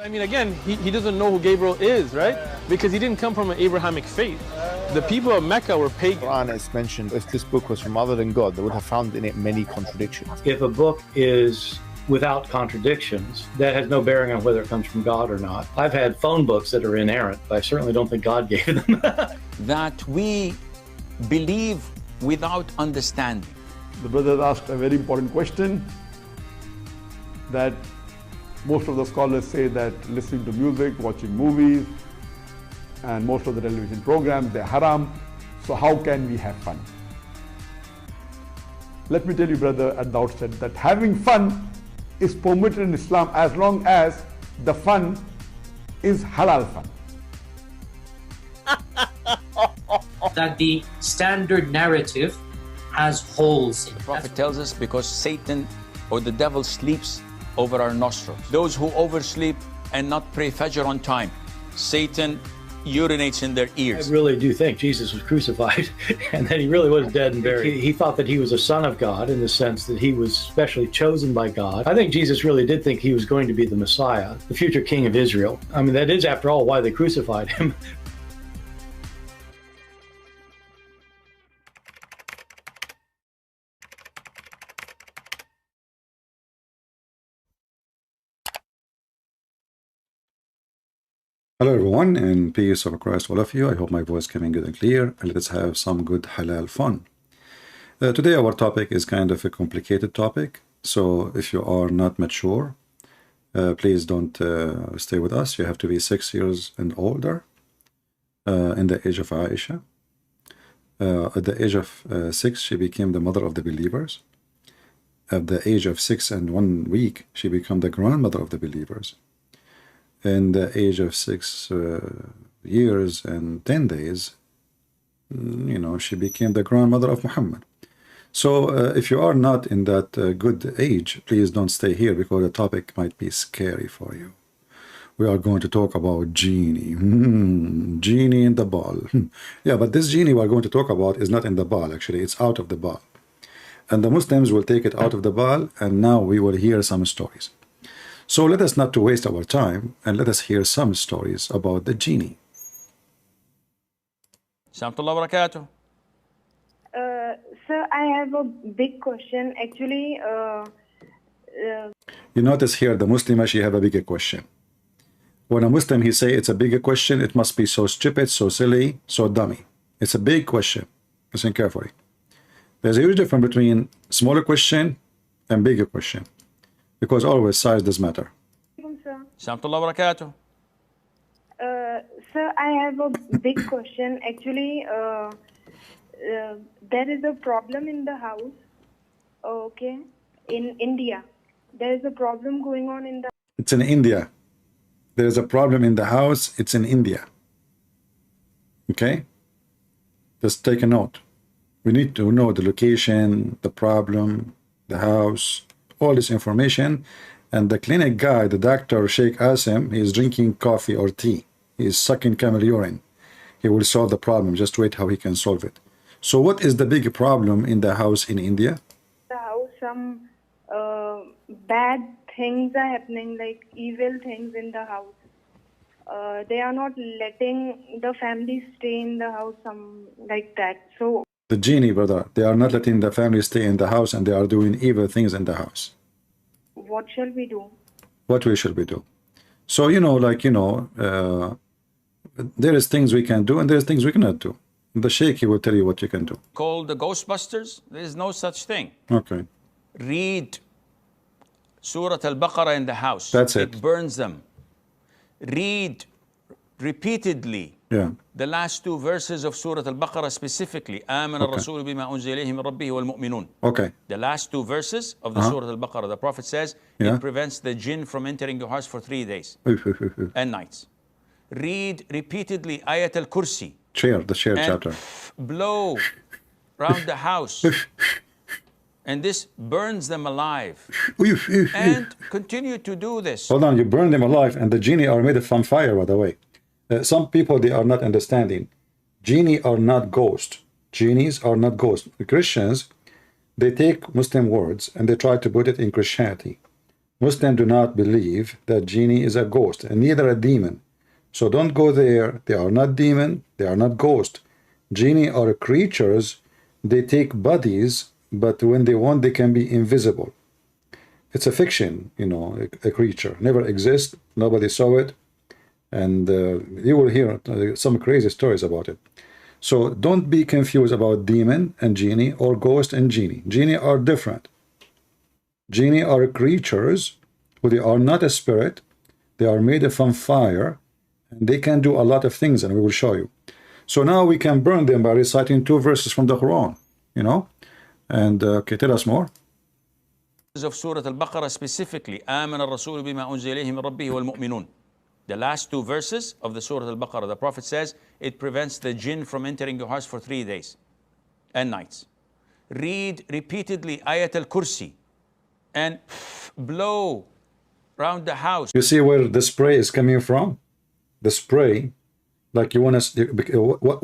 I mean, again, he doesn't know who Gabriel is, right? Because he didn't come from an Abrahamic faith. The people of Mecca were pagan. The Quran is mentioned, if this book was from other than God, they would have found in it many contradictions. If a book is without contradictions, that has no bearing on whether it comes from God or not. I've had phone books that are inerrant, but I certainly don't think God gave them. That we believe without understanding. The brother asked a very important question, that most of the scholars say that listening to music, watching movies, and most of the television programs, they're haram. So how can we have fun? Let me tell you, brother, at the outset, that having fun is permitted in Islam as long as the fun is halal fun. That the standard narrative has holes in it. The Prophet tells us because Satan or the devil sleeps over our nostrils. Those who oversleep and not pray Fajr on time, Satan urinates in their ears. I really do think Jesus was crucified and that he really was dead and buried. He thought that he was a son of God in the sense that he was specially chosen by God. I think Jesus really did think he was going to be the Messiah, the future king of Israel. I mean, that is, after all, why they crucified him. Hello everyone, and peace of Christ all of you. I hope my voice coming good and clear, and let's have some good halal fun. Today our topic is kind of a complicated topic, so if you are not mature, please don't stay with us. You have to be 6 years and older in the age of Aisha. At the age of 6, she became the mother of the believers. At the age of 6 and 1 week, she became the grandmother of the believers. In the age of 6 years and 10 days, she became the grandmother of Muhammad. So if you are not in that good age, please don't stay here because the topic might be scary for you. We are going to talk about genie. Genie in the ball. Yeah, but this genie we're going to talk about is not in the ball, actually. It's out of the ball. And the Muslims will take it out of the ball, and now we will hear some stories. So let us not to waste our time, and let us hear some stories about the genie. Assalamualaikum wabarakatuh. Sir, I have a big question. Actually, you notice here the Muslim, she have a bigger question. When a Muslim, he say it's a bigger question, it must be so stupid, so silly, so dummy. It's a big question. Listen carefully. There's a huge difference between smaller question and bigger question. Because always size does matter. Assalamualaikum wabarakatuh. Sir, I have a big question. Actually, there is a problem in the house. Okay, in India, there is a problem going on in the. It's in India. There is a problem in the house. It's in India. Okay. Just take a note. We need to know the location, the problem, the house. All this information, and the clinic guy, the doctor Sheikh Asim, he is drinking coffee or tea. He is sucking camel urine. He will solve the problem. Just wait how he can solve it. So what is the big problem in the house in India? The house, some bad things are happening, like evil things in the house. They are not letting the family stay in the house, some like that. So the genie, brother, they are not letting the family stay in the house, and they are doing evil things in the house. What shall we do? What we should we do? So, there is things we can do and there is things we cannot do. The Sheikh, he will tell you what you can do. Called the Ghostbusters? There is no such thing. Okay. Read Surah Al-Baqarah in the house. That's it. It burns them. Read repeatedly the last 2 verses of Surah Al-Baqarah specifically. آمن الرسول بما أنزل إليه من ربه والمؤمنون. Okay. The last 2 verses of the Surah Al-Baqarah, the Prophet says it prevents the jinn from entering your house for 3 days and nights. Read repeatedly Ayat Al-Kursi. The share chapter. Blow around the house. And this burns them alive. And continue to do this. Hold on, you burn them alive, and the genie are made from fire, by the way. Some people, they are not understanding. Genie are not ghosts. Genies are not ghosts. The Christians, they take Muslim words and they try to put it in Christianity. Muslims do not believe that genie is a ghost, and neither a demon. So don't go there. They are not demon. They are not ghost. Genie are creatures. They take bodies, but when they want, they can be invisible. It's a fiction, you know, a creature. Never exists. Nobody saw it. And you will hear some crazy stories about it. So don't be confused about demon and genie or ghost and genie. Genie are different. Genie are creatures who they are not a spirit. They are made from fire. And they can do a lot of things, and we will show you. So now we can burn them by reciting 2 verses from the Quran, you know. And okay, tell us more. Of Surah Al-Baqarah specifically, آمن الرسول بما أنزل إليه من ربه والمؤمنون. The last 2 verses of the Surah Al-Baqarah, the Prophet says it prevents the jinn from entering your house for 3 days and nights. Read repeatedly Ayat Al-Kursi and blow around the house. You see where the spray is coming from? The spray, like you want to,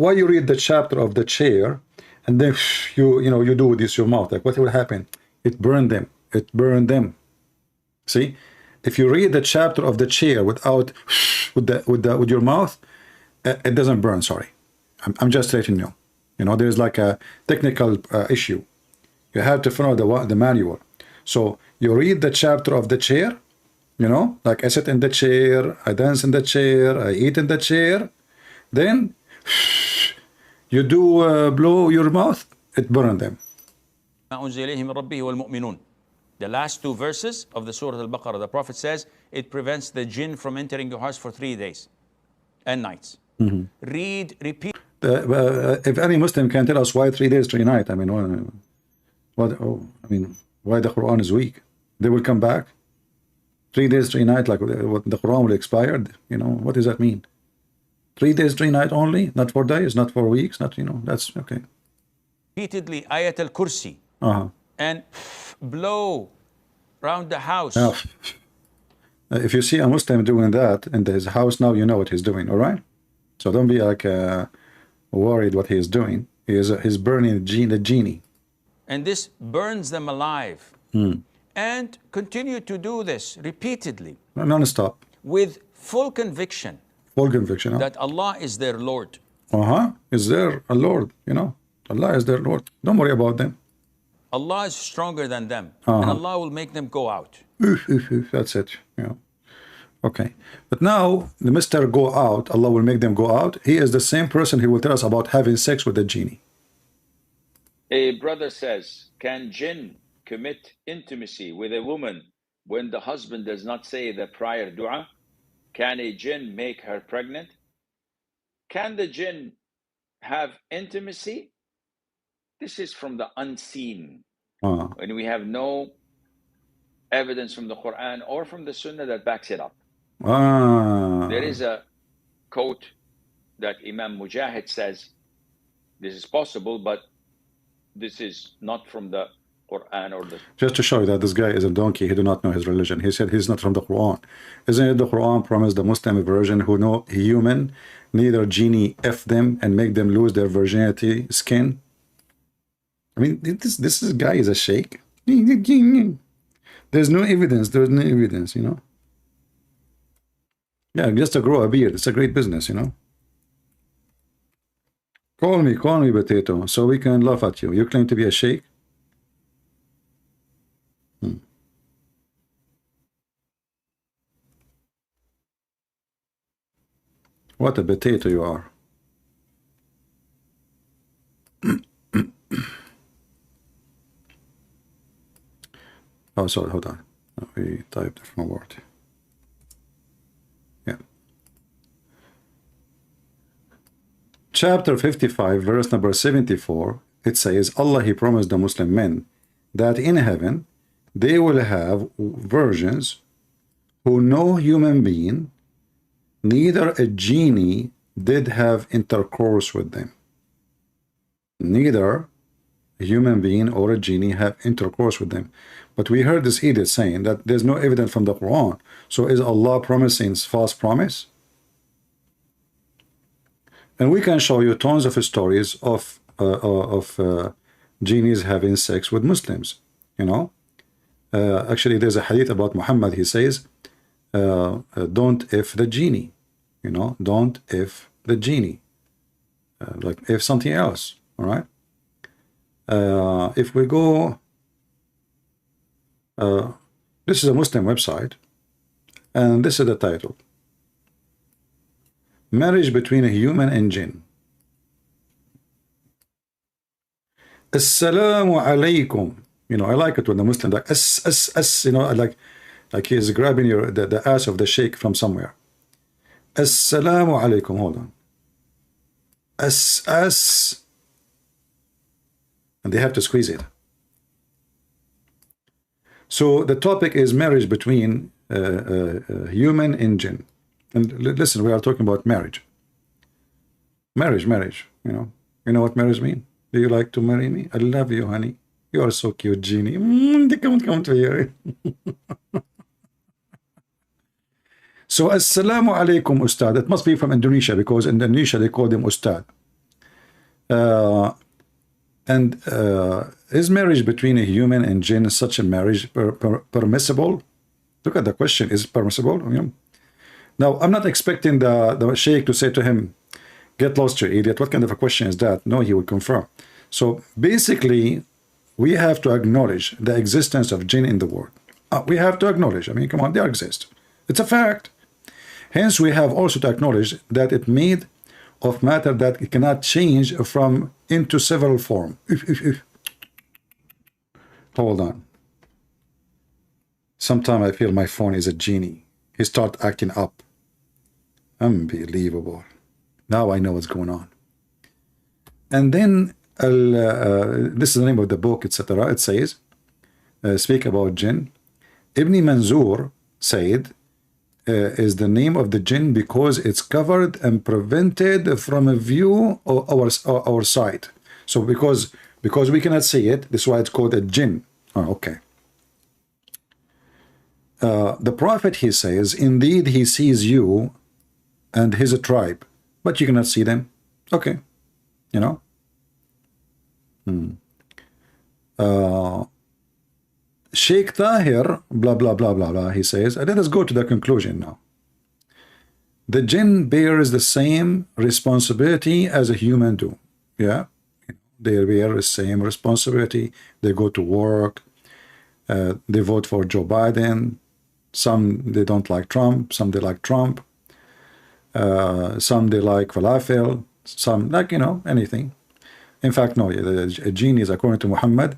why you read the chapter of the chair and then you do this your mouth, like what will happen? It burned them. It burned them. See, if you read the chapter of the chair without with your mouth, it doesn't burn. Sorry, I'm just letting you know. You know, there's like a technical issue. You have to follow the manual. So you read the chapter of the chair. You know, like I sit in the chair, I dance in the chair, I eat in the chair. Then you do blow your mouth, it burns them. The last 2 verses of the Surah Al-Baqarah, the Prophet says it prevents the jinn from entering your house for 3 days and nights. Read, repeat. If any Muslim can tell us why 3 days, 3 nights, I mean, why the Quran is weak? They will come back. 3 days, 3 nights, like the Quran will expire. You know, what does that mean? 3 days, 3 nights only, not 4 days, not 4 weeks, not, you know, that's okay. Repeatedly Ayat Al-Kursi and blow around the house. Now, if you see a Muslim doing that in his house now, you know what he's doing, all right? So don't be like worried what he is doing. He's burning the genie. And this burns them alive. And continue to do this repeatedly. Non-stop. With full conviction. Full conviction. That Allah is their Lord. Is there a Lord, you know? Allah is their Lord. Don't worry about them. Allah is stronger than them. And Allah will make them go out. That's it. Yeah. Okay. But now, the Mr. Go out, Allah will make them go out. He is the same person who will tell us about having sex with the genie. A brother says, can jinn commit intimacy with a woman when the husband does not say the prior dua? Can a jinn make her pregnant? Can the jinn have intimacy? This is from the unseen. When we have no evidence from the Quran or from the Sunnah that backs it up. There is a quote that Imam Mujahid says, this is possible, but this is not from the Quran or the... Just to show you that this guy is a donkey, he do not know his religion. He said he's not from the Quran. Isn't it the Quran promised the Muslim version who know human, neither genie F them and make them lose their virginity skin? I mean, this guy is a sheikh. There's no evidence, you know. Yeah, just to grow a beard, it's a great business, you know. Call me potato, so we can laugh at you. You claim to be a sheikh? What a potato you are. Oh, sorry, hold on. We typed from a word. Yeah. Chapter 55, verse number 74, it says, Allah, He promised the Muslim men that in heaven they will have virgins who no human being, neither a genie, did have intercourse with them. Neither a human being or a genie have intercourse with them. But we heard this idiot saying that there's no evidence from the Quran. So is Allah promising false promise? And we can show you tons of stories of genies having sex with Muslims, you know. Actually, there's a hadith about Muhammad. He says, don't if the genie, you know, don't if the genie, like if something else. All right. If we go, this is a Muslim website, and this is the title: Marriage between a human and jinn. Assalamu alaikum. You know, I like it when the Muslim like you know, like he's grabbing the ass of the sheikh from somewhere. Assalamu alaikum. Hold on. And they have to squeeze it. So the topic is marriage between human and jinn. And listen, we are talking about marriage. Marriage. You know what marriage means? Do you like to marry me? I love you, honey. You are so cute, genie. Come to here. So, assalamu alaikum, ustad. It must be from Indonesia, because in Indonesia they call them ustad. Is marriage between a human and jinn such a marriage permissible? Look at the question. Is it permissible? Now, I'm not expecting the sheikh to say to him, get lost, you idiot. What kind of a question is that? No, he will confirm. So basically, we have to acknowledge the existence of jinn in the world. We have to acknowledge. I mean, come on, they exist. It's a fact. Hence, we have also to acknowledge that it made of matter that it cannot change from into several form. Hold on. Sometimes I feel my phone is a genie. He start acting up. Unbelievable. Now I know what's going on. And then this is the name of the book, etc. It says, speak about jinn. Ibn Manzur said, is the name of the jinn because it's covered and prevented from a view of our sight. So because we cannot see it, this is why it's called a jinn. Oh, okay. The prophet, he says, indeed he sees you and his tribe, but you cannot see them. Okay, you know. Sheikh Tahir, blah, blah, blah, blah, blah, he says, and let us go to the conclusion now. The jinn bears the same responsibility as a human do. Yeah, they bear the same responsibility. They go to work. They vote for Joe Biden. Some they don't like Trump. Some they like Trump. Some they like falafel. Some like, you know, anything. In fact, no, the genies, according to Muhammad,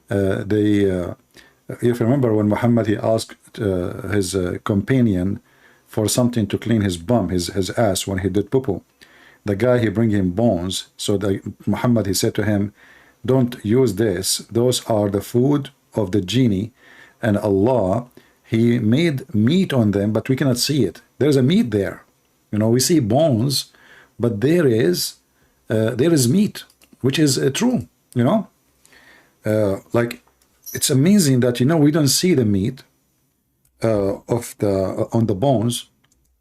if you remember when Muhammad, he asked his companion for something to clean his bum, his ass, when he did poo-poo. The guy, he bring him bones. So Muhammad, he said to him, don't use this. Those are the food of the genie. And Allah, he made meat on them, but we cannot see it. There's a meat there. You know, we see bones, but there is meat, which is true, you know. Like, it's amazing that, you know, we don't see the meat on the bones.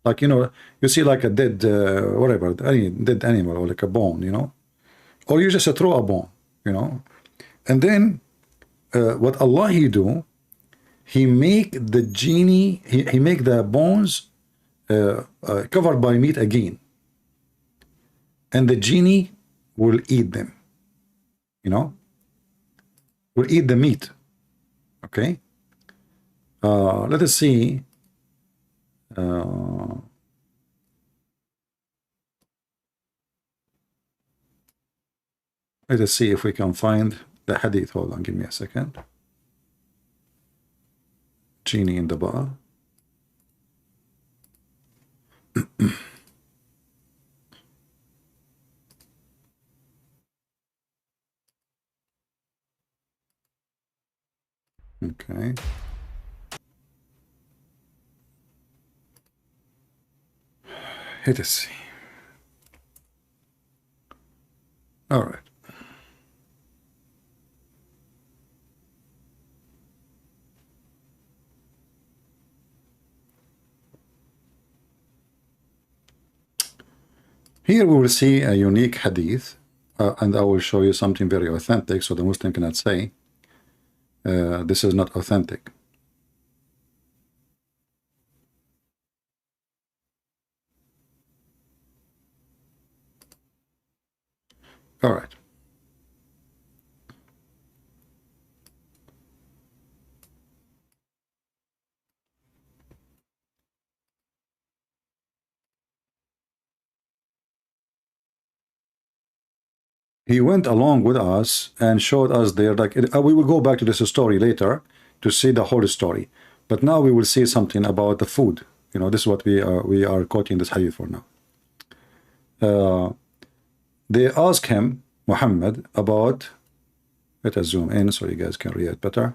Like, you know, you see like a dead, whatever, any dead animal, or like a bone, you know. Or you just throw a bone, you know. And then what Allah, he do, he make the genie, he make the bones covered by meat again. And the genie will eat them, you know. Will eat the meat. Okay. Let us see. Let us see if we can find the hadith. Hold on, give me a second. Genie in the bar. Okay. Let us see. All right. Here we will see a unique hadith, and I will show you something very authentic, so the Muslim cannot say this is not authentic. All right. He went along with us and showed us there, like, we will go back to this story later to see the whole story. But now we will see something about the food. You know, this is what we are quoting this hadith for now. They ask him, Muhammad, about, let us zoom in so you guys can read it better.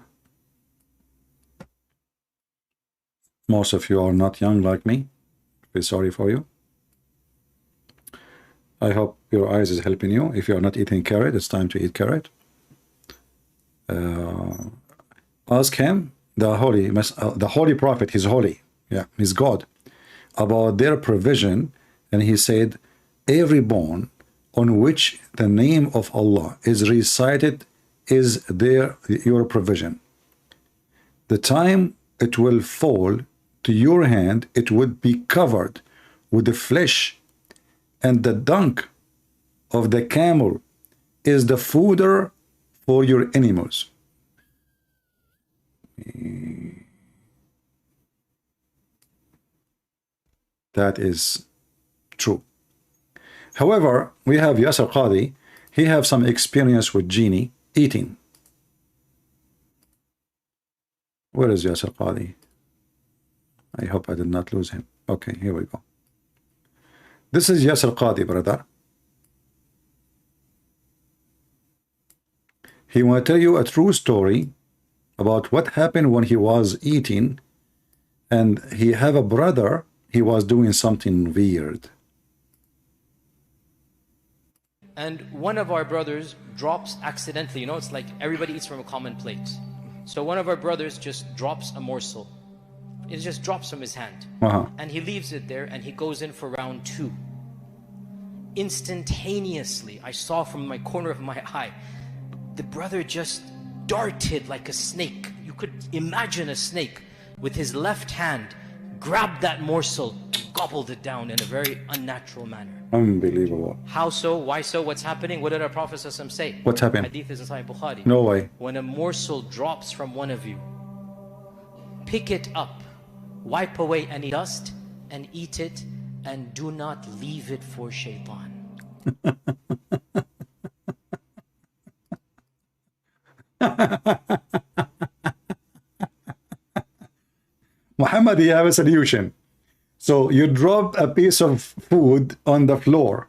Most of you are not young like me. Feel sorry for you. I hope your eyes is helping you. If you are not eating carrot, it's time to eat carrot. Ask him, the holy prophet, he's holy, yeah, he's God, about their provision, and he said, every bone on which the name of Allah is recited is your provision. The time it will fall to your hand, it would be covered with the flesh, and the dung of the camel is the fodder for your animals. That is true. However, we have Yasser Qadi. He have some experience with genie eating. Where is Yasser Qadi? I hope I did not lose him. Okay, here we go. This is Yasser Qadi, brother. He want to tell you a true story about what happened when he was eating, and he have a brother, he was doing something weird. And one of our brothers drops accidentally, you know, it's like everybody eats from a common plate. So one of our brothers just drops a morsel. It just drops from his hand. And he leaves it there, and he goes in for round 2. Instantaneously, I saw from my corner of my eye, the brother just darted like a snake. You could imagine a snake with his left hand, grabbed that morsel, and gobbled it down in a very unnatural manner. Unbelievable. How so? Why so? What's happening? What did our Prophet say? What's happened? Hadith is in Sahih Bukhari. No way. When a morsel drops from one of you, pick it up, wipe away any dust, and eat it, and do not leave it for shaitan. Muhammad, you have a solution. So you drop a piece of food on the floor,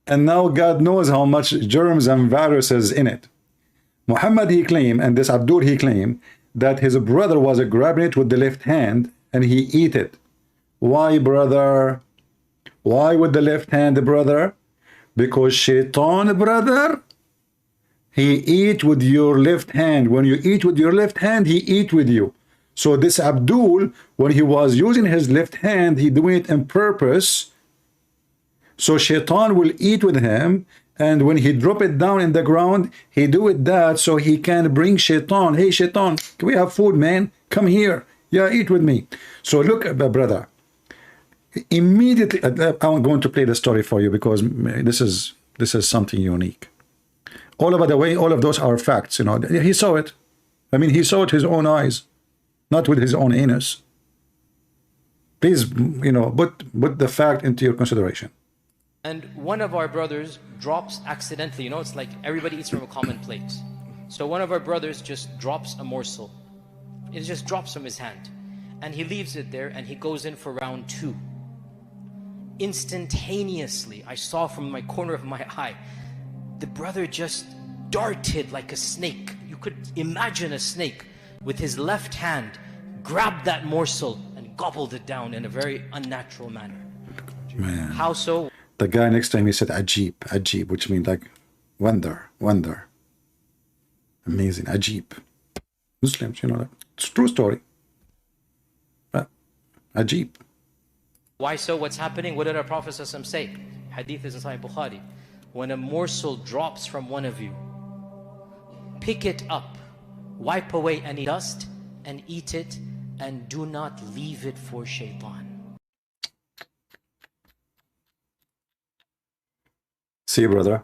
and now God knows how much germs and viruses in it. Muhammad, he claimed, and this Abdul, he claimed that his brother was grabbing it with the left hand and he eat it. Why, brother? Why with the left hand, brother? Because shaitan, brother, he eat with your left hand. When you eat with your left hand, he eat with you. So this Abdul, when he was using his left hand, he doing it on purpose. So shaitan will eat with him, and when he drop it down in the ground, he do it that so he can bring shaitan. Hey shaitan, can we have food, man? Come here. Yeah, eat with me. So look, brother. Immediately, I'm going to play the story for you because this is something unique. All by the way, all of those are facts. You know, he saw it. I mean, he saw it with his own eyes, not with his own anus. Please, you know, put the fact into your consideration. And one of our brothers drops accidentally, you know, it's like everybody eats from a common plate. So one of our brothers just drops a morsel. It just drops from his hand, and he leaves it there, and he goes in for round 2. Instantaneously, I saw from my corner of my eye, the brother just darted like a snake. You could imagine a snake with his left hand, grabbed that morsel and gobbled it down in a very unnatural manner. Man. How so? The guy next to him, he said ajib, ajib, which means like wonder, wonder. Amazing, ajib. Muslims, you know that. It's a true story. Ajib. Why so? What's happening? What did our Prophet say? Hadith is in Sahih Bukhari. When a morsel drops from one of you, pick it up, wipe away any dust, and eat it, and do not leave it for shaitan. See, brother,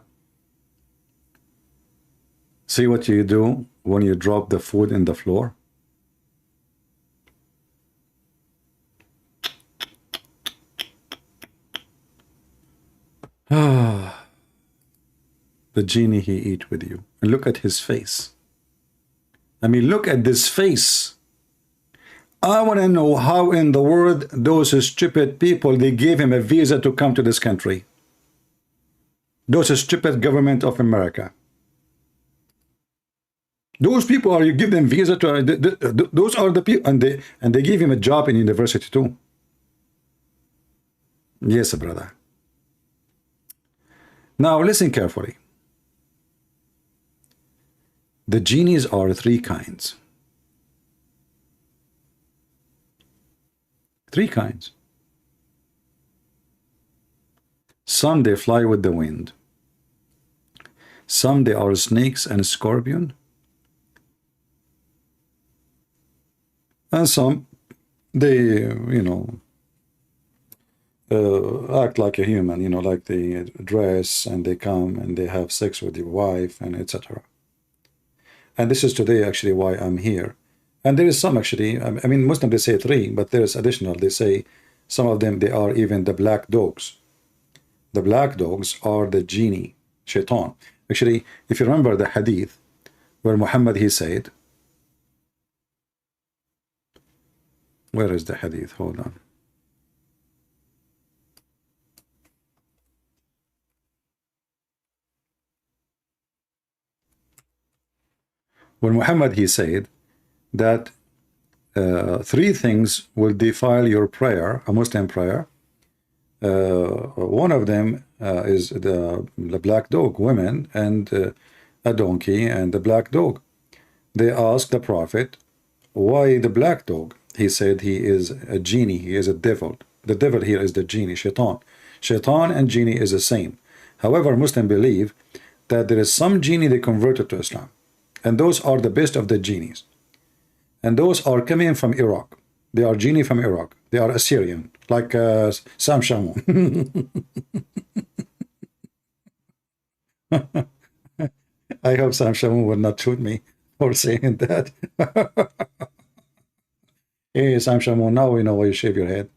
See what you do when you drop the food in the floor? Ah, the genie he eat with you. And look at his face. I mean, look at this face. I want to know how in the world those stupid people, they gave him a visa to come to this country. Those stupid government of America. Those people are, you give them visa to, those are the people, and they give him a job in university too. Yes, brother. Now listen carefully. The genies are three kinds. Three kinds. Some they fly with the wind. Some they are snakes and scorpion. And some they, you know, act like a human, you know, like they dress and they come and they have sex with your wife and etc. And this is today actually why I'm here. And there is some actually, I mean, Muslims they say three, but there is additional. They say some of them, they are even the black dogs. The black dogs are the genie, shaitan. Actually, if you remember the hadith where Muhammad, he said, where is the hadith? Hold on. When Muhammad, he said that three things will defile your prayer, a Muslim prayer. One of them is the black dog, women, and a donkey and the black dog. They asked the Prophet, why the black dog? He said he is a genie, he is a devil. The devil here is the genie, shaitan. Shaitan and genie is the same. However, Muslims believe that there is some genie they converted to Islam. And those are the best of the genies. And those are coming from Iraq. They are genie from Iraq. They are Assyrian, like Sam Shamoun. I hope Sam Shamoun will not shoot me for saying that. Hey, Sam Shamoun, now we know why you shave your head.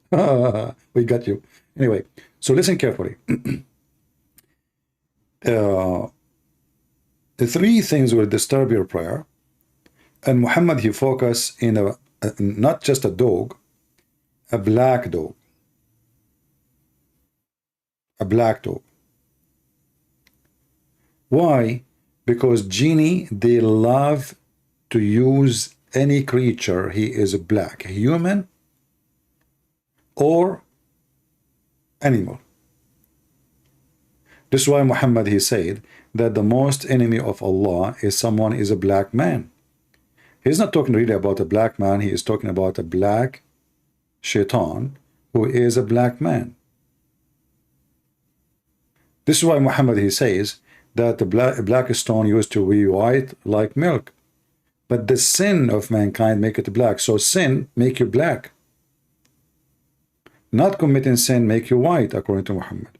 We got you. Anyway, so listen carefully. The three things will disturb your prayer. And Muhammad, he focused in not just a dog, a black dog. A black dog. Why? Because genie, they love to use any creature, he is black, human or animal. This is why Muhammad, he said that the most enemy of Allah is someone is a black man. He's not talking really about a black man, he is talking about a black shaitan who is a black man. This is why Muhammad, he says that the black stone used to be white like milk. But the sin of mankind make it black. So sin make you black. Not committing sin make you white, according to Muhammad.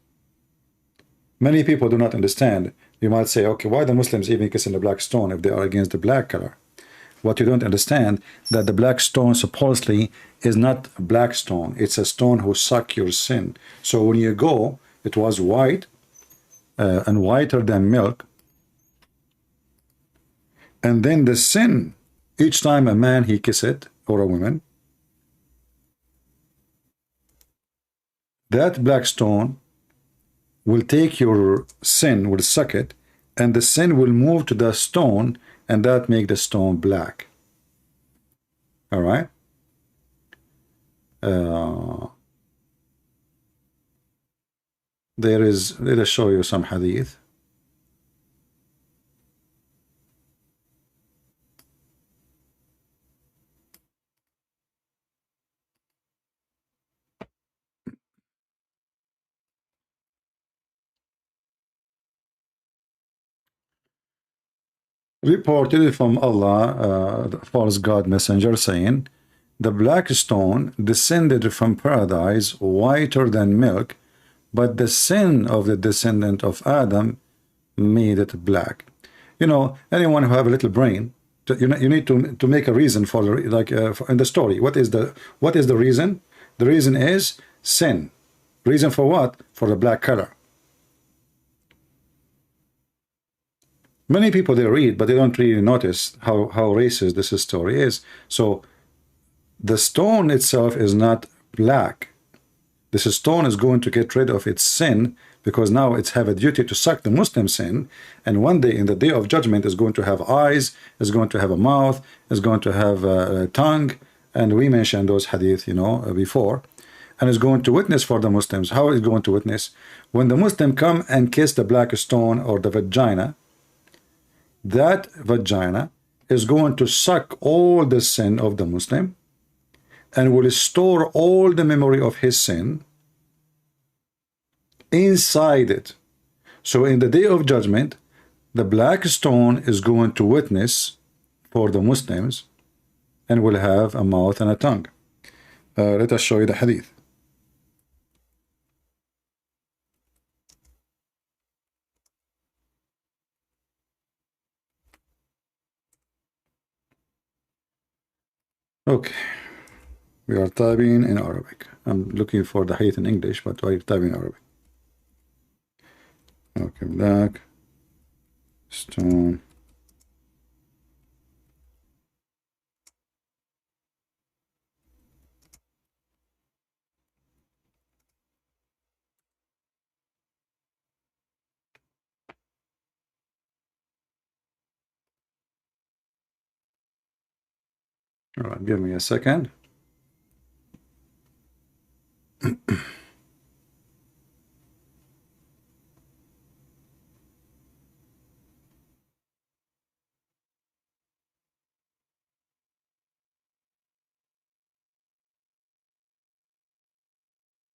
Many people do not understand. You might say, okay, why the Muslims even kissing the black stone if they are against the black color? What you don't understand, that the black stone supposedly is not a black stone. It's a stone who suck your sin. So when you go, it was white and whiter than milk. And then the sin, each time a man he kiss it, or a woman, that black stone will take your sin, will suck it, and the sin will move to the stone, and that make the stone black. All right? There is, let us show you some hadith. Reported from Allah, the false God messenger, saying, the black stone descended from paradise whiter than milk, but the sin of the descendant of Adam made it black. you know, anyone who have a little brain, you need to make a reason for like in the story. What is the reason? The reason is sin. Reason for what? For the black color. Many people, they read, but they don't really notice how racist this story is. So the stone itself is not black. This stone is going to get rid of its sin, because now it's have a duty to suck the Muslim sin, and one day in the day of judgment is going to have eyes, is going to have a mouth, is going to have a tongue, and we mentioned those hadith, you know, before, and is going to witness for the Muslims. How is going to witness? When the Muslim come and kiss the black stone or the vagina, that vagina is going to suck all the sin of the Muslim and will store all the memory of his sin inside it. So in the day of judgment, the black stone is going to witness for the Muslims and will have a mouth and a tongue. Let us show you the hadith. Okay, we are typing in Arabic. I'm looking for the hadith in English, but I'm typing Arabic. Okay, black stone. All right, give me a second.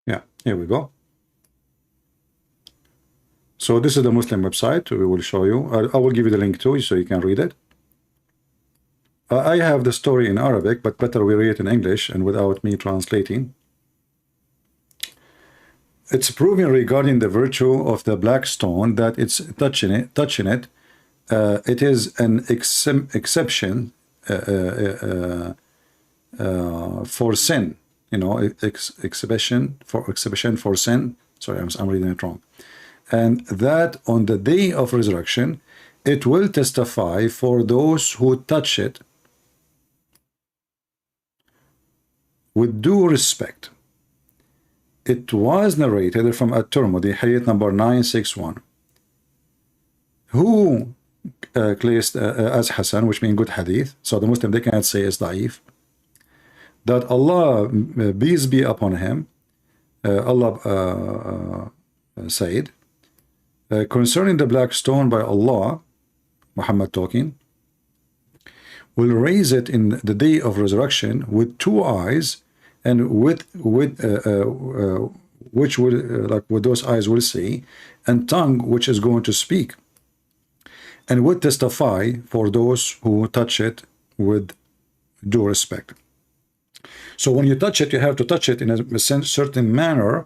Yeah, here we go. So this is the Muslim website. We will show you. I will give you the link too, so you can read it. I have the story in Arabic, but better we read it in English and without me translating. It's proven regarding the virtue of the black stone that it's touching it. It is an exception for sin. You know, exhibition for sin. Sorry, I'm reading it wrong. And that on the day of resurrection, it will testify for those who touch it with due respect. It was narrated from At-Tirmidhi, hadith number 961, who placed as Hasan, which means good hadith. So the Muslim, they cannot say it's da'if. That Allah, peace be upon him, Allah said, concerning the black stone by Allah, Muhammad talking, will raise it in the day of resurrection with two eyes, and which will like with those eyes will see, and tongue which is going to speak, and would testify for those who touch it with due respect. So when you touch it, you have to touch it in a certain manner,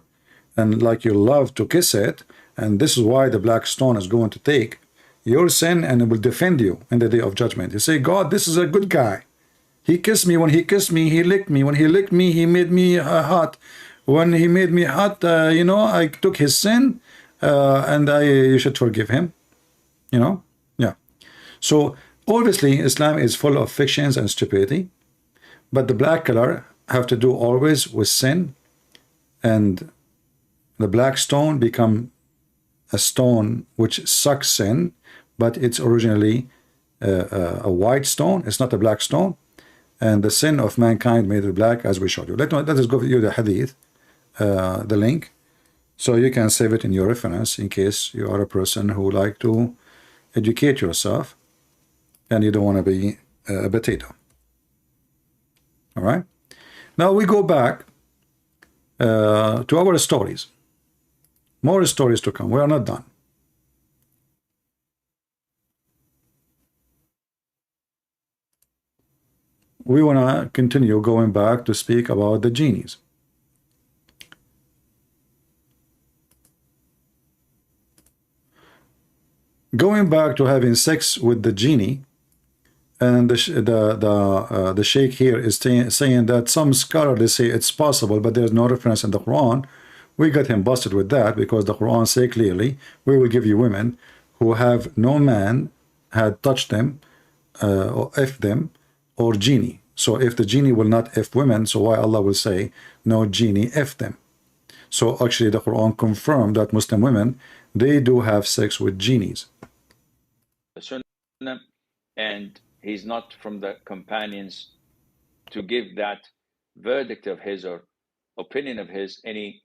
and like you love to kiss it, and this is why the black stone is going to take your sin and it will defend you in the day of judgment. You say, God, this is a good guy. He kissed me. When he kissed me, he licked me. When he licked me, he made me hot. When he made me hot, you know, I took his sin, and you should forgive him. You know, yeah. So obviously, Islam is full of fictions and stupidity, but the black color have to do always with sin, and the black stone become a stone which sucks sin, but it's originally a white stone. It's not a black stone, and the sin of mankind made it black, as we showed you. Let us go with you the hadith, the link, so you can save it in your reference in case you are a person who like to educate yourself and you don't want to be a potato. All right, now we go back to our stories. More stories to come. We are not done. We want to continue going back to speak about the genies. going back to having sex with the genie, and the sheikh here is saying that some scholars say it's possible, but there's no reference in the Quran. We got him busted with that because the Quran say clearly, we will give you women who have no man had touched them or F them, or genie. So if the genie will not F women, so why Allah will say no genie F them? So actually the Quran confirmed that Muslim women, they do have sex with genies. And he's not from the companions to give that verdict of his or opinion of his any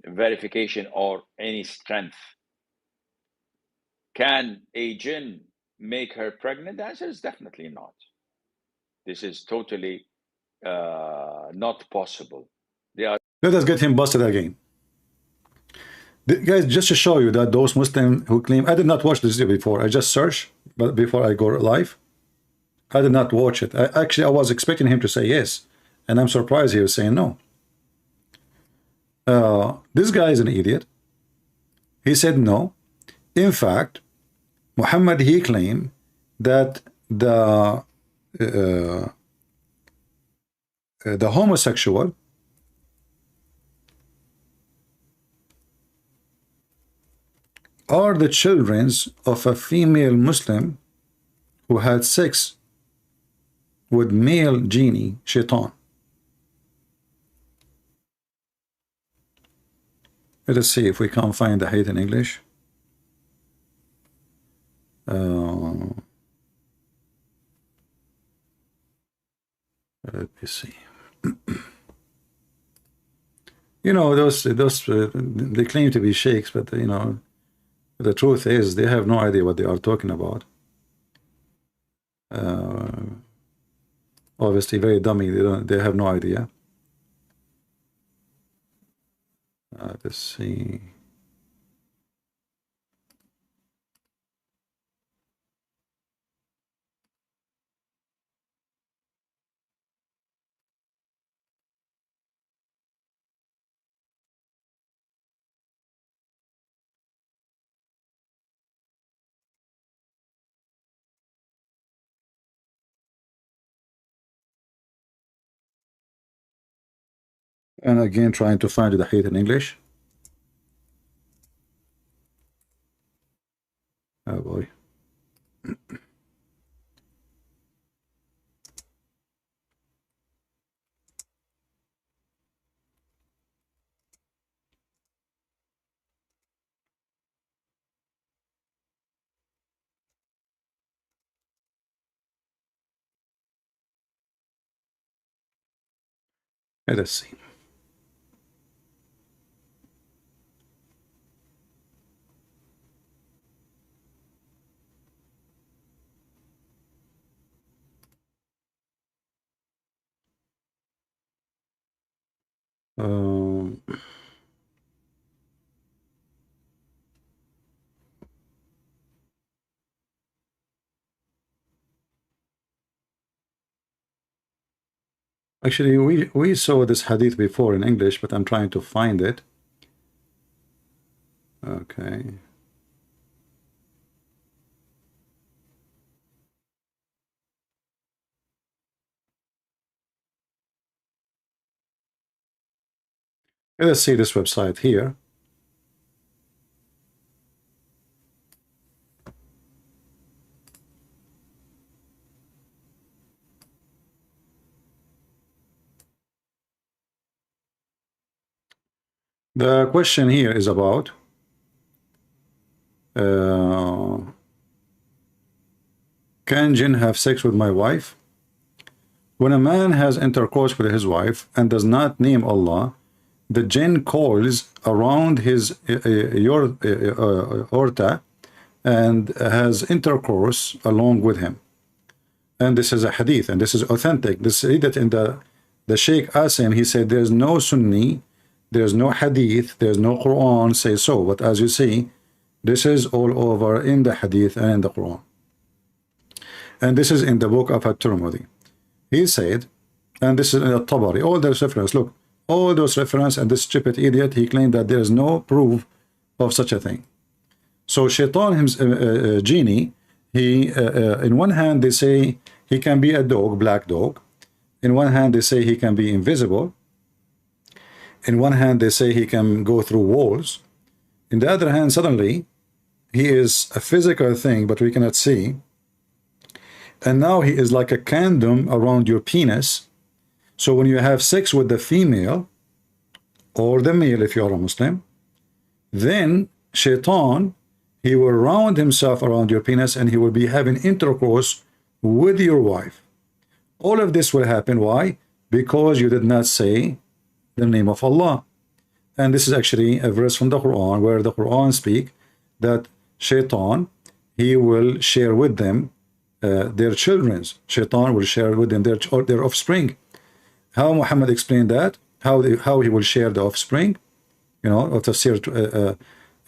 verification or any strength. Can a jinn make her pregnant? The answer is definitely not. This is totally not possible. They are. Let us get him busted again. Guys, just to show you that those Muslims who claim, I did not watch this video before, I just searched, but before I go live, I did not watch it. I was expecting him to say yes, and I'm surprised he was saying no. This guy is an idiot. He said no. In fact, Muhammad, he claimed that the homosexual are the children of a female Muslim who had sex with male genie, shaitan. Let us see if we can find the hadith in English. Let me see. You know, those they claim to be sheikhs, but you know, the truth is they have no idea what they are talking about. Obviously, very dummy. They have no idea. Let's see. And again, trying to find the hadith in English. Oh boy. Let us see. Actually, we saw this hadith before in English, but I'm trying to find it. Okay. Let's see this website here. The question here is about can jinn have sex with my wife? When a man has intercourse with his wife and does not name Allah, the jinn coils around his aorta and has intercourse along with him. And this is a hadith, and this is authentic. This read it in the Sheikh asked him, he said there's no Sunni, there's no hadith, there's no Quran say so, but as you see, this is all over in the hadith and in the Quran. And this is in the book of At-Tirmidhi. He said, and this is in the Tabari, all those references, look, all those references, and this stupid idiot, he claimed that there is no proof of such a thing. So Shaitan, genie, he in one hand they say he can be a dog, black dog. In one hand they say he can be invisible. In one hand they say he can go through walls. In the other hand, suddenly he is a physical thing, but we cannot see. And now he is like a condom around your penis. So when you have sex with the female or the male, if you are a Muslim, then Shaitan, he will round himself around your penis and he will be having intercourse with your wife. All of this will happen. Why? Because you did not say the name of Allah. And this is actually a verse from the Quran, where the Quran speak that Shaitan, he will share with them their children. Shaitan will share with them their offspring. How Muhammad explained that? How he will share the offspring? You know, of tafsir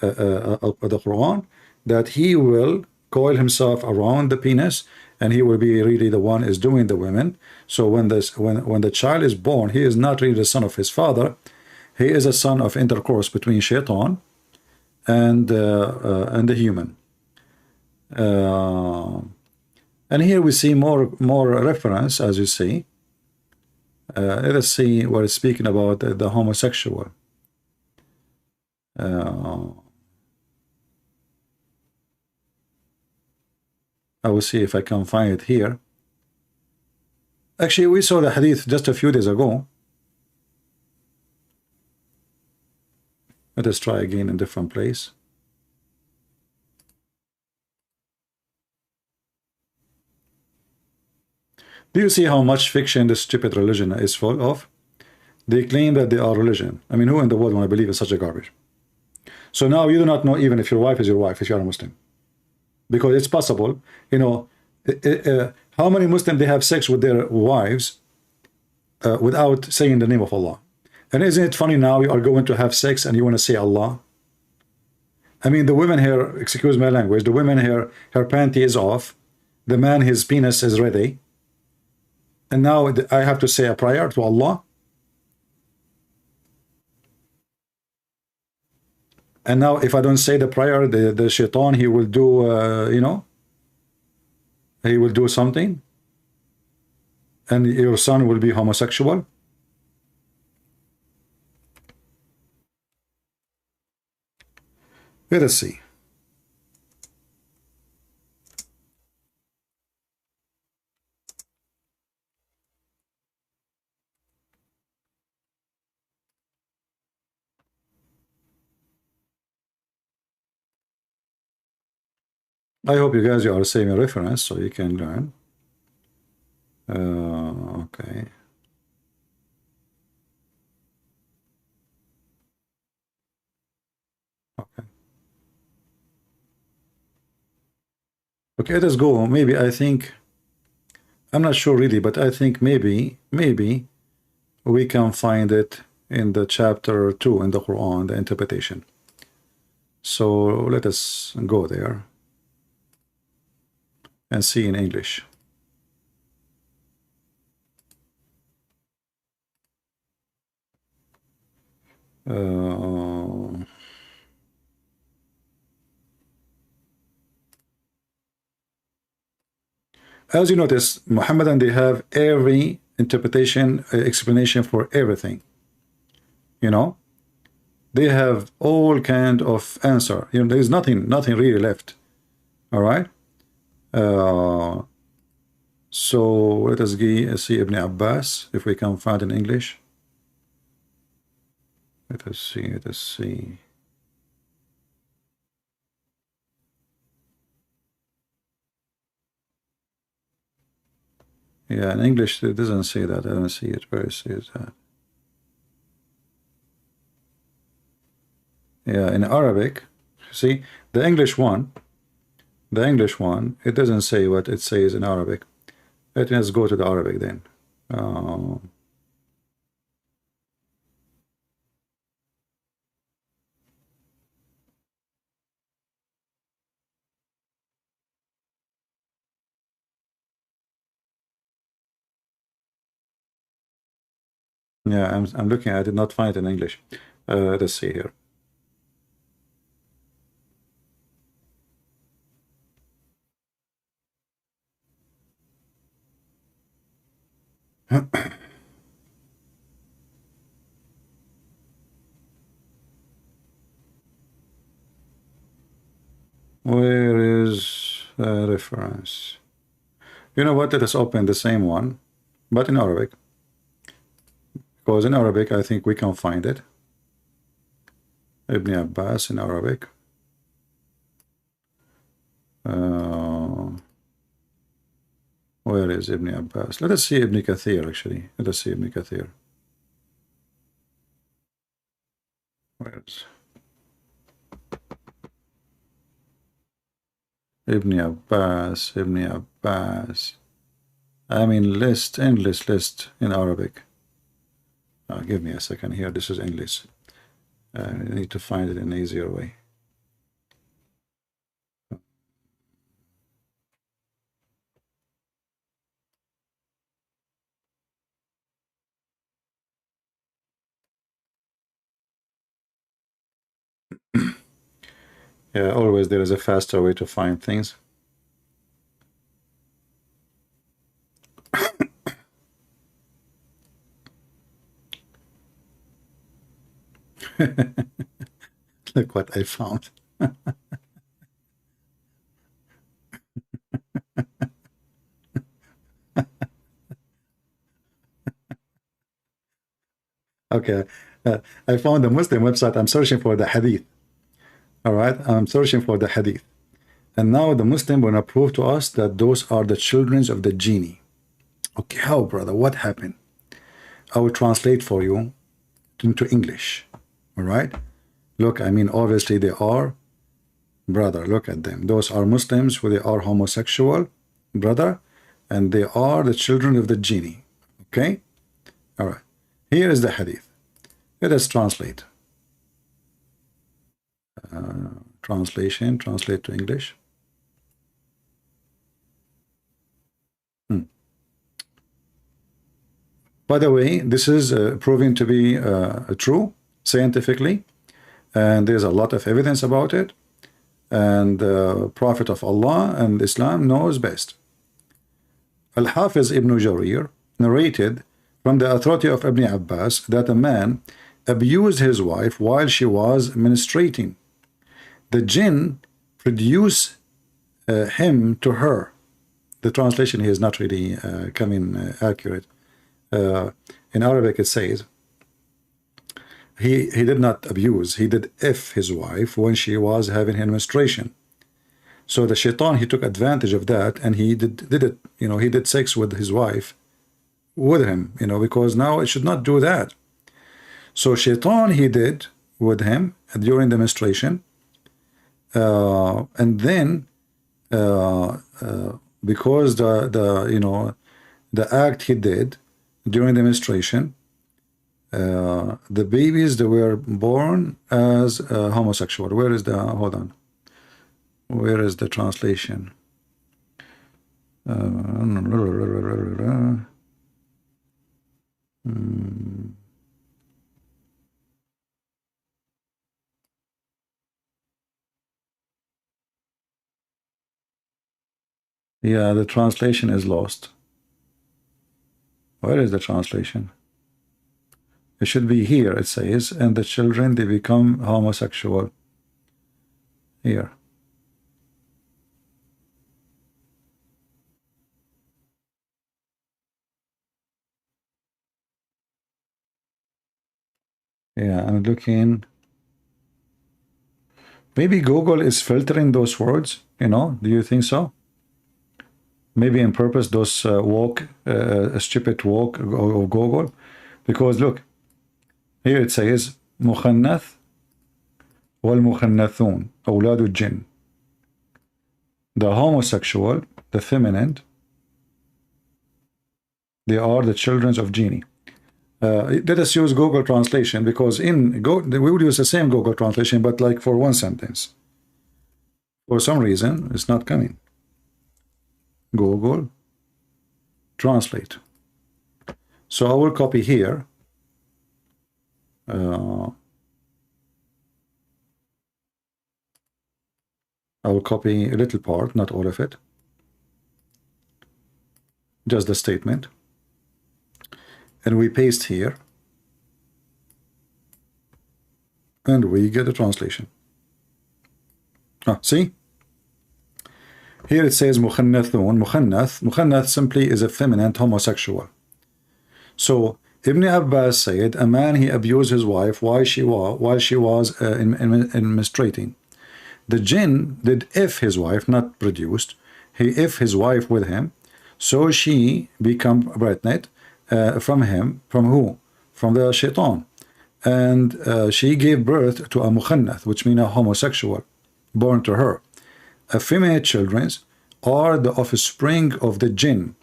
of the Quran, that he will coil himself around the penis, and he will be really the one is doing the women. So when the child is born, he is not really the son of his father. He is a son of intercourse between Shaitan and the human. And here we see more reference, as you see. Let us see what it's speaking about the homosexual. I will see if I can find it here. Actually, we saw the hadith just a few days ago. Let us try again in a different place. Do you see how much fiction this stupid religion is full of? They claim that they are religion. I mean, who in the world want to believe in such a garbage? So now you do not know even if your wife is your wife, if you are a Muslim. Because it's possible, you know, how many Muslims they have sex with their wives without saying the name of Allah. And isn't it funny now you are going to have sex and you want to say Allah? I mean, the women here, excuse my language, the women here, her panty is off. The man, his penis is ready. And now I have to say a prayer to Allah. And now if I don't say the prayer, the Shaitan, he will do, you know, he will do something. And your son will be homosexual. Let us see. I hope you guys are saving a reference so you can learn. Okay. Okay. Okay, let us go. Maybe I think, I'm not sure really, but I think maybe we can find it in the chapter 2 in the Quran, the interpretation. So let us go there and see in English. As you notice, Muhammadan, they have every interpretation, explanation for everything. You know, they have all kind of answer. You know, there is nothing really left. All right. So let us see Ibn Abbas, if we can find in English. Let us see. Yeah, in English it doesn't say that. I don't see it. Where it says that? Yeah, in Arabic, see the English one, it doesn't say what it says in Arabic. Let's go to the Arabic then. Yeah, I'm looking. I did not find it in English. Let's see here. Where is the reference? You know what? Let us open the same one, but in Arabic. Because in Arabic, I think we can find it. Ibn Abbas in Arabic. Where is Ibn Abbas? Let us see Ibn Kathir, actually. Let us see Ibn Kathir. Where is Ibn Abbas? Ibn Abbas. I mean, list, endless list in Arabic. Give me a second here. This is English. I need to find it in an easier way. Yeah, always there is a faster way to find things. Look what I found. Okay, I found a Muslim website. I'm searching for the hadith. All right, I'm searching for the hadith. And now the Muslim will prove to us that those are the children of the genie. Okay, how, brother? What happened? I will translate for you into English. All right? Look, I mean, obviously they are, brother, look at them. Those are Muslims who they are homosexual, brother, and they are the children of the genie. Okay? All right. Here is the hadith. Let us translate. Translation, translate to English. By the way, this is proven to be true scientifically, and there's a lot of evidence about it, and the Prophet of Allah and Islam knows best. Al-Hafiz Ibn Jarir narrated from the authority of Ibn Abbas that a man abused his wife while she was menstruating. The jinn produced him to her. The translation here is not really coming accurate. In Arabic it says he did not abuse, he did F his wife when she was having her menstruation. So the shaitan, he took advantage of that, and he did it, you know, he did sex with his wife with him, you know, because now it should not do that. So shaitan he did with him during the menstruation, and then because the you know, the act he did during the menstruation, the babies that were born as homosexual. Where is the, hold on, where is the translation? Yeah, the translation is lost. Where is the translation? It should be here. It says, and the children, they become homosexual. Here. Yeah, I'm looking. Maybe Google is filtering those words, you know? Do you think so? Maybe on purpose, those stupid walk of Google. Because look, here it says, مخنث والمخنثون أولاد الجن. The homosexual, the feminine, they are the children of genie. Let us use Google translation, because in we would use the same Google translation, but like for one sentence. For some reason, it's not coming. Google translate. So I will copy here. I will copy a little part, not all of it. Just the statement. and we paste here, and we get a translation. See? Here it says mukhannathun. Mukhannath simply is a feminine homosexual. So Ibn Abbas said a man, he abused his wife while she was menstruating. The jinn did if his wife, not produced, he if his wife with him, so she become pregnant from him. From who? From the shaitan. And she gave birth to a mukhannath, which means a homosexual, born to her. A female children are the offspring of the jinn,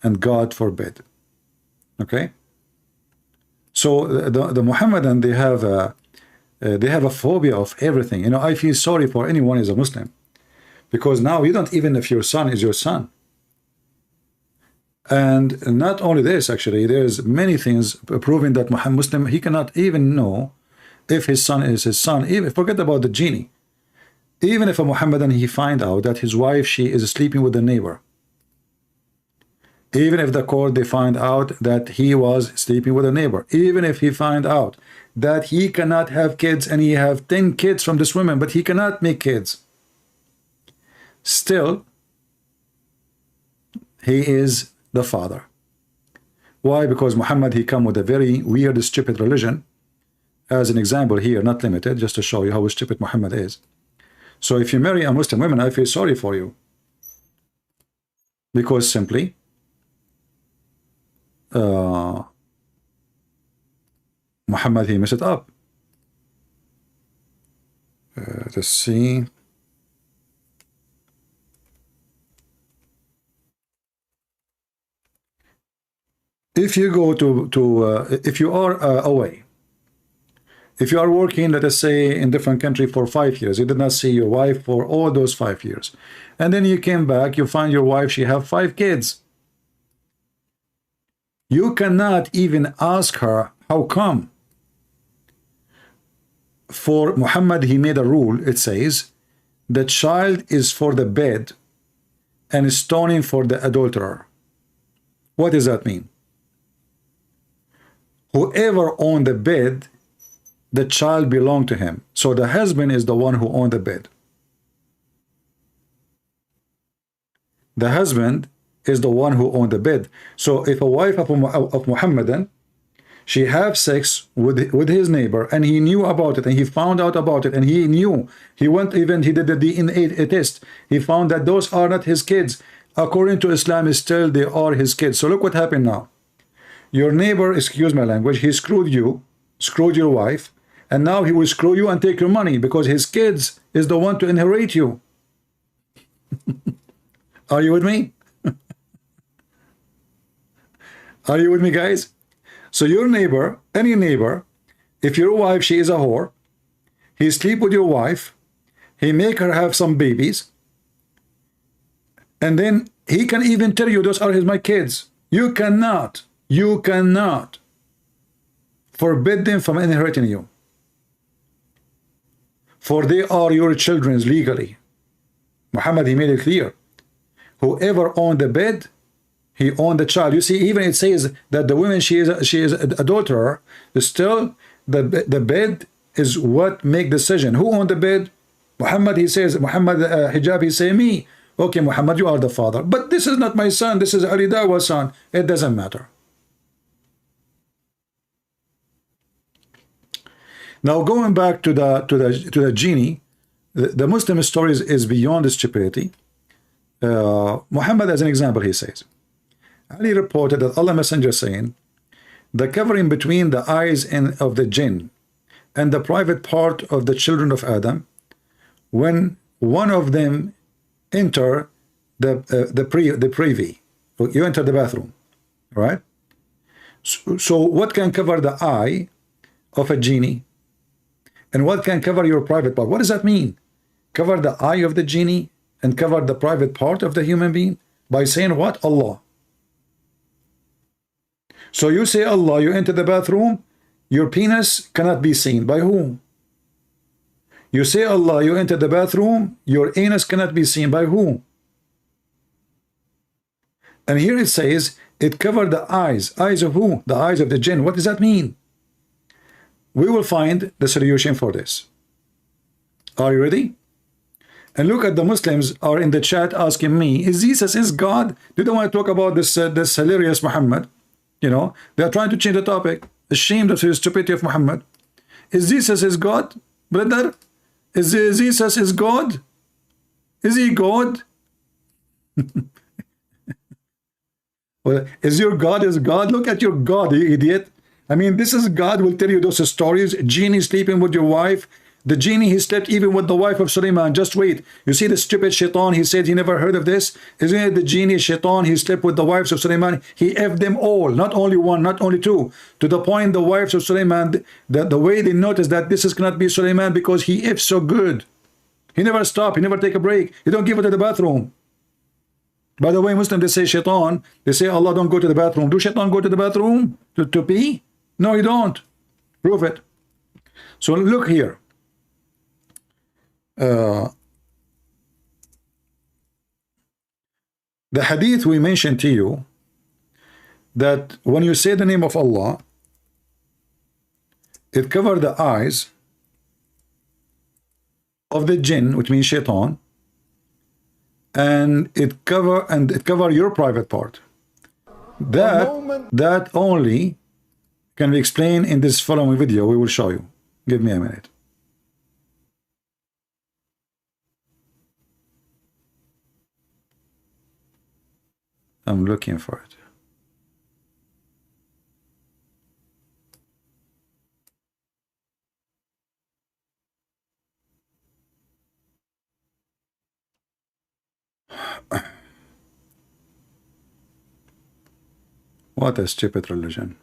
and God forbid. Okay? So the Muhammadan, they have a phobia of everything. You know, I feel sorry for anyone who is a Muslim, because now you don't even if your son is your son. And not only this, actually, there's many things proving that Muslim, he cannot even know if his son is his son. Even forget about the genie. Even if a Muhammadan, he find out that his wife, she is sleeping with the neighbor. Even if the court, they find out that he was sleeping with a neighbor. Even if he find out that he cannot have kids and he have 10 kids from this woman, but he cannot make kids. Still, he is the father. Why? Because Muhammad, he come with a very weird, stupid religion. As an example here, not limited, just to show you how stupid Muhammad is. So if you marry a Muslim woman, I feel sorry for you. Because simply, Muhammad, he messed it up. Let's see. If you go if you are away, if you are working, let us say, in different country for 5 years, you did not see your wife for all those 5 years, and then you came back, you find your wife, she have 5 kids. You cannot even ask her, how come? For Muhammad, he made a rule, it says, the child is for the bed and stoning for the adulterer. What does that mean? Whoever owned the bed, the child belonged to him. So the husband is the one who owned the bed. The husband is the one who owned the bed. So if a wife of Muhammadan, she have sex with his neighbor, and he knew about it, and he found out about it, and he knew, he went, even he did the DNA test, he found that those are not his kids. According to Islam, still they are his kids. So look what happened now. Your neighbor, excuse my language, he screwed you, screwed your wife, and now he will screw you and take your money, because his kids is the one to inherit you. Are you with me? Are you with me, guys? So your neighbor, any neighbor, if your wife, she is a whore, he sleep with your wife, he make her have some babies, and then he can even tell you, those are my kids. You cannot forbid them from inheriting you, for they are your children legally. Muhammad, he made it clear. Whoever owned the bed, he owned the child. You see, even it says that the woman, she is an adulterer. Still, the bed is what make decision. Who owned the bed? Muhammad, he says, Muhammad hijab, he say, me. Okay, Muhammad, you are the father. But this is not my son. This is Ali Dawa's son. It doesn't matter. Now, going back to the genie, the Muslim stories is beyond stupidity. Muhammad, as an example, he says, Ali reported that Allah Messenger saying, the covering between the eyes of the jinn and the private part of the children of Adam, when one of them enter the privy, you enter the bathroom, right? So what can cover the eye of a genie? And what can cover your private part? What does that mean? Cover the eye of the genie and cover the private part of the human being? By saying what? Allah. So you say Allah, you enter the bathroom, your penis cannot be seen. By whom? You say Allah, you enter the bathroom, your anus cannot be seen. By whom? And here it says, it covered the eyes. Eyes of who? The eyes of the jinn. What does that mean? We will find the solution for this. Are you ready? And look at the Muslims are in the chat asking me, is Jesus is God? They don't want to talk about this this hilarious Muhammad. You know, they are trying to change the topic. Ashamed of the stupidity of Muhammad. Is Jesus is God? Brother, is Jesus is God? Is he God? Well, is your God is God? Look at your God, you idiot. I mean, this is God will tell you those stories. Genie sleeping with your wife. The genie, he slept even with the wife of Sulaiman. Just wait. You see the stupid shaitan, he said he never heard of this. Isn't it the genie shaitan, he slept with the wives of Sulaiman. He effed them all, not only one, not only two. To the point the wives of Sulaiman, the way they noticed that this is cannot be Sulaiman because he effed so good. He never stopped, he never take a break. He don't give it to the bathroom. By the way, Muslim, they say shaitan, they say Allah don't go to the bathroom. Do shaitan go to the bathroom to pee? No, he don't. Prove it. So look here. The hadith we mentioned to you, that when you say the name of Allah, it covers the eyes of the jinn, which means shaitan, and it cover your private part. That only can be explained in this following video. We will show you. Give me a minute. I'm looking for it. What a stupid religion.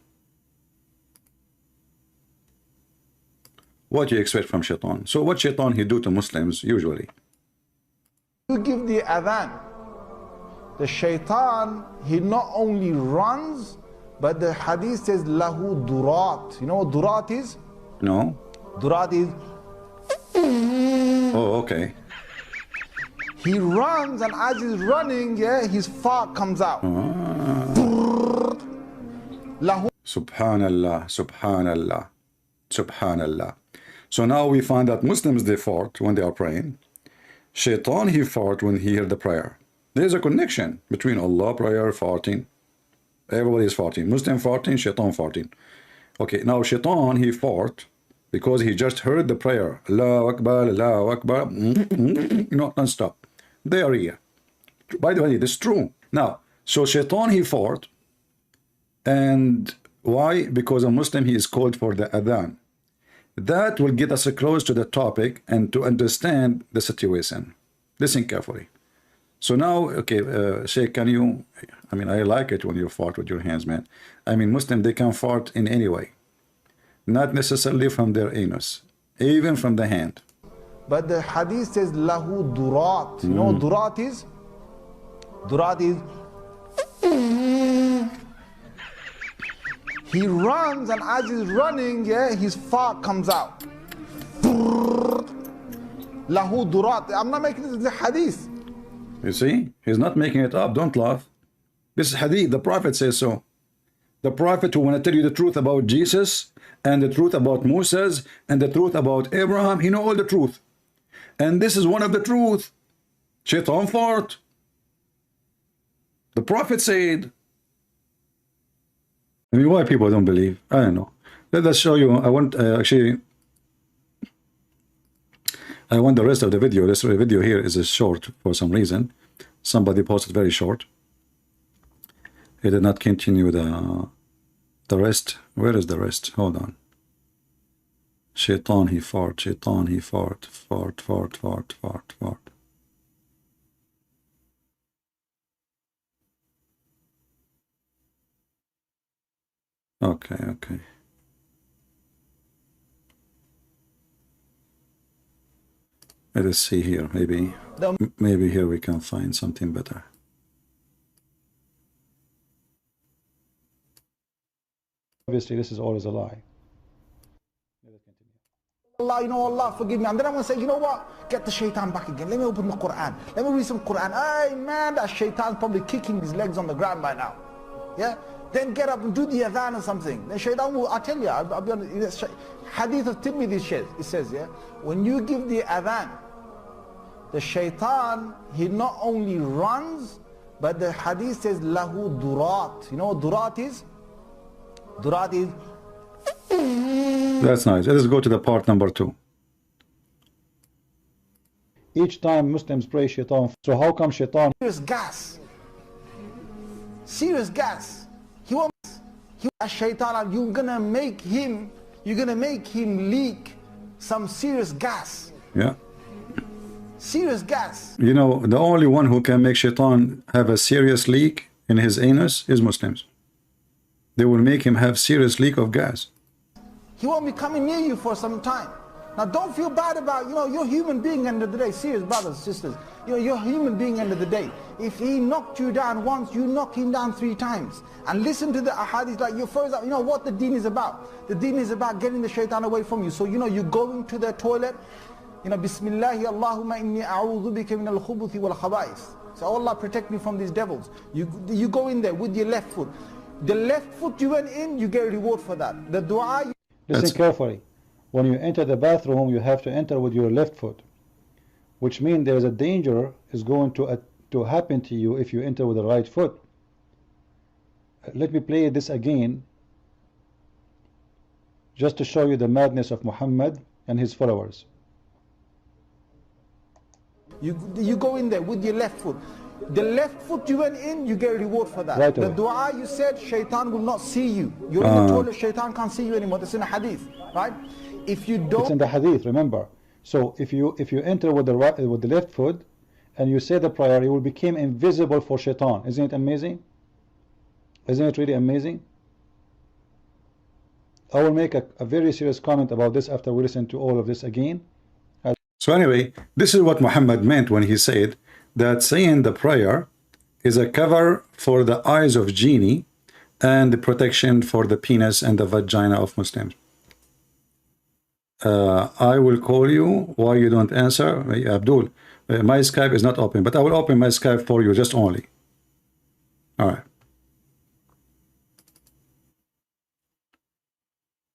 What do you expect from shaitan? So what shaitan he do to Muslims usually? You give the adhan. The shaitan, he not only runs, but the hadith says lahu durat. You know what durat is? No. Durat is. Oh, okay. He runs, and as he's running, yeah, his fart comes out. Lahu. Subhanallah, subhanallah, subhanallah. So now we find that Muslims, they fart when they are praying. Shaitan, he fart when he hear the prayer. There's a connection between Allah, prayer, farting. Everybody is farting. Muslim farting, shaitan farting. Okay, now shaitan, he fart because he just heard the prayer. Allahu Akbar, Allahu Akbar. You know, non-stop. They are here. By the way, this is true. Now, so shaitan, he fart. And why? Because a Muslim, he is called for the adhan. That will get us close to the topic and to understand the situation. Listen carefully. So now, okay, Sheikh, can you, I mean, I like it when you fart with your hands, man. I mean, Muslim, they can fart in any way. Not necessarily from their anus, even from the hand. But the hadith says, lahu durat. You know what durat is? Durat is. He runs, and as he's running, yeah, his fart comes out. Lahu durat. I'm not making this the hadith. You see, he's not making it up. Don't laugh. This is hadith. The Prophet says so. The Prophet who want to tell you the truth about Jesus and the truth about Moses and the truth about Abraham, he know all the truth. And this is one of the truth. Shaitan fart. The Prophet said. I mean, why people don't believe? I don't know. Let us show you. I want actually. I want the rest of the video. This video here is a short for some reason. Somebody posted very short. He did not continue the rest. Where is the rest? Hold on. Shaitan he fart. Shaitan he fart. Fart, fart, fart, fart, fart. Okay, okay. Let us see here. Maybe here we can find something better. Obviously, this is always a lie. Allah, you know, Allah, forgive me. And then I'm going to say, you know what? Get the shaitan back again. Let me open the Quran. Let me read some Quran. Hey, man, that shaitan's probably kicking his legs on the ground by now. Yeah? Then get up and do the adhan or something. Then shaitan will, I tell you, I'll be honest, hadith of Tirmidhi it says, yeah, when you give the adhan, the shaitan, he not only runs, but the hadith says, lahu durat. You know what durat is? Durat is... That's nice. Let's go to the part number 2. Each time Muslims pray shaitan. So how come shaitan? Serious gas. Serious gas. He wants, shaitan, you're gonna make him leak some serious gas. Yeah. Serious gas. You know, the only one who can make shaitan have a serious leak in his anus is Muslims. They will make him have serious leak of gas. He won't be coming near you for some time. Now don't feel bad about, you're a human being end of the day. Serious brothers and sisters. You're a human being end of the day. If he knocked you down once, you knock him down 3 times. And listen to the ahadith like your first, what the deen is about. The deen is about getting the shaitan away from you. So you go into the toilet, Bismillahi Allahumma inni a'udhu bika min al-khubuthi wal khaba'ith. So Allah protect me from these devils. You go in there with your left foot. The left foot you went in, you get a reward for that. The dua... Listen carefully. When you enter the bathroom, you have to enter with your left foot, which means there is a danger is going to happen to you if you enter with the right foot. Let me play this again, just to show you the madness of Muhammad and his followers. You go in there with your left foot. The left foot you went in, you get a reward for that. Right the away. Dua you said, shaitan will not see you. You're in the toilet, shaitan can't see you anymore. That's in a hadith, right? If you don't... It's in the hadith, remember. So if you enter with the left foot and you say the prayer, you will become invisible for shaitan. Isn't it amazing? Isn't it really amazing? I will make a very serious comment about this after we listen to all of this again. So anyway, this is what Muhammad meant when he said that saying the prayer is a cover for the eyes of genie and the protection for the penis and the vagina of Muslims. I will call you. Why you don't answer? Abdul, my Skype is not open, but I will open my Skype for you, just only. All right.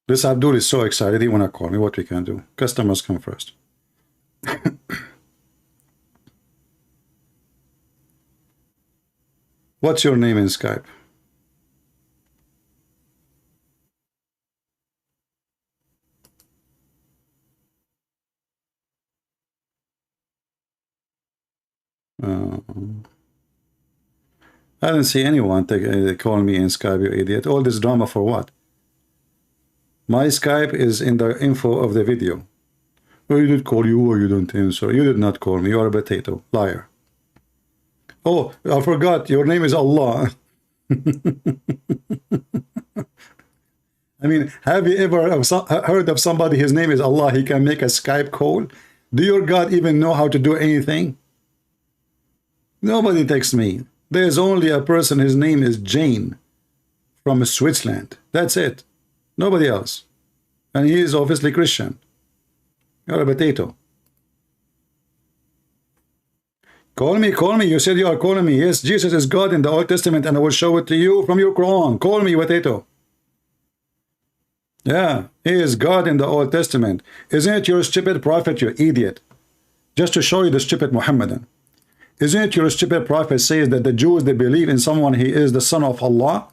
This Abdul is so excited. He want to call me. What we can do? Customers come first. What's your name in Skype? I didn't see anyone call me in Skype, you idiot. All this drama for what? My Skype is in the info of the video. Oh, you did call you or you don't answer. You did not call me. You are a potato. Liar. Oh, I forgot. Your name is Allah. I mean, have you ever heard of somebody, his name is Allah, he can make a Skype call? Do your God even know how to do anything? Nobody texts me. There's only a person, his name is Jane from Switzerland. That's it. Nobody else. And he is obviously Christian. You're a potato. Call me, call me. You said you are calling me. Yes, Jesus is God in the Old Testament, and I will show it to you from your Quran. Call me, potato. Yeah, he is God in the Old Testament. Isn't it your stupid prophet, you idiot? Just to show you the stupid Muhammadan. Isn't it your stupid prophet says that the Jews, they believe in someone, he is the son of Allah?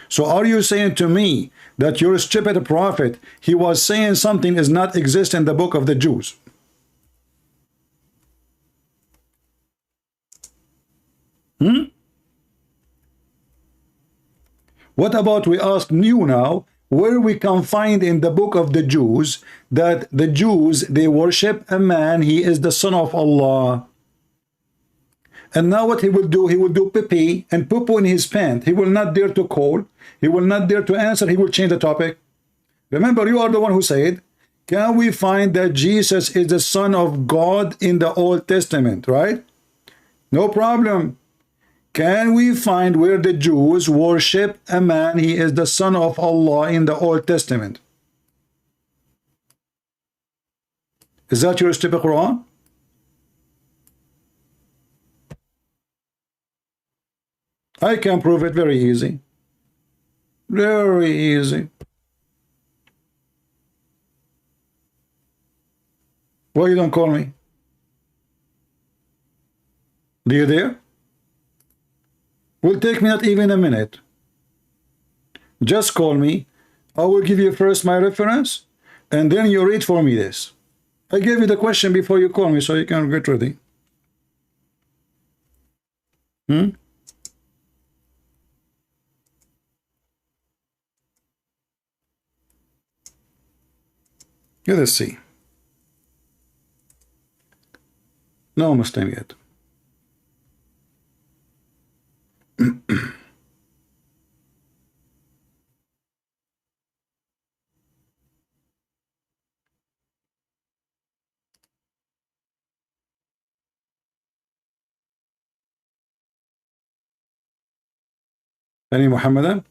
So are you saying to me that your stupid prophet, he was saying something is not exist in the book of the Jews? What about we ask you now, where we can find in the book of the Jews that the Jews, they worship a man, he is the son of Allah. And now what he will do, he will do pee and poo in his pant. He will not dare to call. He will not dare to answer. He will change the topic. Remember, you are the one who said, can we find that Jesus is the son of God in the Old Testament, right? No problem. Can we find where the Jews worship a man, he is the son of Allah in the Old Testament? Is that your stupid Quran? I can prove it very easy. Very easy. Why you don't call me? Do you there? Will take me not even a minute. Just call me. I will give you first my reference, and then you read for me this. I gave you the question before you call me, so you can get ready. Let us see. No Muslim yet. Any Muhammadan?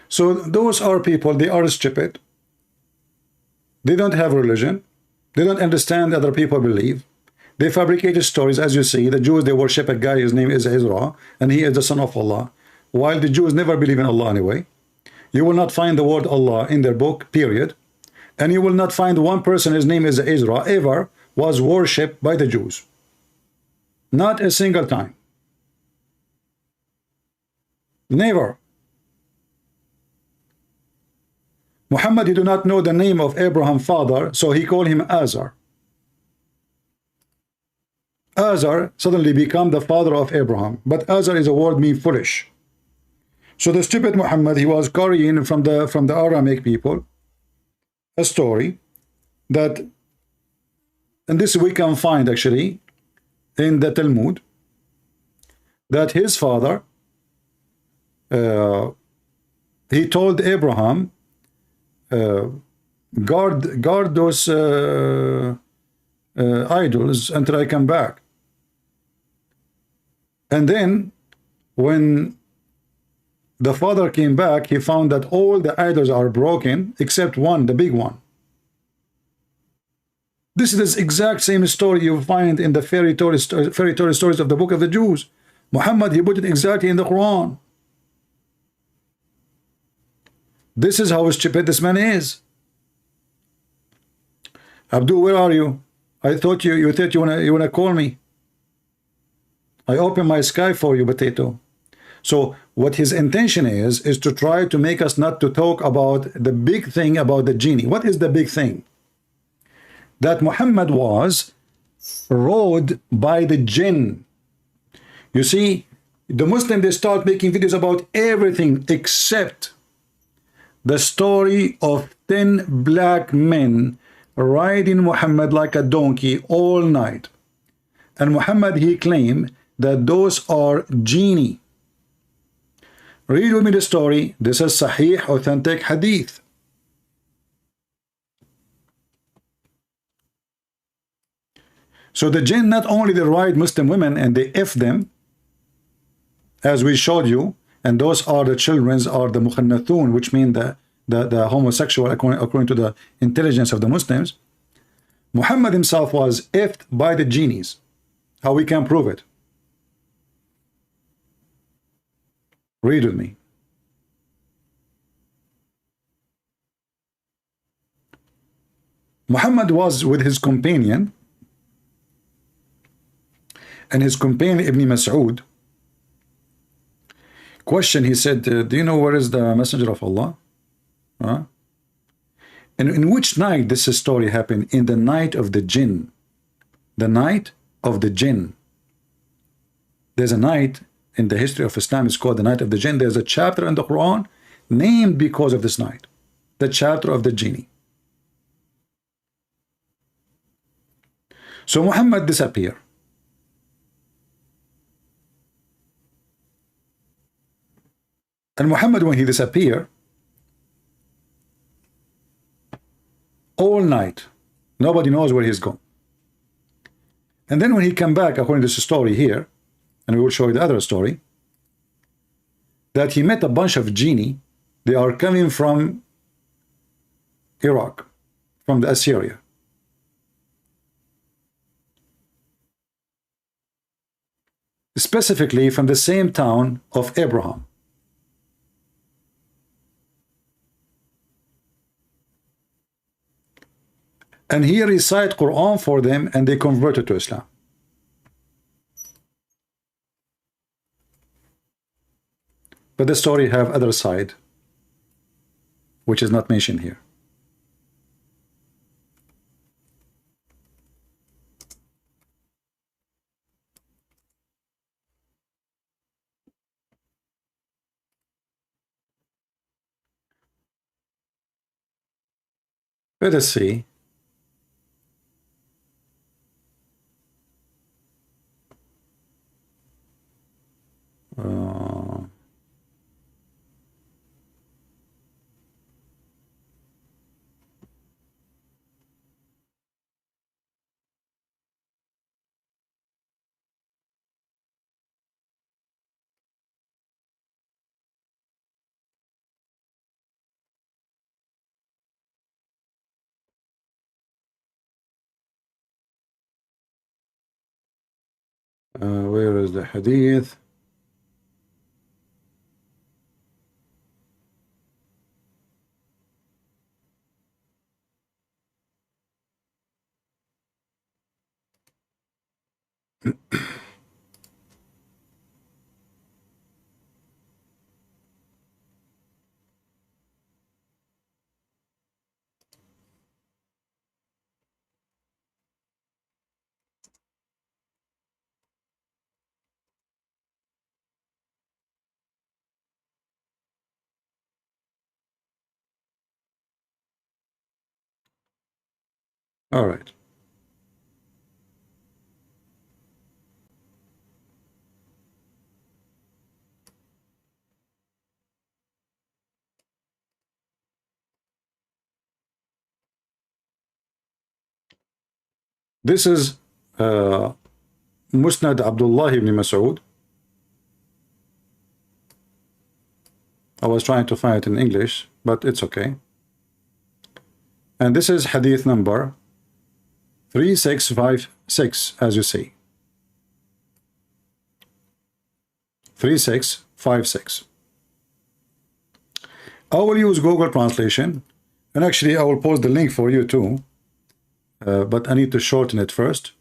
So those are people, they are stupid. They don't have religion. They don't understand other people believe. They fabricated stories, as you see. The Jews, they worship a guy, his name is Ezra, and he is the son of Allah. While the Jews never believe in Allah anyway. You will not find the word Allah in their book, period. And you will not find one person, his name is Ezra, ever was worshipped by the Jews. Not a single time. Never. Muhammad, he do not know the name of Abraham's father, so he called him Azar. Azar suddenly become the father of Abraham, but Azar is a word mean foolish. So the stupid Muhammad, he was carrying from the Aramaic people a story that, and this we can find actually in the Talmud, that his father, he told Abraham, guard those idols until I come back. And then when the father came back, he found that all the idols are broken except one, the big one. This is the exact same story you find in the fairy tale stories of the book of the Jews. Muhammad, he put it exactly in the Quran. This is how stupid this man is. Abdul, where are you? I thought you thought you wanna call me. I opened my sky for you, potato. So what his intention is to try to make us not to talk about the big thing about the genie. What is the big thing? That Muhammad was ruled by the jinn. You see, the Muslims, they start making videos about everything except the story of 10 black men riding Muhammad like a donkey all night. And Muhammad, he claimed that those are genie. Read with me the story. This is Sahih, authentic hadith. So the jinn, not only they ride Muslim women and they F them, as we showed you, and those are the children, are the mukhannathun, which mean the homosexual according to the intelligence of the Muslims. Muhammad himself was effed by the genies. How we can prove it? Read with me. Muhammad was with his companion, and his companion Ibn Mas'ud question, he said, do you know where is the messenger of Allah? And in which night this story happened? In the night of the jinn. The night of the jinn. There's a night in the history of Islam, it's called the night of the jinn. There's a chapter in the Quran named because of this night, the chapter of the genie. So Muhammad disappeared. And Muhammad, when he disappeared, all night, nobody knows where he's gone. And then when he came back, according to this story here, and we will show you the other story, that he met a bunch of genie. They are coming from Iraq, from the Assyria. Specifically from the same town of Abraham. and he recite Quran for them, and they converted to Islam. But the story have other side, which is not mentioned here. Let us see. Where is the hadith? All right. This is Musnad Abdullah ibn Mas'ud. I was trying to find it in English, but it's okay. And this is hadith number 3656, as you see. 3656. I will use Google Translation, and actually I will post the link for you too, but I need to shorten it first.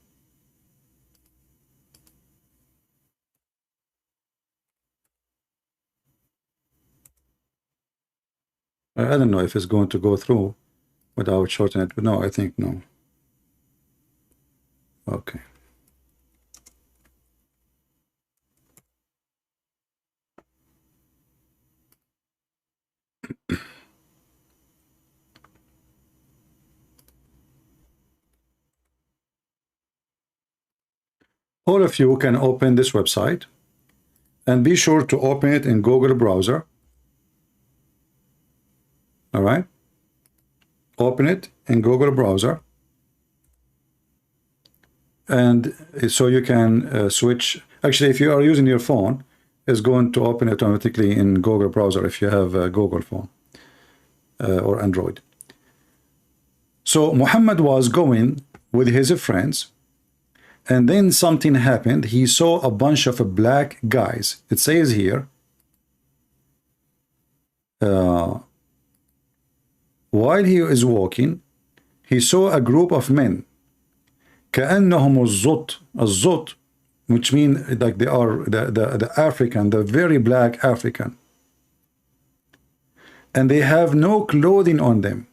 I don't know if it's going to go through without shortening it, but no, I think no. Okay. All of you can open this website, and be sure to open it in Google browser. All right, open it in Google browser, and so you can switch. Actually, if you are using your phone, it's going to open it automatically in Google browser if you have a Google phone or Android. So Muhammad was going with his friends, and then something happened. He saw a bunch of black guys. It says here, while he is walking, he saw a group of men, كأنهم الزط, الزط, which mean like they are the African, the very black African, and they have no clothing on them.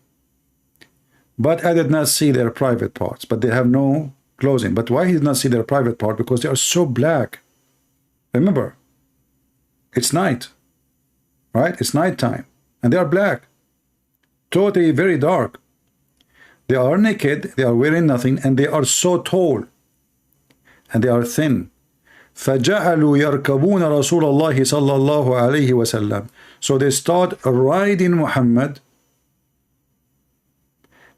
But I did not see their private parts, but they have no clothing. But why he did not see their private part? Because they are so black. Remember, it's night, right? It's night time, and they are black. Totally very dark. They are naked, they are wearing nothing, and they are so tall, and they are thin. فَجَعَلُوا يَرْكَبُونَ رَسُولَ اللَّهِ صَلَّى اللَّهُ عَلَيْهِ وَسَلَّمَ. So they start riding Muhammad,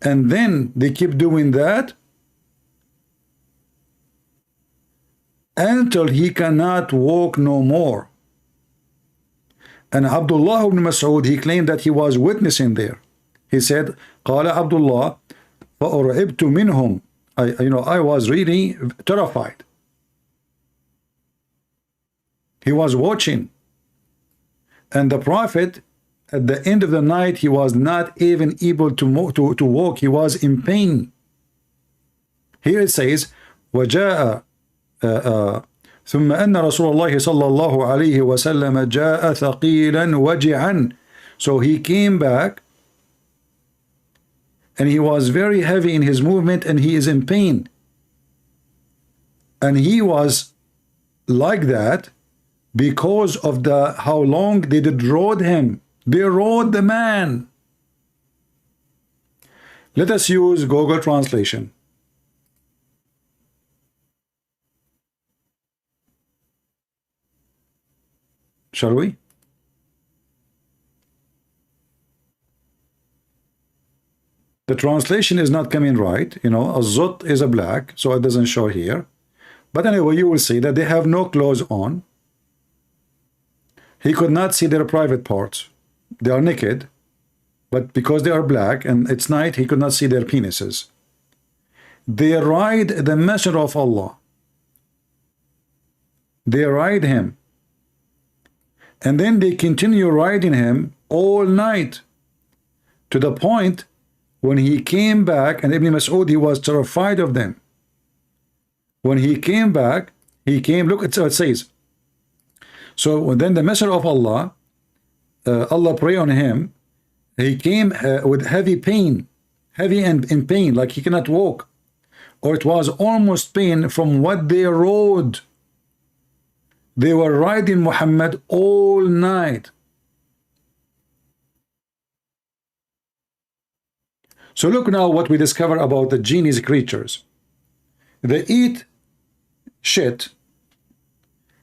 and then they keep doing that until he cannot walk no more. And Abdullah ibn Mas'ud, he claimed that he was witnessing there. He said, قال Abdullah, فَأُرْعِبْتُ مِنْهُمْ. I was really terrified. He was watching. And the Prophet, at the end of the night, he was not even able to walk. He was in pain. Here it says, وَجَاءَ ثم أن رسول الله صلى الله عليه وسلم جاء ثقيلا وجعا. So he came back and he was very heavy in his movement and he is in pain. And he was like that because of how long they did rode him. They rode the man. Let us use Google Translation. Shall we? The translation is not coming right. You know, Azut is a black, so it doesn't show here. But anyway, you will see that they have no clothes on. He could not see their private parts. They are naked, but because they are black and it's night, he could not see their penises. They ride the Messenger of Allah. They ride him. And then they continue riding him all night, to the point when he came back, and Ibn Mas'ud, he was terrified of them. When he came back, look, it says, so then the Messenger of Allah, Allah pray on him, he came with heavy pain, heavy and in pain, like he cannot walk, or it was almost pain from what they rode. They were riding Muhammad all night. So look now what we discover about the genies creatures. They eat shit.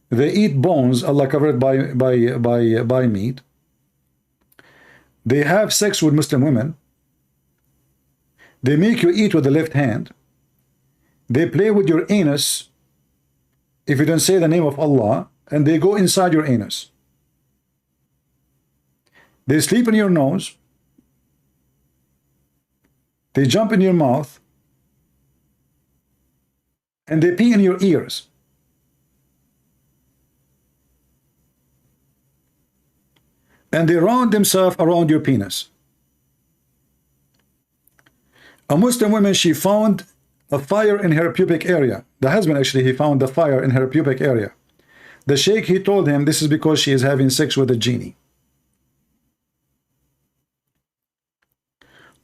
They eat bones, Allah covered by meat. They have sex with Muslim women. They make you eat with the left hand. They play with your anus if you don't say the name of Allah, and they go inside your anus. They sleep in your nose. They jump in your mouth. And they pee in your ears. And they round themselves around your penis. A Muslim woman, she found a fire in her pubic area. The husband, actually, he found the fire in her pubic area. The sheikh, he told him this is because she is having sex with a genie.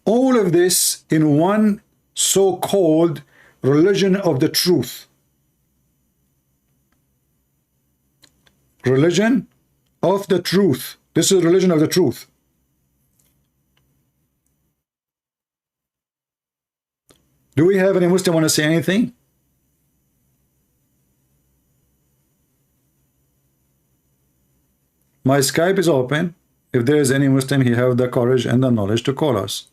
All of this in one so-called religion of the truth. Religion of the truth. This is religion of the truth. Do we have any Muslim want to say anything? My Skype is open. If there is any Muslim, he have the courage and the knowledge to call us.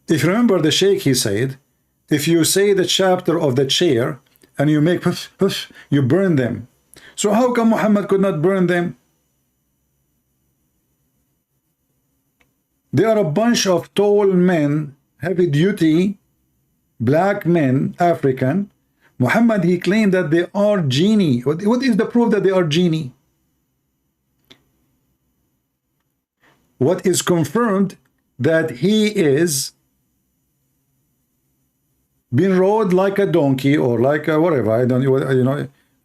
If you remember the Sheikh, he said, if you say the chapter of the chair and you make puff, puff, you burn them. So how come Muhammad could not burn them? They are a bunch of tall men, heavy duty, black men, African. Muhammad, he claimed that they are genie. What is the proof that they are genie? What is confirmed that he is being rode like a donkey or like a whatever. I don't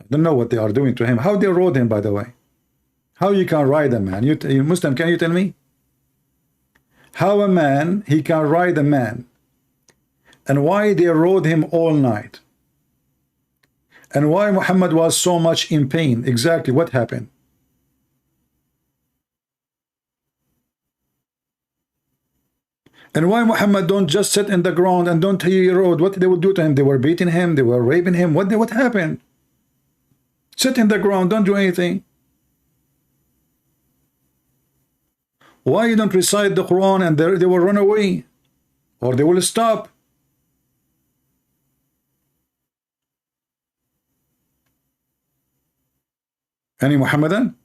know what they are doing to him. How they rode him, by the way? How you can ride a man? You Muslim, can you tell me? How a man, he can ride a man? And why they rode him all night? And why Muhammad was so much in pain? Exactly what happened? And why Muhammad don't just sit in the ground and don't he rode? What they would do to him? They were beating him, they were raping him. What happened? Sit in the ground, don't do anything. Why you don't recite the Quran and they will run away? Or they will stop? Any Muhammadan?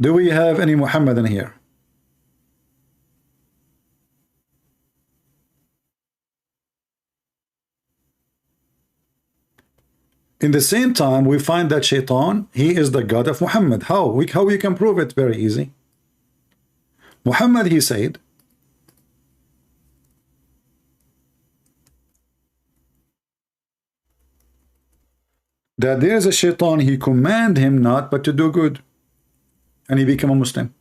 Do we have any Muhammadan here? In the same time, we find that Shaitan, he is the God of Muhammad. How we can prove it? Very easy. Muhammad, he said, that there is a Shaitan, he command him not but to do good, and he became a Muslim.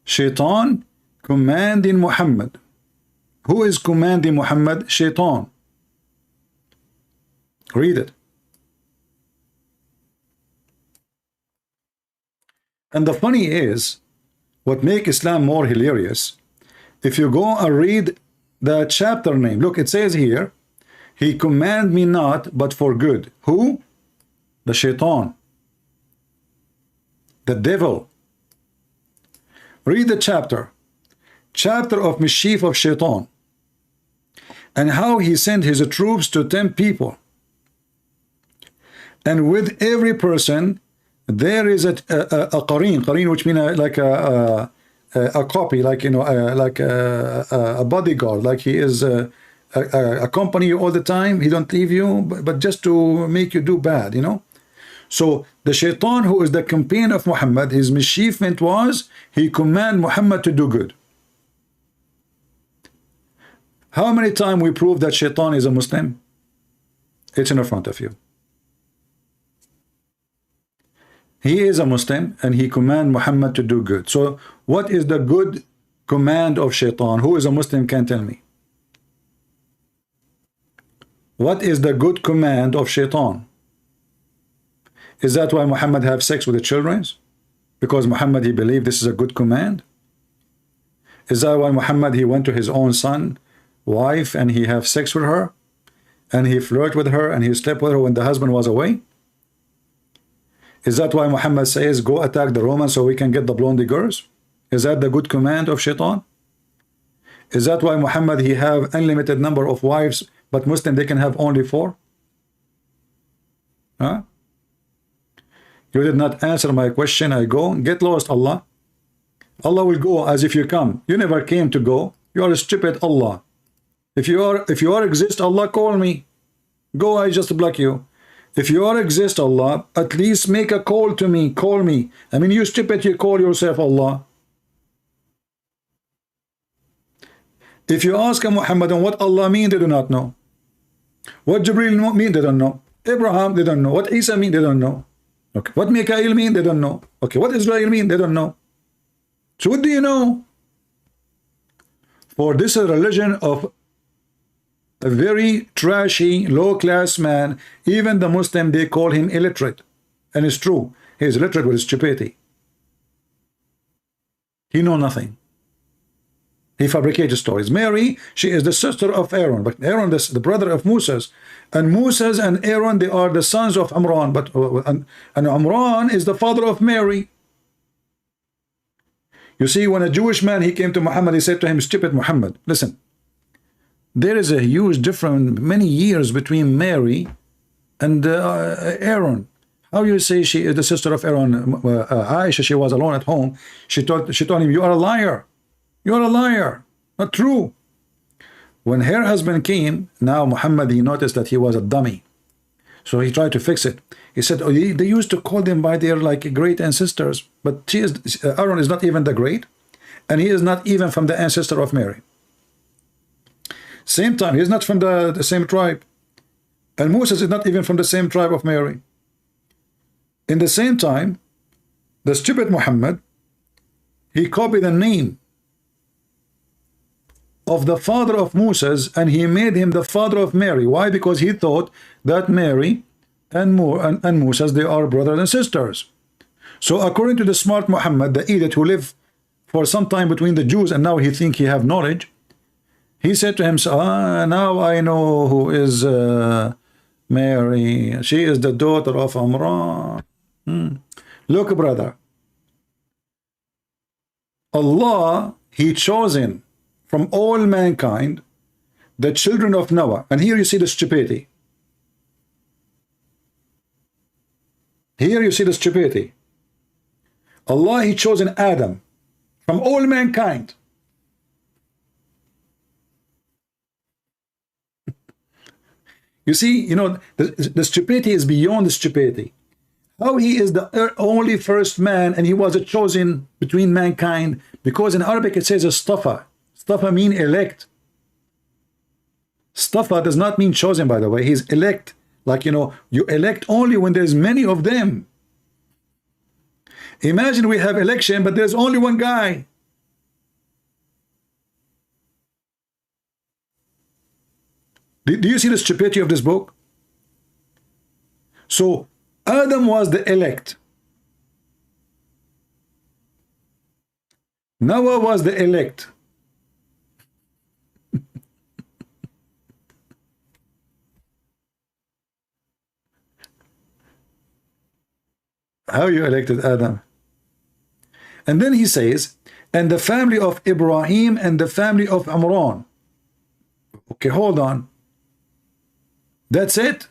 Shaitan commanding Muhammad. Who is commanding Muhammad? Shaitan. Read it. And the funny is, what make Islam more hilarious, if you go and read the chapter name, look, it says here, he command me not but for good. Who? The Shaitan, the devil. Read the chapter of mischief of Shaitan, and how he sent his troops to tempt people. And with every person there is a qareen, which means like a copy, like, you know, like a bodyguard, like he is accompany you all the time. He don't leave you, but just to make you do bad, you know. So the Shaitan, who is the companion of Muhammad, his mischievement was he command Muhammad to do good. How many times we prove that Shaitan is a Muslim? It's in front of you. He is a Muslim and he command Muhammad to do good. So what is the good command of Shaitan? Who is a Muslim can tell me? What is the good command of Shaitan? Is that why Muhammad have sex with the children? Because Muhammad, he believed this is a good command? Is that why Muhammad, he went to his own son, wife, and he have sex with her? And he flirt with her and he slept with her when the husband was away? Is that why Muhammad says, go attack the Romans so we can get the blondie girls? Is that the good command of Shaitan? Is that why Muhammad, he have unlimited number of wives, but Muslim, they can have only 4? Huh? You did not answer my question. I go, get lost, Allah. Allah will go as if you come. You never came to go. You are a stupid, Allah. If you are exist, Allah, call me. Go, I just block you. If you are exist, Allah, at least make a call to me. Call me. I mean, you stupid, you call yourself Allah. If you ask a Muhammadan what Allah mean, they do not know. What Jibreel mean, they don't know. Abraham, they don't know. What Isa mean, they don't know. Okay. What Mikael mean, they don't know. Okay. What Israel mean, they don't know. So what do you know? For this is a religion of a very trashy, low-class man. Even the Muslim, they call him illiterate. And it's true. He is illiterate with his stupidity. He know nothing. He fabricated stories. Mary, she is the sister of Aaron, but Aaron, the brother of Moses. And Moses and Aaron, they are the sons of Amran. But and Amran is the father of Mary. You see, when a Jewish man, he came to Muhammad, he said to him, stupid Muhammad, listen, there is a huge difference, many years between Mary and Aaron. How you say she is the sister of Aaron? Aisha, she was alone at home. She told him, you are a liar. You are a liar. Not true. When her husband came, now Muhammad, he noticed that he was a dummy. So he tried to fix it. He said, oh, they used to call them by their like great ancestors, but Aaron is not even the great, and he is not even from the ancestor of Mary. Same time, he is not from the same tribe. And Moses is not even from the same tribe of Mary. In the same time, the stupid Muhammad, he copied the name of the father of Moses and he made him the father of Mary. Why? Because he thought that Mary and Moses, they are brothers and sisters. So according to the smart Muhammad, the idiot who lived for some time between the Jews and now he think he have knowledge, he said to himself, now I know who is Mary. She is the daughter of Amran. Look, brother, Allah, he chosen from all mankind the children of Noah. And here you see the stupidity. Here you see the stupidity. Allah, he chosen Adam from all mankind. You see, you know, the stupidity is beyond the stupidity. How he is the only first man and he was a chosen between mankind, because in Arabic it says Istafa. Istafa mean elect. Istafa does not mean chosen, by the way. He's elect. Like, you know, you elect only when there's many of them. Imagine we have election, but there's only one guy. Do you see the stupidity of this book? So Adam was the elect. Noah was the elect. How you elected Adam? And then he says, and the family of Ibrahim and the family of Imran. Okay, hold on. That's it?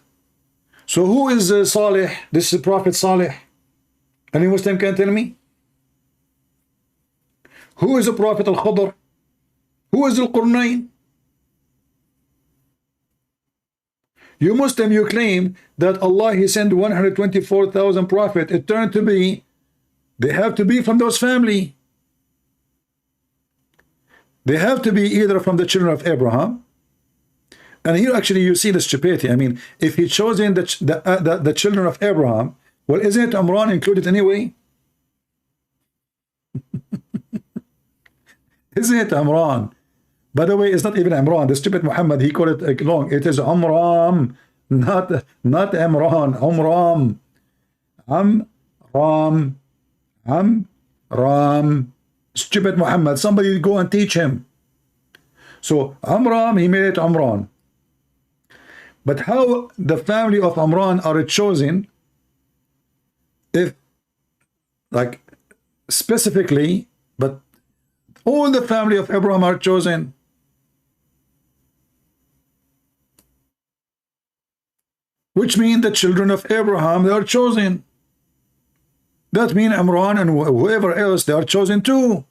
So who is Salih? This is Prophet Salih. Any Muslim can tell me? Who is the Prophet Al-Khadr? Who is Al-Qurnayn? You Muslim, you claim that Allah, He sent 124,000 prophets. It turned to be, they have to be from those family. They have to be either from the children of Abraham. And here actually you see the stupidity. I mean, if He chosen the children of Abraham, well, isn't Imran included anyway? Isn't it Imran? By the way, it's not even Imran. The stupid Muhammad, he called it long. It is Amram, not Imran. Amram. Stupid Muhammad. Somebody go and teach him. So Amram, he made it Amran. But how the family of Amran are chosen, if like specifically, but all the family of Abraham are chosen. Which means the children of Abraham, they are chosen. That means Imran and whoever else, they are chosen too.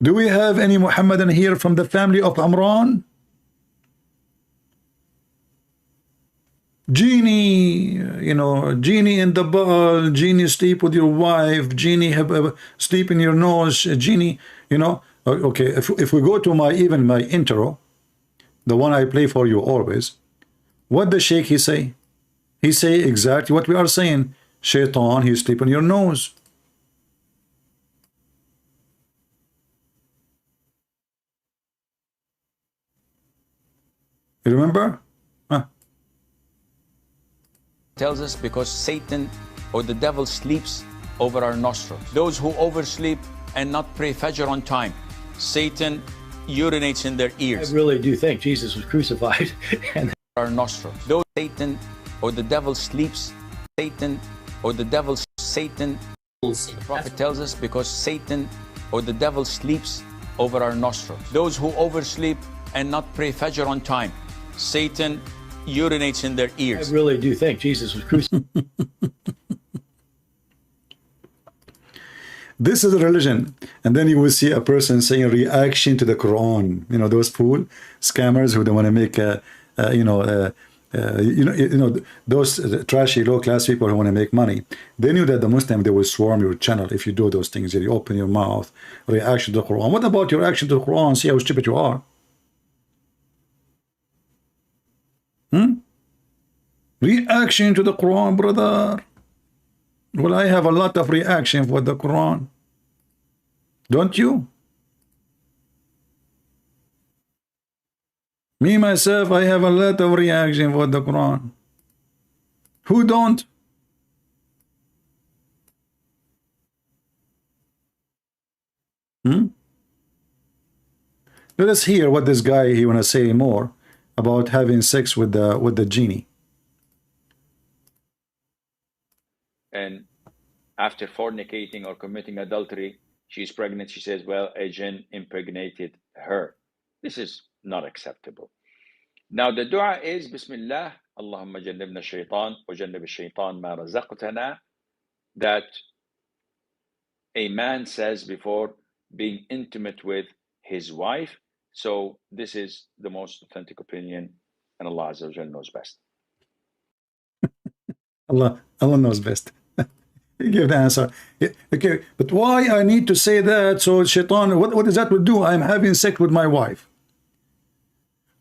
Do we have any Muhammadan here from the family of Imran? Genie, you know, genie in the ball, genie sleep with your wife, genie have sleep in your nose, genie, you know. Okay, if we go to my intro, the one I play for you always, what the Sheikh he say? He say exactly what we are saying. Shaitan, he sleep on your nose. You remember? Tells us because Satan or the devil sleeps over our nostrils. Those who oversleep and not pray Fajr on time, Satan urinates in their ears. I really do think Jesus was crucified and our nostrils. Those Satan or the devil sleeps, Satan or the devil, Satan, the Prophet tells us because Satan or the devil sleeps over our nostrils. Those who oversleep and not pray Fajr on time, Satan urinates in their ears. I really do think Jesus was crucified. This is a religion. And then you will see a person saying reaction to the Quran. You know, those fool scammers who don't want to make those trashy low-class people who want to make money. They knew that the Muslim, they will swarm your channel if you do those things. You open your mouth, reaction to the Quran. What about your reaction to the Quran? See how stupid you are. Reaction to the Quran, brother. Well, I have a lot of reaction for the Quran. Don't you? Me, myself, I have a lot of reaction for the Quran. Who don't? Let us hear what this guy, he want to say more about having sex with the genie. And after fornicating or committing adultery, she's pregnant. She says, well, a jinn impregnated her. This is not acceptable. Now the dua is Bismillah, Allahumma jannibna shaitan wa jannib shaitan ma razaqtana, that a man says before being intimate with his wife. So this is the most authentic opinion, and Allah Azza wa Jal knows best. Allah knows best. He gave the answer. Okay, but why I need to say that? So shaitan, what does that will do? I'm having sex with my wife.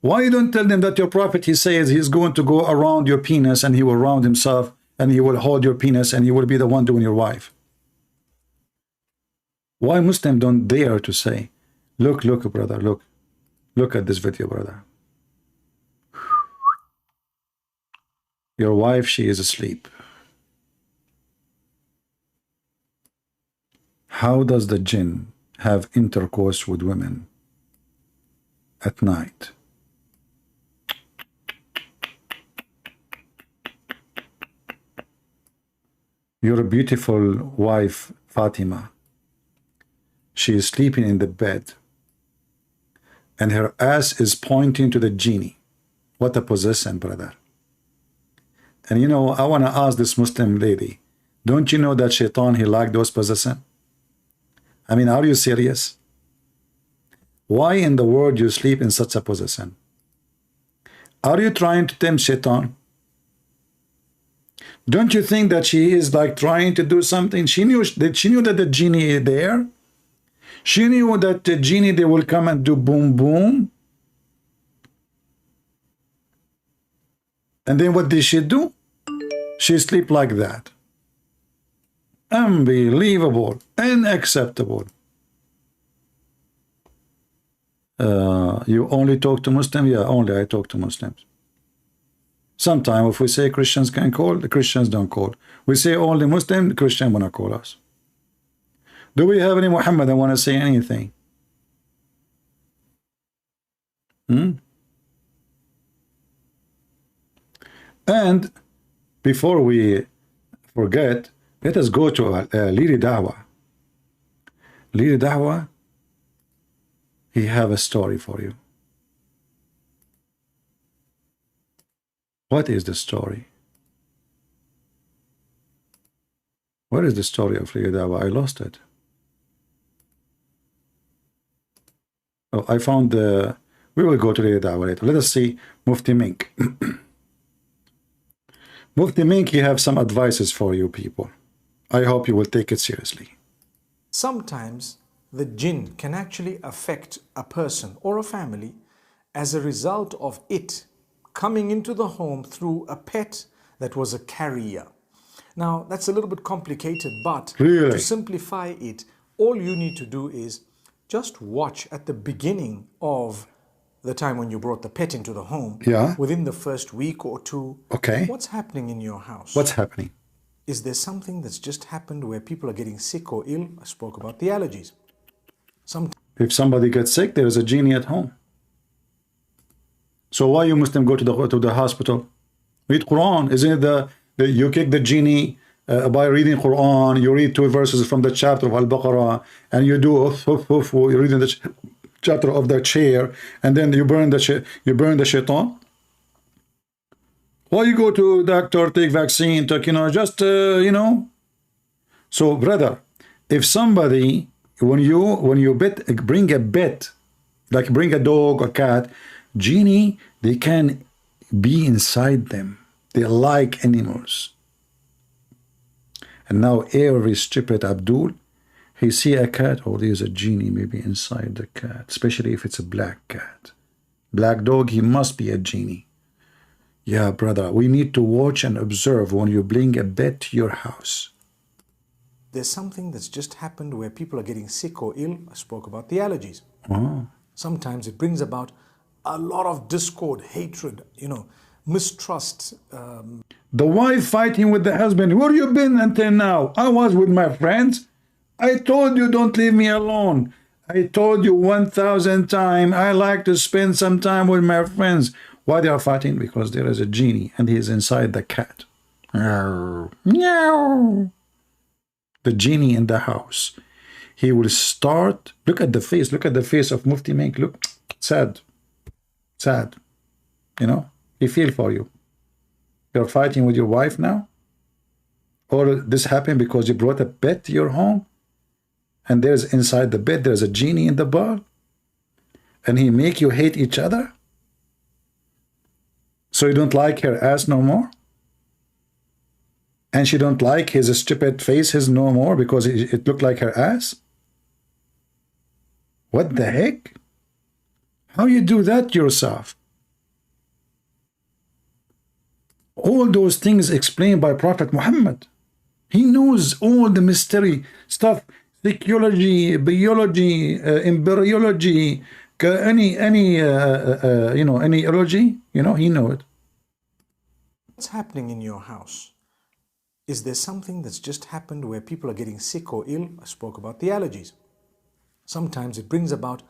Why you don't tell them that your prophet, he says he's going to go around your penis and he will round himself and he will hold your penis and he will be the one doing your wife? Why Muslims don't dare to say, look, brother, look at this video, brother. Your wife, she is asleep. How does the jinn have intercourse with women at night? Your beautiful wife, Fatima, she is sleeping in the bed and her ass is pointing to the genie. What a possession, brother. And you know, I want to ask this Muslim lady, don't you know that shaitan, he liked those possessions? I mean, are you serious? Why in the world you sleep in such a position? Are you trying to tempt shaitan? Don't you think that she is like trying to do something? She knew that the genie is there. She knew that the genie, they will come and do boom, boom. And then what did she do? She sleep like that. Unbelievable, unacceptable. You only talk to Muslims? Yeah, only I talk to Muslims. Sometimes if we say Christians can call, the Christians don't call. We say only Muslim, the Christian wanna call us. Do we have any Muhammad that wanna say anything? And before we forget, let us go to Liri Dawah. Liri Dawah, he have a story for you. What is the story? What is the story of Liri Dawah? I lost it. Oh, I found the... We will go to Liri Dawah later. Let us see Mufti Mink. Mufti Mink, you have some advices for you people. I hope you will take it seriously. Sometimes the jinn can actually affect a person or a family as a result of it coming into the home through a pet that was a carrier. Now, that's a little bit complicated, but to simplify it, all you need to do is just watch at the beginning of the time when you brought the pet into the home. Yeah. Within the first week or two. Okay. What's happening in your house? What's happening? Is there something that's just happened where people are getting sick or ill? I spoke about the allergies. If somebody gets sick, there is a genie at home. So why you Muslim go to the hospital? Read Quran. Isn't it you kick the genie by reading Quran? You read 2 verses from the chapter of Al-Baqarah, and you do you're reading the chapter of the chair, and then you burn the shaitan. Why you go to doctor, take vaccine, take, just So brother, if somebody, when you bring a pet, like bring a dog or cat, genie, they can be inside them. They like animals. And now every stupid Abdul, he see a cat, oh, there's a genie maybe inside the cat, especially if it's a black cat. Black dog, he must be a genie. Yeah, brother, we need to watch and observe when you bring a pet to your house. There's something that's just happened where people are getting sick or ill. I spoke about the allergies. Oh. Sometimes it brings about a lot of discord, hatred, mistrust. The wife fighting with the husband. Where you been until now? I was with my friends. I told you don't leave me alone. I told you 1,000 times I like to spend some time with my friends. Why they are fighting? Because there is a genie and he is inside the cat. Meow. The genie in the house. He will start. Look at the face. Look at the face of Mufti Mink. Look, sad. Sad. He feel for you. You're fighting with your wife now? Or this happened because you brought a pet to your home? And there's inside the bed, there's a genie in the bar? and he make you hate each other? So you don't like her ass no more? And she don't like his stupid faces no more because it looked like her ass? What the heck? How you do that yourself? All those things explained by Prophet Muhammad. He knows all the mystery stuff, psychology, biology, embryology, any ology, he know it. What's happening in your house? Is there something that's just happened where people are getting sick or ill? I spoke about the allergies. Sometimes it brings about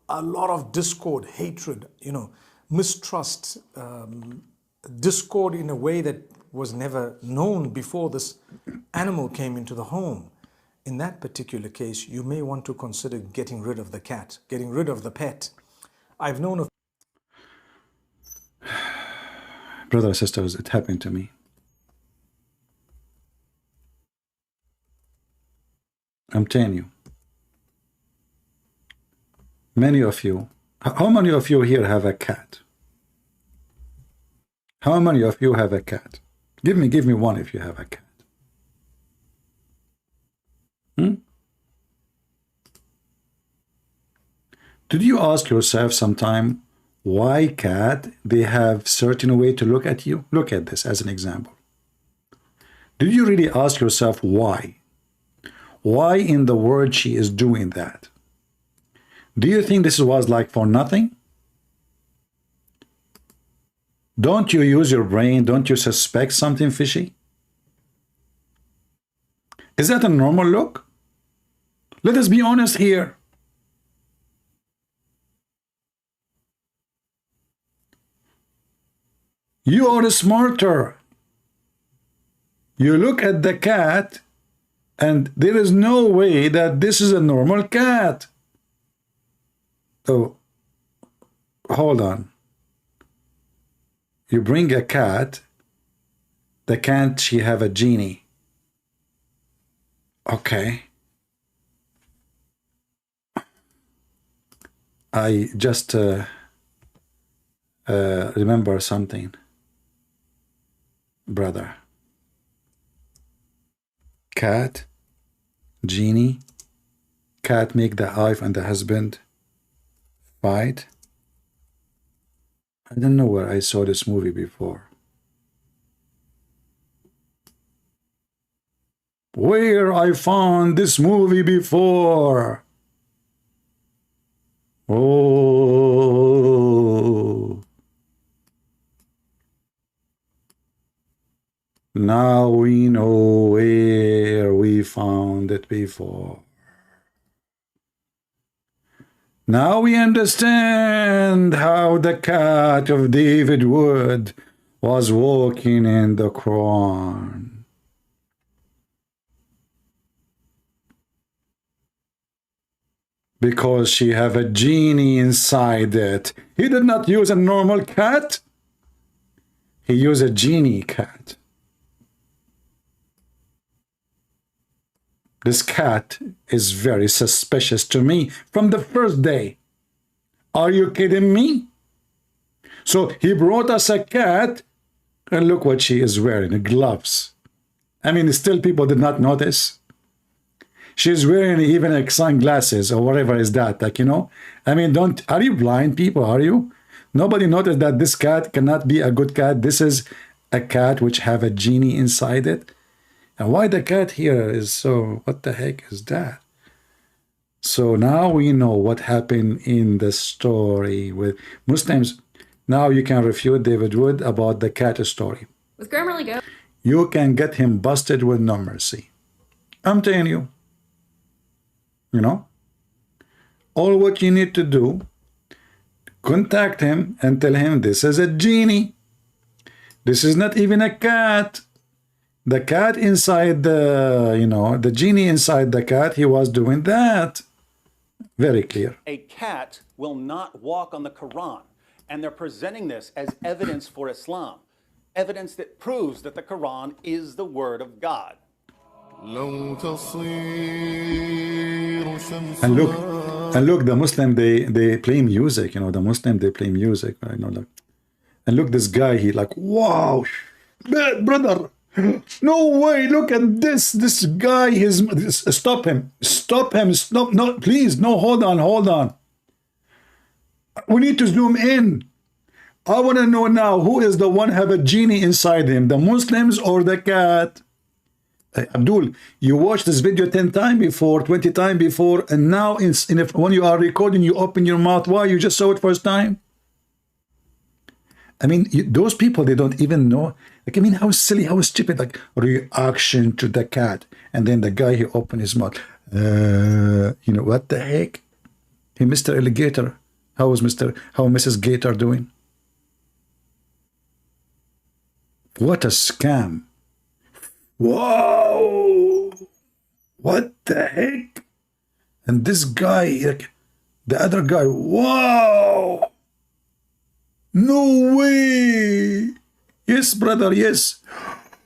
a lot of discord, hatred, mistrust, discord in a way that was never known before this animal came into the home. In that particular case, you may want to consider getting rid of the cat, getting rid of the pet. I've known of... Brothers and sisters, it happened to me. I'm telling you. Many of you, how many of you here have a cat? How many of you have a cat? Give me one if you have a cat. Did you ask yourself sometime why cat they have certain way to look at you? Look at this as an example. Did you really ask yourself why? Why in the world she is doing that? Do you think this was like for nothing? Don't you use your brain? Don't you suspect something fishy? Is that a normal look? Let us be honest here. You are smarter. You look at the cat and there is no way that this is a normal cat. Oh, hold on. You bring a cat, the cat, she have a genie. Okay. I just remember something, brother. Cat, genie, cat make the wife and the husband fight. I don't know where I saw this movie before. Where I found this movie before? Oh. Now we know where we found it before. Now we understand how the cat of David Wood was walking in the Quran. Because she have a genie inside it. He did not use a normal cat. He used a genie cat. This cat is very suspicious to me from the first day. Are you kidding me? So he brought us a cat, and look what she is wearing, gloves. I mean, still people did not notice. She's wearing even like sunglasses or whatever is that, like, I mean, are you blind people, are you? Nobody noticed that this cat cannot be a good cat. This is a cat which have a genie inside it. And why the cat here is so, what the heck is that? So now we know what happened in the story with Muslims. Now you can refute David Wood about the cat story. With Grammarly Go. You can get him busted with no mercy. I'm telling you. All what you need to do, contact him and tell him this is a genie. This is not even a cat. The cat inside the, the genie inside the cat, he was doing that. Very clear. A cat will not walk on the Quran, and they're presenting this as evidence for Islam, evidence that proves that the Quran is the word of God. And look, And look, the Muslim, they play music, you know, the Muslim, they play music, you know, like, and look, this guy, he like, wow, brother, no way, look at this guy, stop him, no, please, no, hold on. We need to zoom in. I want to know now, who is the one have a genie inside him, the Muslims or the cat? Abdul, you watched this video 10 times before, 20 times before, and now when you are recording, you open your mouth. Why? You just saw it first time? I mean, those people, they don't even know. Like, I mean, how silly, how stupid, like, reaction to the cat. And then the guy, he opened his mouth. You know, what the heck? Hey, Mr. Alligator, how Mrs. Gator doing? What a scam. Whoa! What the heck? And this guy, like, the other guy, wow! No way! Yes, brother, yes.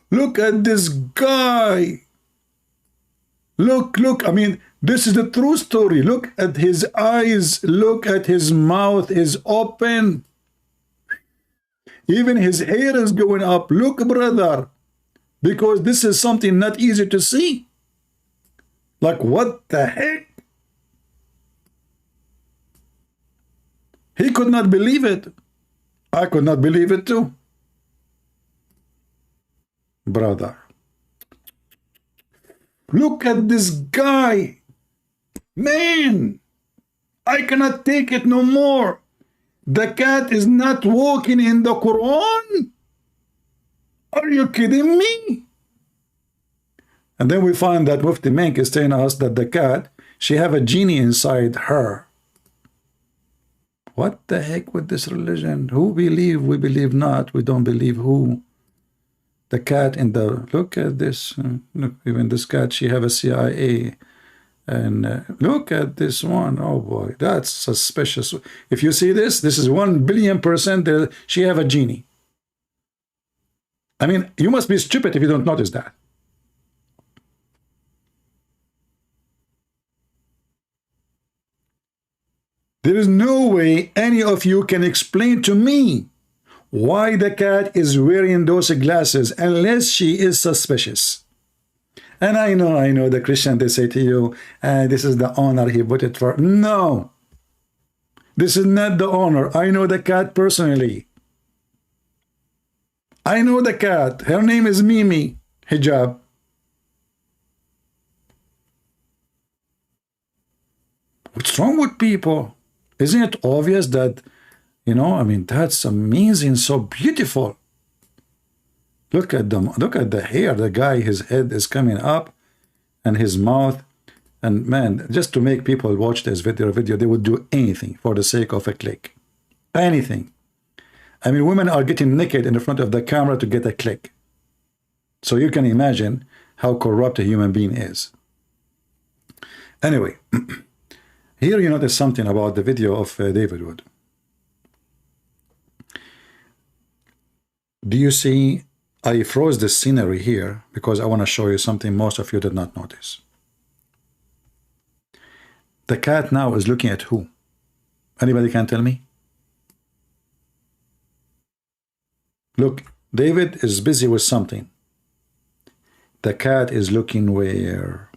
Look at this guy. Look, I mean, this is the true story. Look at his eyes. Look at his mouth is open. Even his hair is going up. Look, brother. Because this is something not easy to see. Like, what the heck? He could not believe it. I could not believe it too. Brother. Look at this guy. Man, I cannot take it no more. The cat is not walking in the Quran. Are you kidding me? And then we find that Mufti Menk is telling us that the cat, she have a genie inside her. What the heck with this religion? Who believe? We believe not. We don't believe who. The cat in the, look at this. Look, even this cat, she have a CIA. And look at this one. Oh boy, that's suspicious. If you see this is 1 billion% there, she have a genie. I mean, you must be stupid if you don't notice that. There is no way any of you can explain to me why the cat is wearing those glasses unless she is suspicious. And I know the Christian, they say to you, this is the honor he put it for. No, this is not the honor. I know the cat personally. I know the cat. Her name is Mimi Hijab. What's wrong with people? Isn't it obvious that, you know, I mean, that's amazing, so beautiful. Look at them. Look at the hair. The guy, his head is coming up and his mouth. And man, just to make people watch this video, they would do anything for the sake of a click. Anything. I mean, women are getting naked in the front of the camera to get a click. So you can imagine how corrupt a human being is. Anyway, here you notice something about the video of David Wood. Do you see, I froze the scenery here because I want to show you something most of you did not notice. The cat now is looking at who? Anybody can tell me? Look, David is busy with something. The cat is looking where?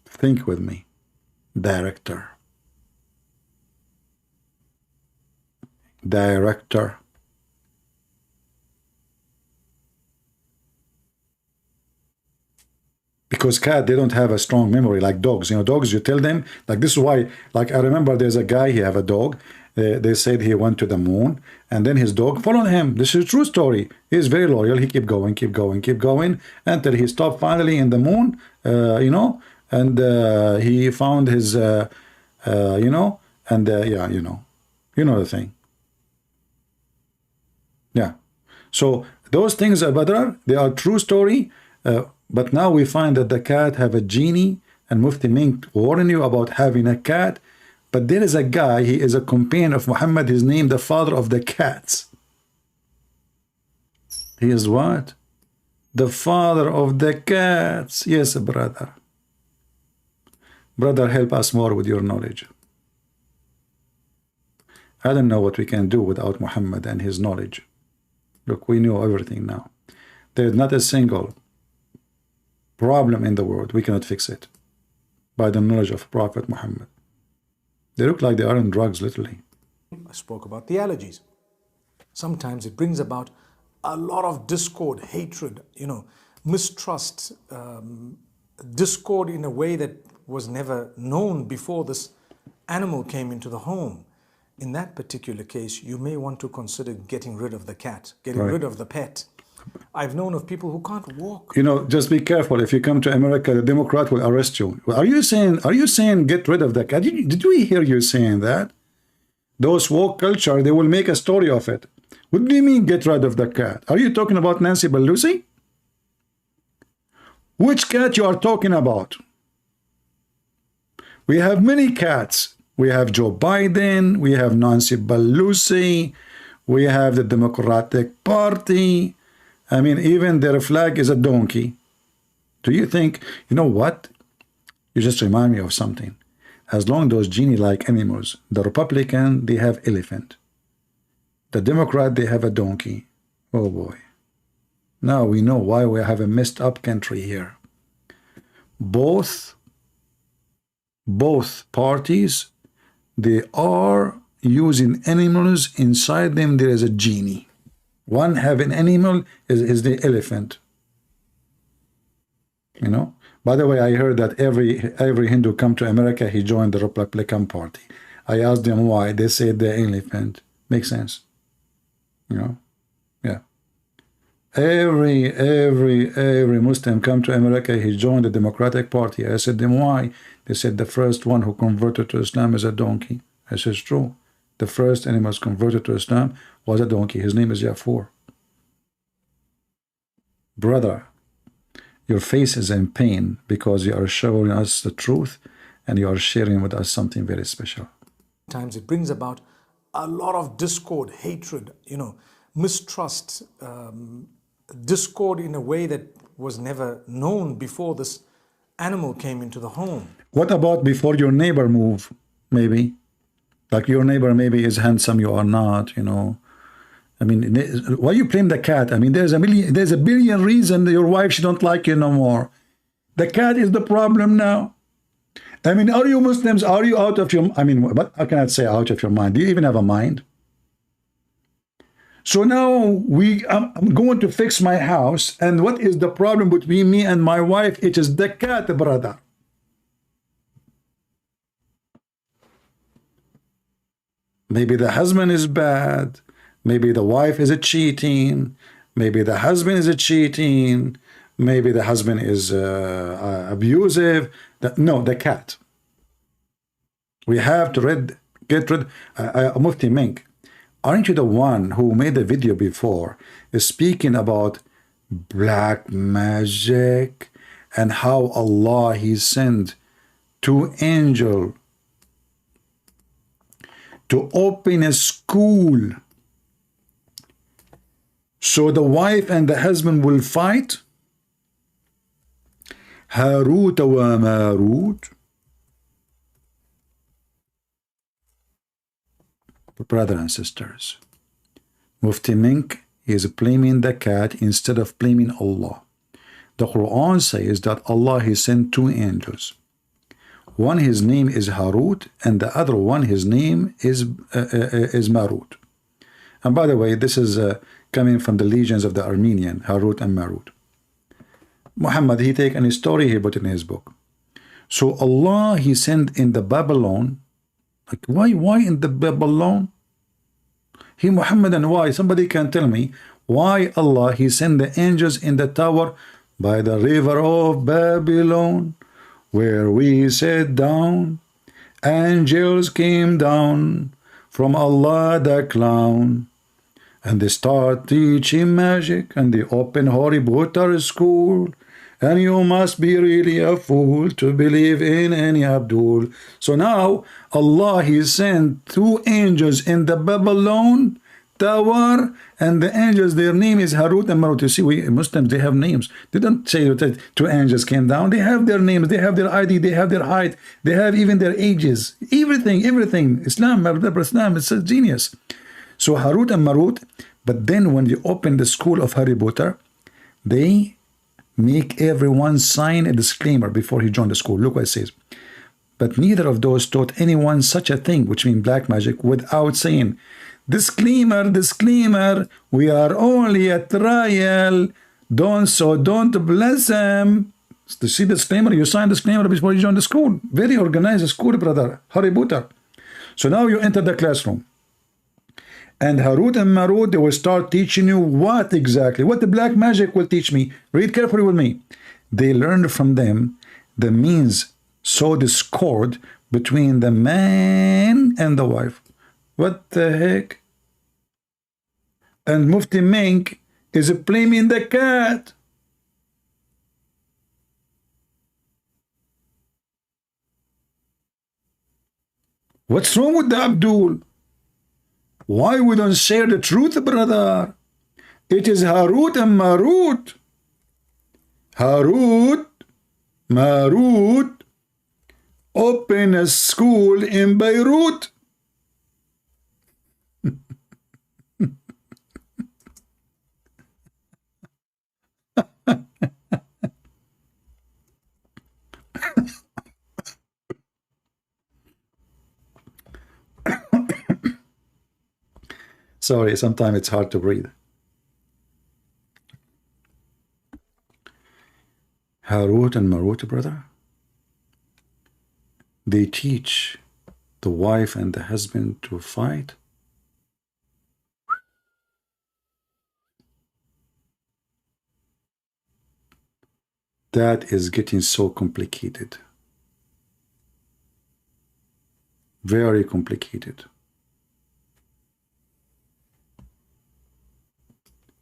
Think with me. Director. Director. Because cat, they don't have a strong memory like dogs. You know, dogs, you tell them, like this is why, like I remember there's a guy, he have a dog. They said he went to the moon, and then his dog followed him. This is a true story. He's very loyal. He kept going, until he stopped finally in the moon, you know, and he found his, you know, and yeah, you know the thing. Yeah. So those things, Badr, they are true story, but now we find that the cat have a genie, and Mufti Mink warned you about having a cat. But there is a guy, he is a companion of Muhammad, his name, the father of the cats. He is what? The father of the cats. Yes, brother. Brother, help us more with your knowledge. I don't know what we can do without Muhammad and his knowledge. Look, we know everything now. There is not a single problem in the world we cannot fix it by the knowledge of Prophet Muhammad. They look like they are on drugs, literally. I spoke about the allergies. Sometimes it brings about a lot of discord, hatred, mistrust, discord in a way that was never known before this animal came into the home. In that particular case, you may want to consider getting rid of the cat, getting rid of the pet. I've known of people who can't walk. Just be careful. If you come to America, the Democrat will arrest you. Are you saying get rid of the cat? Did we hear you saying that? Those woke culture, they will make a story of it. What do you mean get rid of the cat? Are you talking about Nancy Pelosi? Which cat you are talking about? We have many cats. We have Joe Biden, we have Nancy Pelosi, we have the Democratic Party. I mean, even their flag is a donkey. Do you think, you know what? You just remind me of something. As long as those genie-like animals, the Republican, they have elephant. The Democrat, they have a donkey. Oh boy. Now we know why we have a messed up country here. Both parties, they are using animals. Inside them there is a genie. One have an animal is the elephant. By the way, I heard that every Hindu come to America, he joined the Republican Party. I asked them why. They said the elephant. Makes sense. Yeah. Every Muslim come to America, he joined the Democratic Party. I said them why. They said the first one who converted to Islam is a donkey. I said it's true. The first animal converted to Islam was a donkey. His name is Yafur. Brother, your face is in pain because you are showing us the truth and you are sharing with us something very special. Sometimes it brings about a lot of discord, hatred, mistrust, discord in a way that was never known before this animal came into the home. What about before your neighbor move, maybe? Like your neighbor maybe is handsome, you are not, I mean, why you blame the cat? I mean, there's a billion reasons your wife, she don't like you no more. The cat is the problem now. I mean, are you Muslims? Are you out of your, I mean, what I cannot say out of your mind. Do you even have a mind? So now I'm going to fix my house. And what is the problem between me and my wife? It is the cat, brother. Maybe the husband is bad. Maybe the wife is cheating. Maybe the husband is cheating. Maybe the husband is abusive. No, the cat. We have to get rid. Mufti Mink, aren't you the one who made a video before speaking about black magic and how Allah, He sent 2 angels to open a school so the wife and the husband will fight? Harut wa Marut. Brothers and sisters, Mufti Mink is blaming the cat instead of blaming Allah. The Quran says that Allah, He sent 2 angels. One, his name is Harut, and the other one, his name is Marut. And by the way, this is coming from the legions of the Armenian, Harut and Marut. Muhammad, he take any story, he put in his book. So Allah, He sent in the Babylon. Like, why in the Babylon? He Muhammad, and why? Somebody can tell me why Allah, He sent the angels in the tower by the river of Babylon, where we sat down. Angels came down from Allah the clown, and they start teaching magic, and they open Harry Potter school. And you must be really a fool to believe in any Abdul. So now Allah, He sent 2 angels in the Babylon tower, and the angels, their name is Harut and Marut. You see, we Muslims, they have names. They don't say that two angels came down. They have their names, they have their ID, they have their height, they have even their ages. Everything. Islam, Islam, it's a genius. So Harut and Marut, but then when you open the school of Harry Potter, they make everyone sign a disclaimer before he joined the school. Look what it says. But neither of those taught anyone such a thing, which means black magic, without saying, disclaimer, disclaimer, we are only a trial, don't bless them. To see disclaimer, you sign disclaimer before you join the school. Very organized school, brother. Harry Potter. So now you enter the classroom. And Harut and Marut, they will start teaching you what exactly, what the black magic will teach me. Read carefully with me. They learned from them the means sow discord between the man and the wife. What the heck? And Mufti Mink is blaming the cat. What's wrong with the Abdul? Why we don't share the truth, brother? It is Harut and Marut. Harut, Marut, open a school in Beirut. Sorry, sometimes it's hard to breathe. Harut and Marut, brother, they teach the wife and the husband to fight. That is getting so complicated. Very complicated.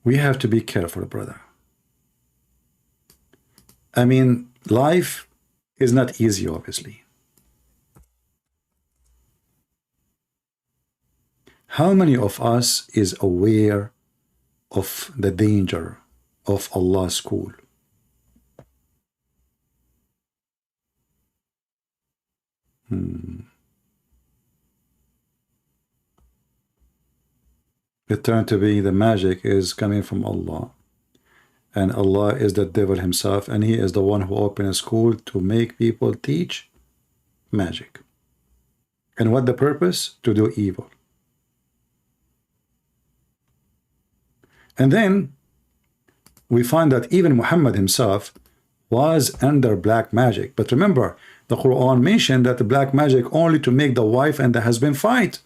We have to be careful, brother. I mean, life is not easy, obviously. How many of us is aware of the danger of Allah's school? It turned to be the magic is coming from Allah. And Allah is the devil himself, and he is the one who opened a school to make people teach magic. And what the purpose? To do evil. And then we find that even Muhammad himself was under black magic. But remember, the Quran mentioned that the black magic only to make the wife and the husband fight.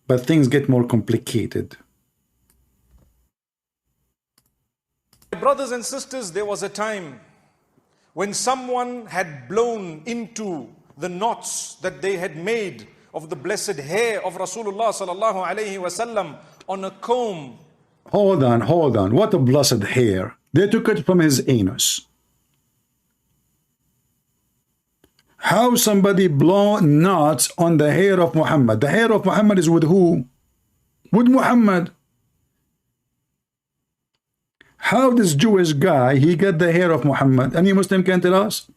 But things get more complicated. Brothers and sisters, there was a time when someone had blown into the knots that they had made of the blessed hair of Rasulullah sallallahu alaihi wasallam on a comb. Hold on. What a blessed hair. They took it from his anus. How somebody blow knots on the hair of Muhammad? The hair of Muhammad is with who? With Muhammad. How this Jewish guy, he got the hair of Muhammad? Any Muslim can tell us?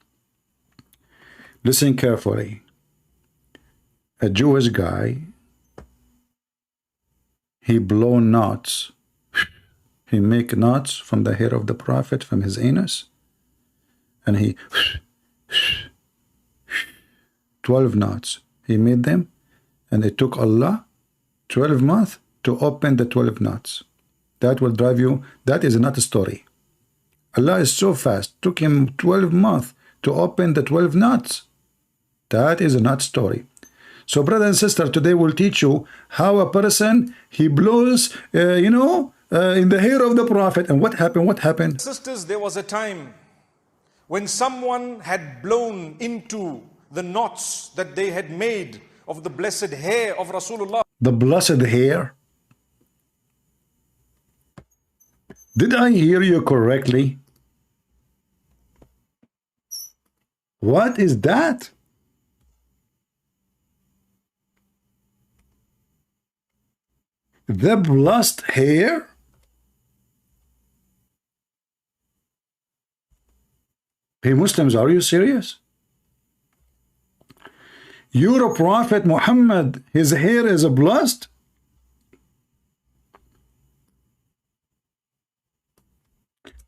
Listen carefully. A Jewish guy, he blow knots. He make knots from the hair of the Prophet, from his anus. And he 12 knots. He made them. And it took Allah 12 months to open the 12 knots. That will drive you. That is not a story. Allah is so fast. Took him 12 months to open the 12 knots. That is not a story. So brother and sister, today we'll teach you how a person, he blows, in the hair of the Prophet. And what happened? What happened? Sisters, there was a time when someone had blown into the knots that they had made of the blessed hair of Rasulullah. The blessed hair? Did I hear you correctly? What is that? The blessed hair? Hey Muslims, are you serious? Your Prophet Muhammad, his hair is blessed?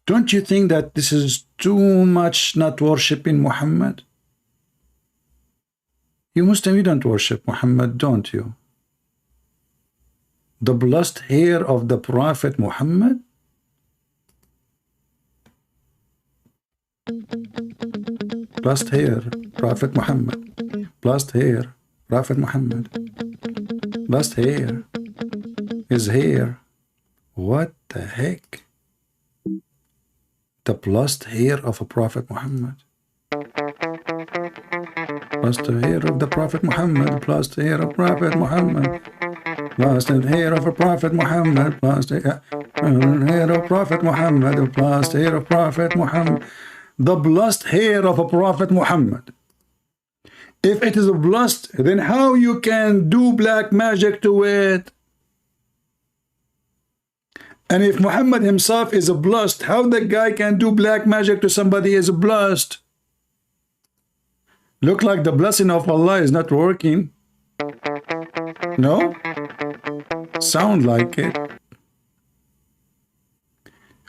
Don't you think that this is too much not worshipping Muhammad? You Muslim, you don't worship Muhammad, don't you? The blessed hair of the Prophet Muhammad? Blessed hair, Prophet Muhammad. Blessed hair, Prophet Muhammad. Blessed hair. His hair. What the heck? The blessed hair of a Prophet Muhammad. Blessed hair of the Prophet Muhammad. Blessed hair of Prophet Muhammad. Blessed hair of a Prophet Muhammad. Blessed hair of Prophet Muhammad. Blessed hair of Prophet Muhammad. The blessed hair of a Prophet Muhammad. If it is blessed, then how you can do black magic to it? And if Muhammad himself is blessed, how the guy can do black magic to somebody is blessed? Look like the blessing of Allah is not working. No? Sound like it.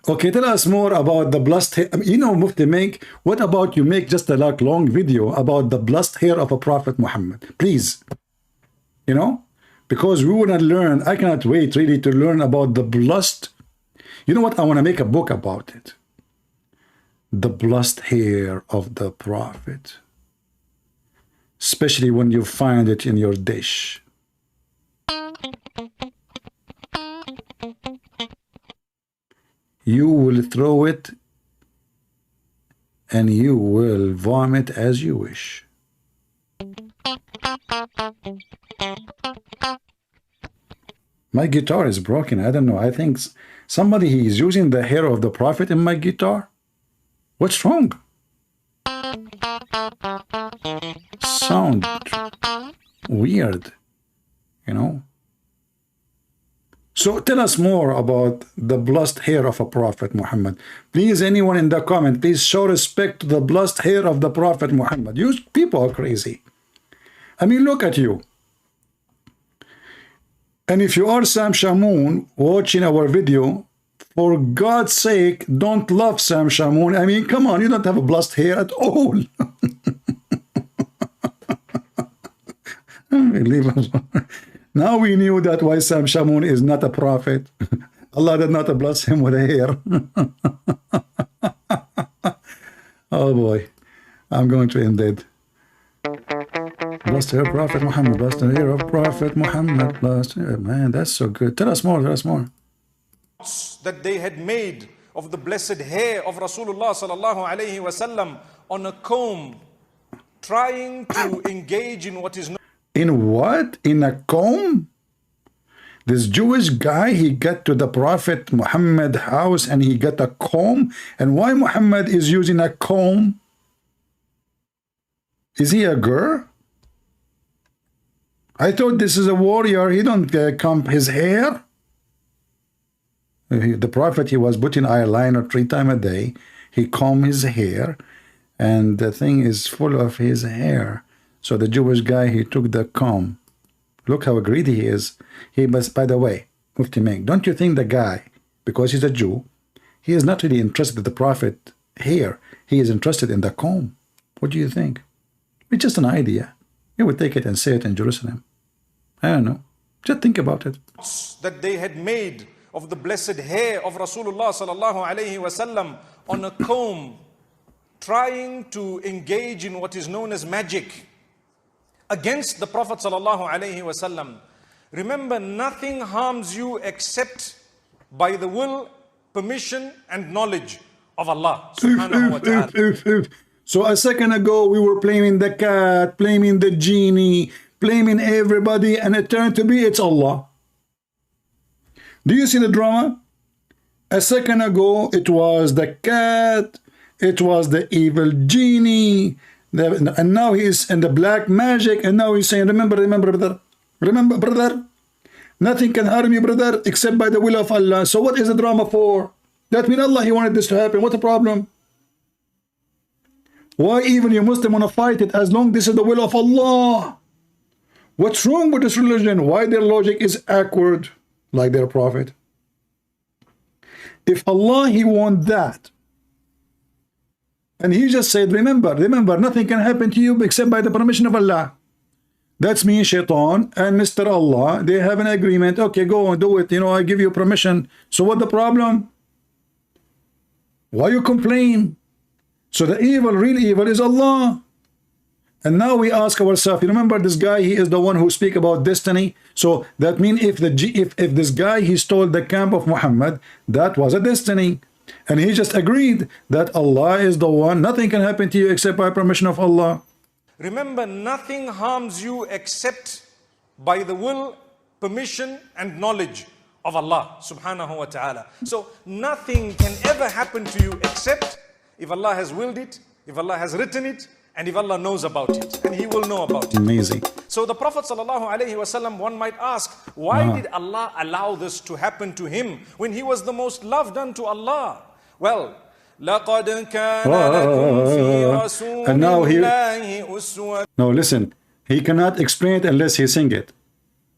Okay, tell us more about the blessed hair. You know, Mufti, what about you make just a long video about the blessed hair of a Prophet Muhammad? Please. You know? Because we want to learn. I cannot wait really to learn about the blessed. You know what? I want to make a book about it. The blessed hair of the Prophet. Especially when you find it in your dish. You will throw it and you will vomit as you wish. My guitar is broken. I don't know. I think somebody is using the hair of the Prophet in my guitar. What's wrong? Sound weird, you know. So tell us more about the blessed hair of a Prophet Muhammad. Please, anyone in the comment, please show respect to the blessed hair of the Prophet Muhammad. You people are crazy. I mean, look at you. And if you are Sam Shamoun watching our video, for God's sake, don't love Sam Shamoun. I mean, come on, you don't have a blessed hair at all. Unbelievable. Now we knew that why Sam Shamoun is not a prophet. Allah did not bless him with a hair. Oh boy, I'm going to end it. Blessed hair of Prophet Muhammad, blessed hair of Prophet Muhammad, blessed hair. Man, that's so good. Tell us more, tell us more. That they had made of the blessed hair of Rasulullah sallallahu alayhi wasallam on a comb, trying to engage in what is known. In what? In a comb? This Jewish guy, he got to the Prophet Muhammad house and he got a comb. And why Muhammad is using a comb? Is he a girl? I thought this is a warrior. He don't comb his hair. The Prophet, he was putting eyeliner 3 times a day. He combed his hair and the thing is full of his hair. So the Jewish guy, he took the comb. Look how greedy he is. He must, by the way, Mufti Meng, don't you think the guy, because he's a Jew, he is not really interested in the Prophet hair. He is interested in the comb. What do you think? It's just an idea. He would take it and say it in Jerusalem. I don't know. Just think about it. That they had made of the blessed hair of Rasulullah sallallahu alayhi wasallam on a comb, trying to engage in what is known as magic against the Prophet sallallahu alaihi wasallam. Remember, nothing harms you except by the will, permission, and knowledge of Allah subhanahu wa ta'ala. So a second ago, we were blaming the cat, blaming the genie, blaming everybody, and it turned to be it's Allah. Do you see the drama? A second ago, it was the cat, it was the evil genie, and now he is in the black magic, and now he's saying, remember, brother. Remember, brother. Nothing can harm you, brother, except by the will of Allah. So what is the drama for? That means Allah, He wanted this to happen. What a problem? Why even you Muslim want to fight it as long this is the will of Allah? What's wrong with this religion? Why their logic is awkward like their prophet? If Allah, He want that, and He just said, remember, nothing can happen to you except by the permission of Allah. That's me, Shaitan, and Mr. Allah. They have an agreement. Okay, go and do it. You know, I give you permission. So what the problem? Why you complain? So the evil, real evil is Allah. And now we ask ourselves, you remember this guy, he is the one who speak about destiny. So that means if this guy, he stole the camp of Muhammad, that was a destiny. And he just agreed that Allah is the one. Nothing can happen to you except by permission of Allah. Remember, nothing harms you except by the will, permission and knowledge of Allah subhanahu wa ta'ala. So nothing can ever happen to you except if Allah has willed it, if Allah has written it, and if Allah knows about it, and He will know about it. Amazing. So the Prophet sallallahu alaihi wasallam, one might ask, why did Allah allow this to happen to him when he was the most loved unto Allah? Well, لَقَدْ كَانَ لَكُمْ فِي رَسُولِ اللَّهِ أُسْوَةٌ. No, listen, he cannot explain it unless he sing it.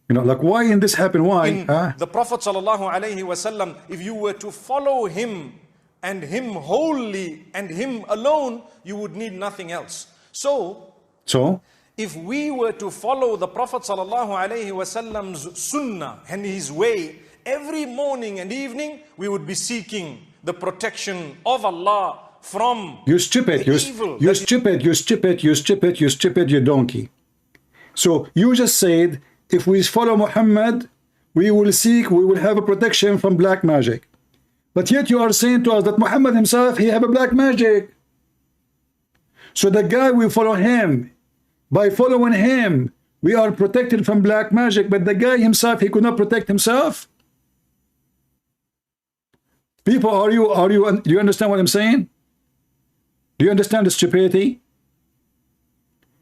You know, like why in this happen? Why? The Prophet sallallahu alaihi wasallam, if you were to follow him and him wholly and him alone, you would need nothing else. So if we were to follow the Prophet sallallahu alaihi wasallam's sunnah and his way, every morning and evening we would be seeking the protection of Allah from you stupid, you stupid, you donkey. So you just said, if we follow Muhammad, we will have a protection from black magic. But yet you are saying to us that Muhammad himself, he have a black magic. So the guy, we follow him. By following him, we are protected from black magic. But the guy himself, he could not protect himself. People, do you understand what I'm saying? Do you understand the stupidity?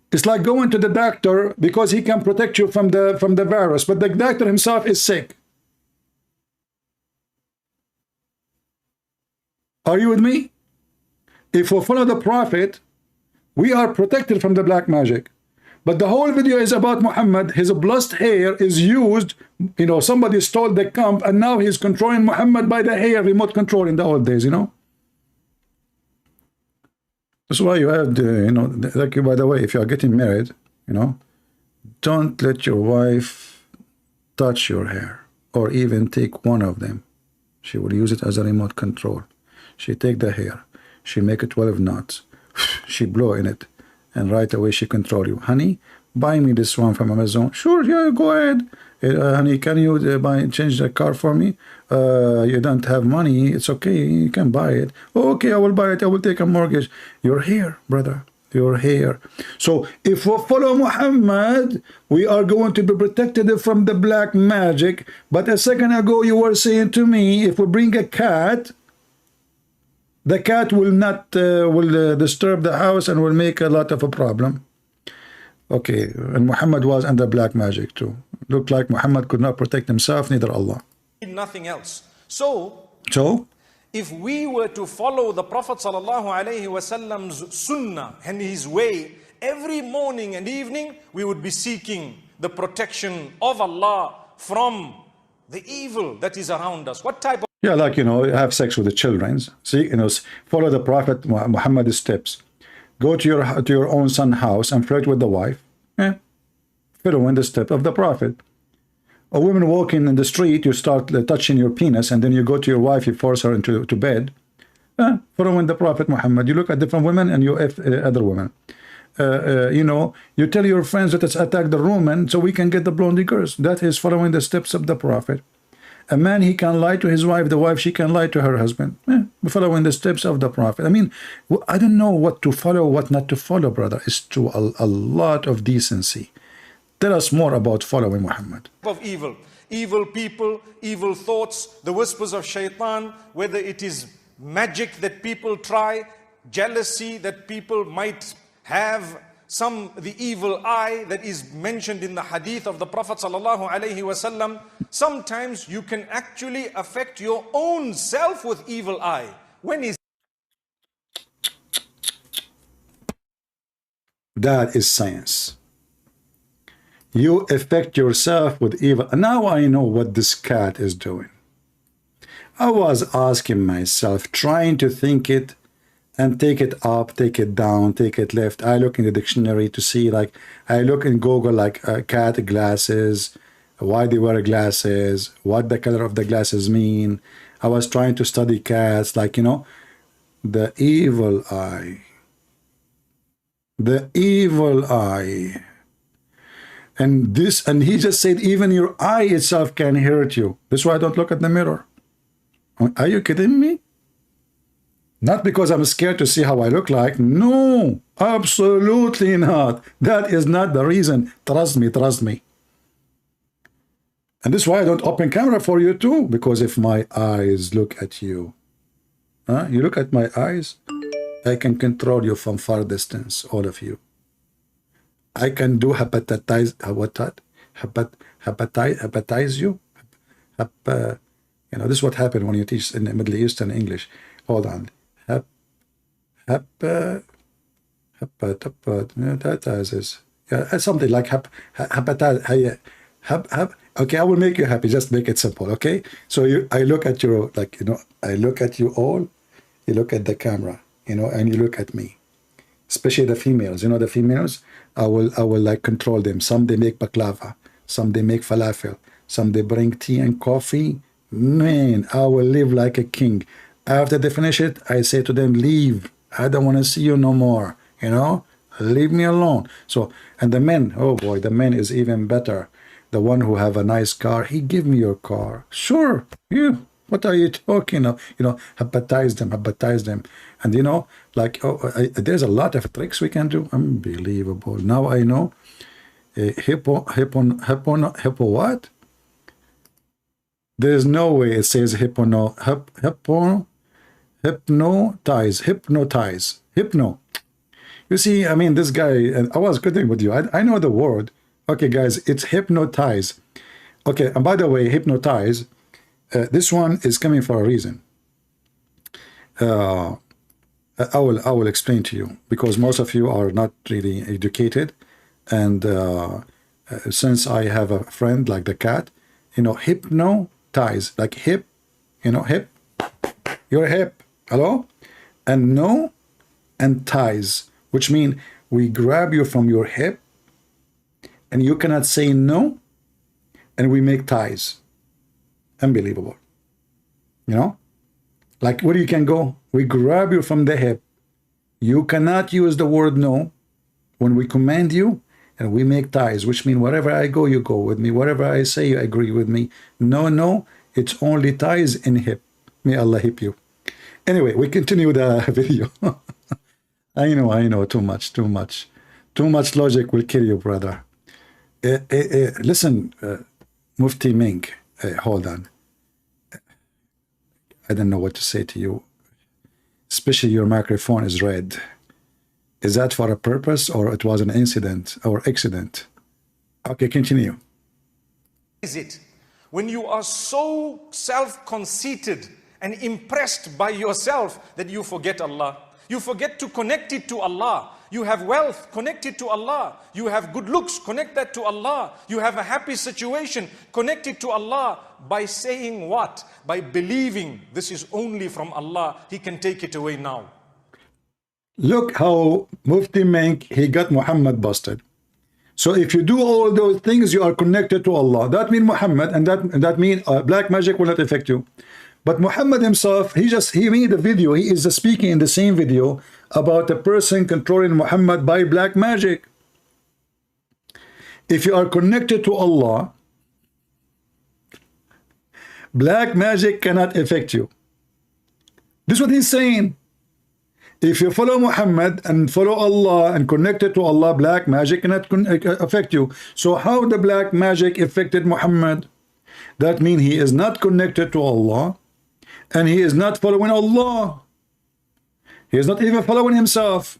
It's like going to the doctor because he can protect you from the virus, but the doctor himself is sick. Are you with me? If we follow the Prophet, we are protected from the black magic. But the whole video is about Muhammad. His blessed hair is used. You know, somebody stole the camp, and now he's controlling Muhammad by the hair, remote control in the old days, you know. That's why you have, you know, like, by the way, if you are getting married, you know, don't let your wife touch your hair or even take one of them. She will use it as a remote control. She take the hair, she make it 12 knots, she blow in it, and right away she control you. Honey, buy me this one from Amazon. Sure, yeah, go ahead. Honey, can you change the car for me? You don't have money. It's okay. You can buy it. Oh, okay, I will buy it. I will take a mortgage. You're here, brother. You're here. So if we follow Muhammad, we are going to be protected from the black magic. But a second ago, you were saying to me, if we bring a cat, the cat will not disturb the house and will make a lot of a problem. Okay, and Muhammad was under black magic too. Looked like Muhammad could not protect himself, neither Allah. Nothing else. So if we were to follow the Prophet ﷺ's sunnah and his way, every morning and evening we would be seeking the protection of Allah from the evil that is around us. What type of... Yeah, like, you know, have sex with the children. See, you know, follow the Prophet Muhammad's steps. Go to your own son's house and flirt with the wife. Following the step of the Prophet. A woman walking in the street, you start touching your penis, and then you go to your wife, you force her into bed. Following the Prophet Muhammad. You look at different women and you F other women. You know, you tell your friends that it's attack the Roman so we can get the blondie girls. That is following the steps of the Prophet. A man, he can lie to his wife. The wife, she can lie to her husband. Following the steps of the Prophet. I mean, I don't know what to follow, what not to follow, brother. It's to a lot of decency. Tell us more about following Muhammad. Of evil people, evil thoughts, the whispers of shaitan, whether it is magic that people try, jealousy that people might have, the evil eye that is mentioned in the hadith of the Prophet sallallahu alaihi wasallam. Sometimes you can actually affect your own self with evil eye. When is that is science. You affect yourself with evil. Now I know what this cat is doing. I was asking myself, trying to think it and take it up, take it down, take it left. I look in the dictionary to see, like, I look in Google, like, cat glasses, why they wear glasses, what the color of the glasses mean. I was trying to study cats, like, you know, the evil eye. The evil eye. And this, and he just said, even your eye itself can hurt you. That's why I don't look at the mirror. Are you kidding me? Not because I'm scared to see how I look like. No, absolutely not. That is not the reason. Trust me, trust me. And this is why I don't open camera for you too. Because if my eyes look at you, you look at my eyes, I can control you from far distance, all of you. I can do hepatize, what that? Hepatize you? You know, this is what happened when you teach in the Middle Eastern English. Hold on. Hepatize. Yeah, something like hepatize. Okay, I will make you happy. Just make it simple, okay? So I look at your, like, you know, I look at you all. You look at the camera, you know, and you look at me. Especially the females. You know, the females, I will like control them. Some they make baklava. Some they make falafel. Some they bring tea and coffee. Man, I will live like a king. After they finish it, I say to them, leave. I don't want to see you no more. You know, leave me alone. So, and the men, oh boy, the men is even better. The one who have a nice car, he give me your car. Sure, you. What are you talking of? You know, hepatize them. And you know, like, there's a lot of tricks we can do. Unbelievable. Now I know. Hippo what? There's no way it says hypnotize. Hypno. You see, I mean, this guy, and I was kidding with you. I know the word. Okay, guys, it's hypnotize. Okay, and by the way, hypnotize, this one is coming for a reason. I will explain to you, because most of you are not really educated. And since I have a friend like the cat, you know, hypnotize, like hip, you know, hip, your hip, hello? And no, and ties, which mean we grab you from your hip, and you cannot say no, and we make ties. Unbelievable. You know? Like, where you can go, we grab you from the hip. You cannot use the word no when we command you, and we make ties, which mean wherever I go, you go with me. Whatever I say, you agree with me. No, it's only ties in hip. May Allah hip you. Anyway, we continue the video. I know, too much. Too much logic will kill you, brother. Listen, Mufti Ming, hold on. I don't know what to say to you. Especially your microphone is red. Is that for a purpose, or it was an incident or accident? Okay, continue. Is it when you are so self-conceited and impressed by yourself that you forget Allah? You forget to connect it to Allah. You have wealth, connect it to Allah. You have good looks, connect that to Allah. You have a happy situation, connect it to Allah. By saying what? By believing this is only from Allah. He can take it away now. Look how Mufti Menk, he got Muhammad busted. So if you do all those things, you are connected to Allah. That means Muhammad, and that means black magic will not affect you. But Muhammad himself, he made a video. He is speaking in the same video about a person controlling Muhammad by black magic. If you are connected to Allah, black magic cannot affect you. This is what he's saying. If you follow Muhammad and follow Allah and connected to Allah, black magic cannot affect you. So how the black magic affected Muhammad? That means he is not connected to Allah, and he is not following Allah. He is not even following himself.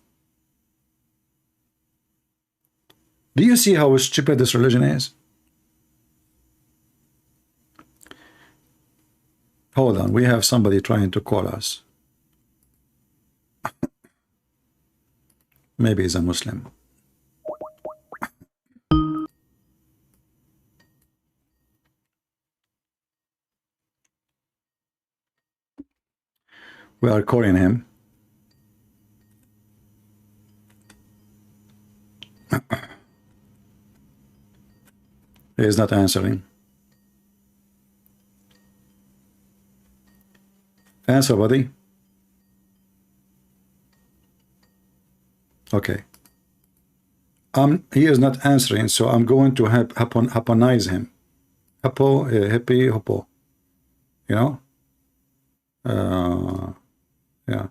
Do you see how stupid this religion is? Hold on, we have somebody trying to call us. Maybe he's a Muslim. We are calling him. He is not answering. Answer, buddy. Okay. He is not answering, so I'm going to happonize him. Hippie, hippo. You know? Yeah.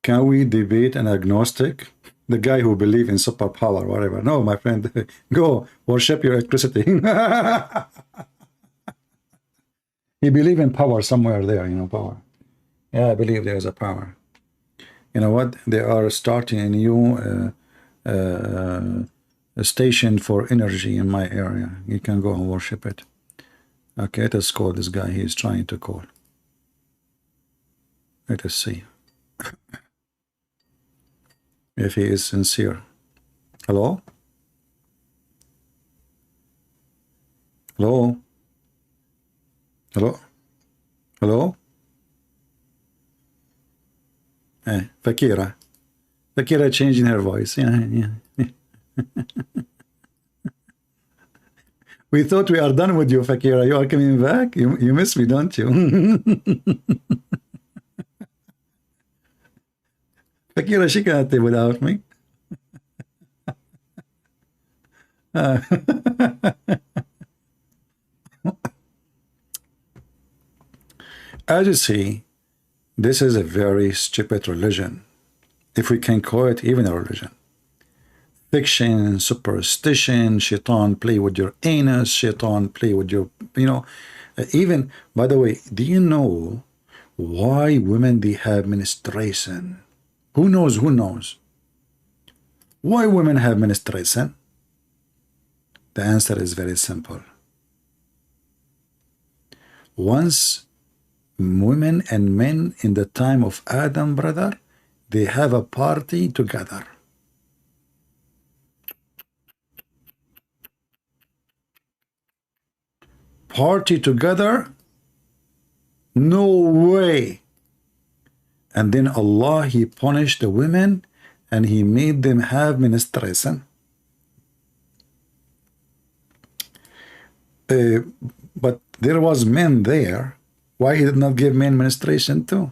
Can we debate an agnostic? The guy who believes in superpower, whatever. No, my friend, go worship your electricity. He believes in power somewhere there, you know, power. Yeah, I believe there is a power. You know what? They are starting a new station for energy in my area. You can go and worship it. Okay, let us call this guy. He is trying to call. Let us see if he is sincere. Hello? Hello? Hello? Hello? Fakira. Fakira changing her voice. Yeah. We thought we are done with you, Fakira. You are coming back? You miss me, don't you? Fakira, she can't live without me. As you see, this is a very stupid religion, if we can call it even a religion. Fiction, superstition, shaitan play with your anus, shaitan play with your, you know, even, by the way, do you know why women, they have menstruation? Who knows? Who knows? Why women have menstruation? The answer is very simple. Once women and men in the time of Adam, brother, they have a party together. Party together? No way. And then Allah, He punished the women and He made them have menstruation. But there was men there. Why He did not give men menstruation too?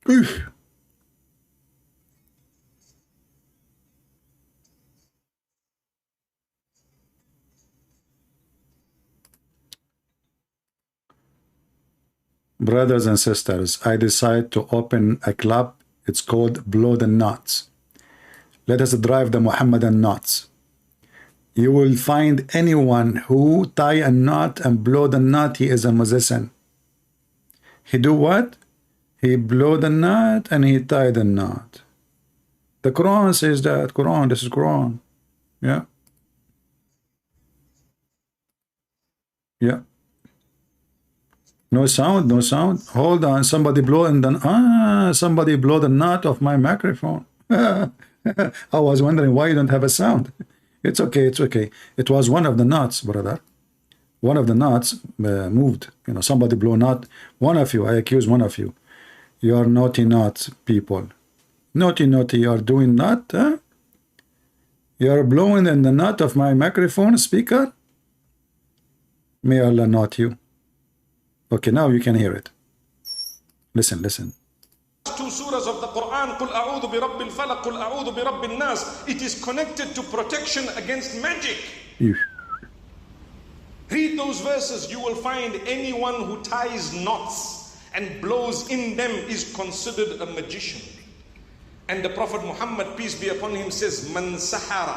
Oof. Brothers and sisters, I decide to open a club. It's called Blow the Knots. Let us drive the Muhammadan knots. You will find anyone who tie a knot and blow the knot, he is a musician. He do what? He blow the knot and he tie the knot. The Quran says that. Quran, this is Quran. Yeah. Yeah. No sound, no sound. Hold on, somebody blow and then somebody blow the knot of my microphone. I was wondering why you don't have a sound. It's okay, it's okay. It was one of the knots, brother. One of the knots moved. You know, somebody blew a knot. One of you, I accuse one of you. You are naughty knot people. Naughty, naughty, you are doing knot, huh? You are blowing in the knot of my microphone speaker? May Allah not you. Okay, now you can hear it. Listen, listen. Two surahs of the Quran, قُلْ أَعُوذُ بِرَبِّ الْفَلَقِ قُلْ أَعُوذُ بِرَبِّ النَّاسِ. It is connected to protection against magic. Read those verses, you will find anyone who ties knots and blows in them is considered a magician. And the Prophet Muhammad, peace be upon him, says, مَنْ سَحَرَ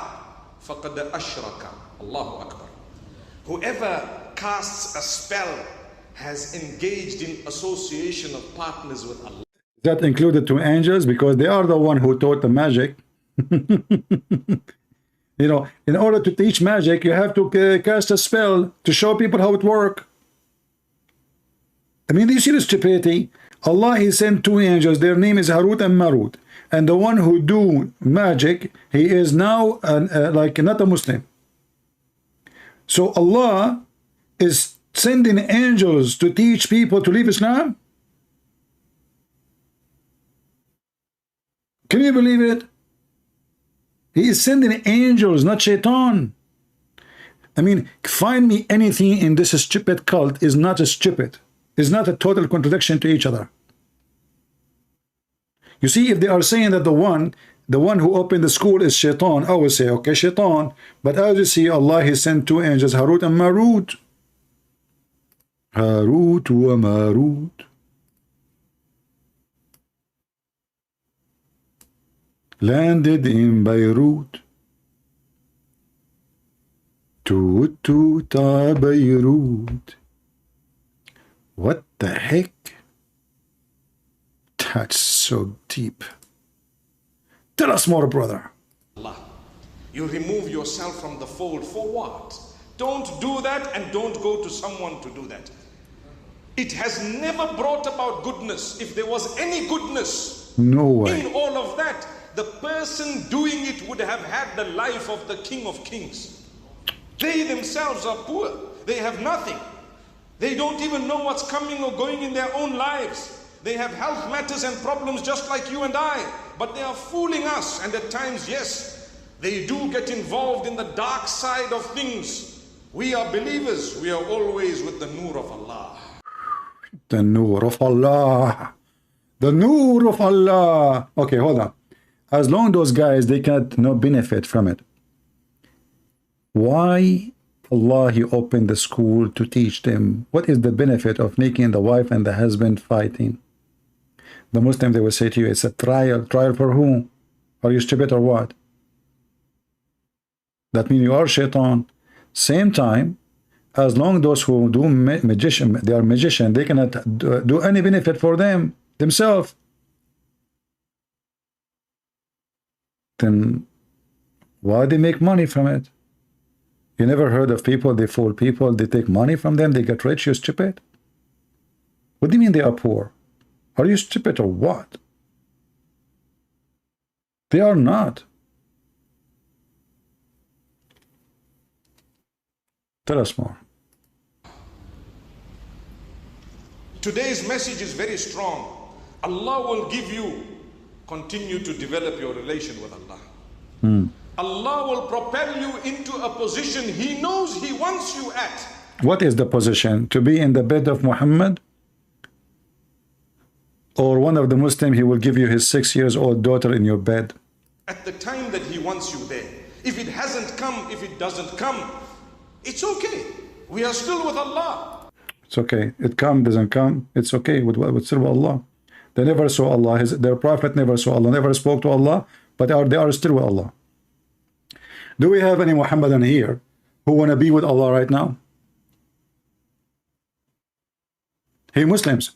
فَقَدْ أَشْرَكَ. Allahu Akbar. Whoever casts a spell has engaged in association of partners with Allah. That included two angels because they are the one who taught the magic. You know, in order to teach magic, you have to cast a spell to show people how it works. I mean, do you see the stupidity? Allah, He sent two angels. Their name is Harut and Marut. And the one who do magic, he is now like not a Muslim. So Allah is sending angels to teach people to leave Islam? Can you believe it? He is sending angels, not shaitan. I mean, find me anything in this stupid cult is not a stupid. Is not a total contradiction to each other. You see, if they are saying that the one who opened the school is shaitan, I will say, okay, shaitan. But as you see, Allah, He sent two angels, Harut and Marut. Harut wa Marut. Landed in Beirut. Toot toot Beirut. What the heck? That's so deep. Tell us more, brother. Allah. You remove yourself from the fold for what? Don't do that, and don't go to someone to do that. It has never brought about goodness. If there was any goodness no way in all of that, the person doing it would have had the life of the King of Kings. They themselves are poor. They have nothing. They don't even know what's coming or going in their own lives. They have health matters and problems just like you and I. But they are fooling us. And at times, yes, they do get involved in the dark side of things. We are believers. We are always with the Nur of Allah. The Nur of Allah. The Nur of Allah. Okay, hold on. As long as those guys, they get no benefit from it. Why Allah, He opened the school to teach them? What is the benefit of making the wife and the husband fighting? The Muslim, they will say to you, it's a trial. Trial for whom? Are you stupid or what? That means you are shaitan. Same time, as long as those who do magician, they are magician, they cannot do any benefit for them, themselves. Then why they make money from it? You never heard of people, they fool people, they take money from them, they get rich, you're stupid? What do you mean they are poor? Are you stupid or what? They are not. Tell us more. Today's message is very strong. Allah will give you, continue to develop your relation with Allah. Allah will propel you into a position He knows He wants you at. What is the position? To be in the bed of Muhammad? Or one of the Muslim, he will give you his 6-year-old daughter in your bed? At the time that He wants you there. If it hasn't come, if it doesn't come, it's okay. We are still with Allah. It's okay. It come, doesn't come. It's okay. With still with Allah. They never saw Allah. Their prophet never saw Allah. Never spoke to Allah. But they are still with Allah. Do we have any Muhammadan here who want to be with Allah right now? Hey Muslims,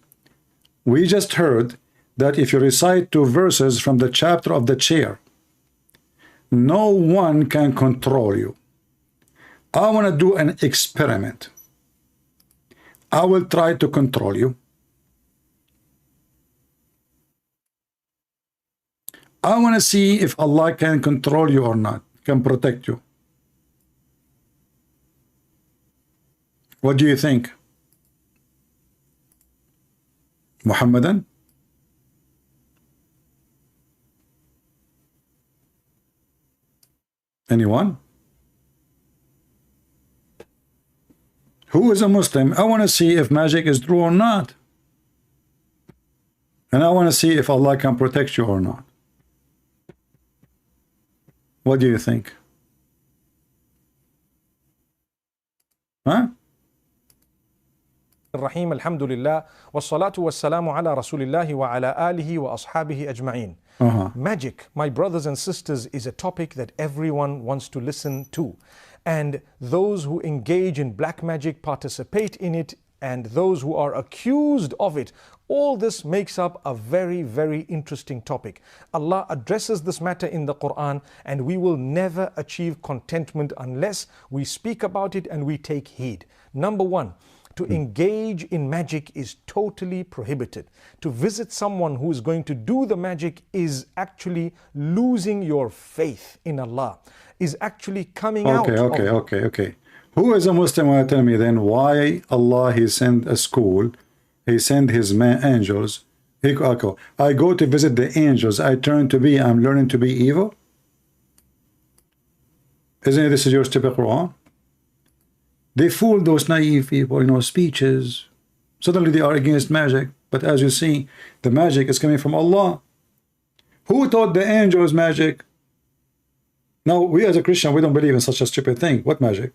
we just heard that if you recite 2 verses from the chapter of the chair, no one can control you. I want to do an experiment. I will try to control you. I want to see if Allah can control you or not, can protect you. What do you think? Muhammadan? Anyone? Who is a Muslim? I want to see if magic is true or not. And I want to see if Allah can protect you or not. What do you think? Huh? الرحيم الحمد لله والصلاة والسلام على رسول الله وعلى آله وأصحابه أجمعين. Magic, my brothers and sisters, is a topic that everyone wants to listen to. And those who engage in black magic, participate in it, and those who are accused of it. All this makes up a very, very interesting topic. Allah addresses this matter in the Quran, and we will never achieve contentment unless we speak about it and we take heed. Number one, to engage in magic is totally prohibited. To visit someone who is going to do the magic is actually losing your faith in Allah, is actually coming out. Okay. Who is a Muslim want to tell me then why Allah He sent a school, He sent His angels. I go to visit the angels, I'm learning to be evil? Isn't it this is your stupid Quran? They fool those naive people, speeches. Suddenly they are against magic. But as you see, the magic is coming from Allah. Who taught the angels magic? Now, we as a Christian, we don't believe in such a stupid thing. What magic?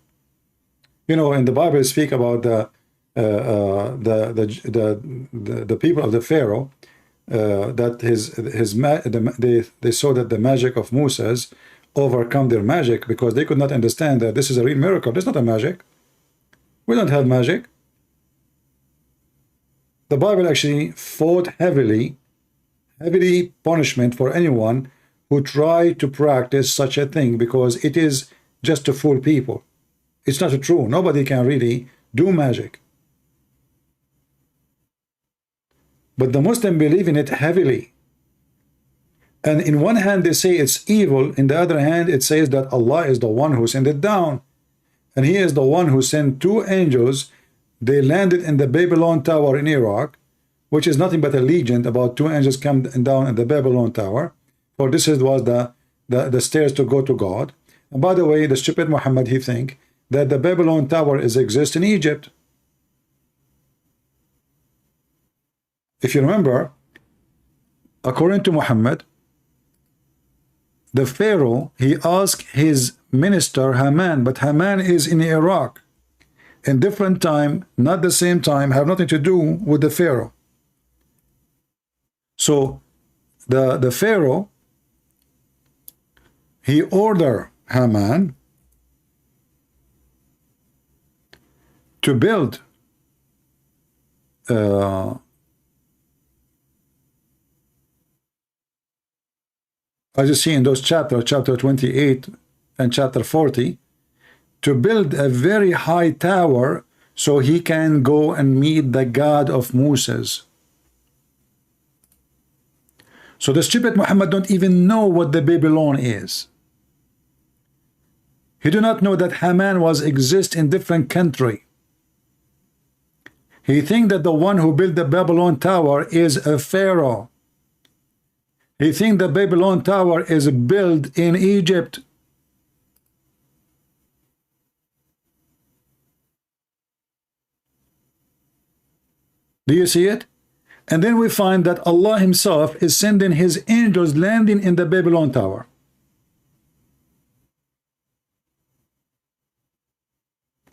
In the Bible, speak about the people of the Pharaoh, that they saw that the magic of Moses overcome their magic because they could not understand that this is a real miracle. This is not a magic. We don't have magic. The Bible actually fought heavily punishment for anyone who tried to practice such a thing, because it is just to fool people. It's not true. Nobody can really do magic. But the Muslims believe in it heavily. And in one hand they say it's evil, in the other hand it says that Allah is the one who sent it down. And He is the one who sent two angels. They landed in the Babylon Tower in Iraq, which is nothing but a legend about two angels come down in the Babylon Tower. For this was the stairs to go to God. And by the way, the stupid Muhammad, he think that the Babylon Tower exists in Egypt. If you remember, according to Muhammad, the Pharaoh, he asked his minister Haman, but Haman is in Iraq. In different time, not the same time, have nothing to do with the Pharaoh. So the Pharaoh, he ordered Haman to build as you see in those chapter 28 and chapter 40, to build a very high tower so he can go and meet the God of Moses. So the stupid Muhammad don't even know what the Babylon is. He do not know that Haman exist in different country. He think that the one who built the Babylon Tower is a Pharaoh. He think the Babylon Tower is built in Egypt. Do you see it? And then we find that Allah Himself is sending His angels landing in the Babylon Tower.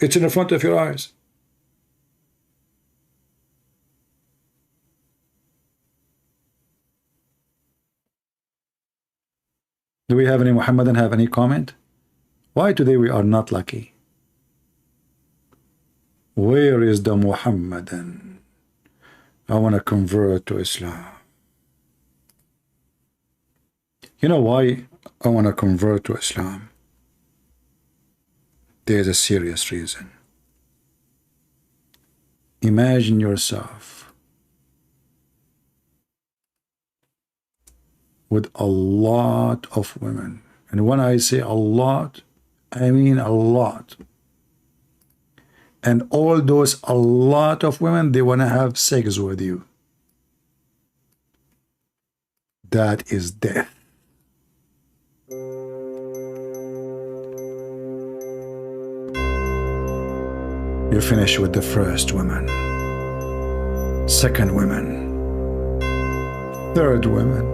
It's in the front of your eyes. Do we have any Muhammadan have any comment? Why today we are not lucky? Where is the Muhammadan? I want to convert to Islam. You know why I want to convert to Islam? There's a serious reason. Imagine yourself with a lot of women. And when I say a lot, I mean a lot. And all those a lot of women, they want to have sex with you. That is death. You finish with the first woman, second woman, third woman,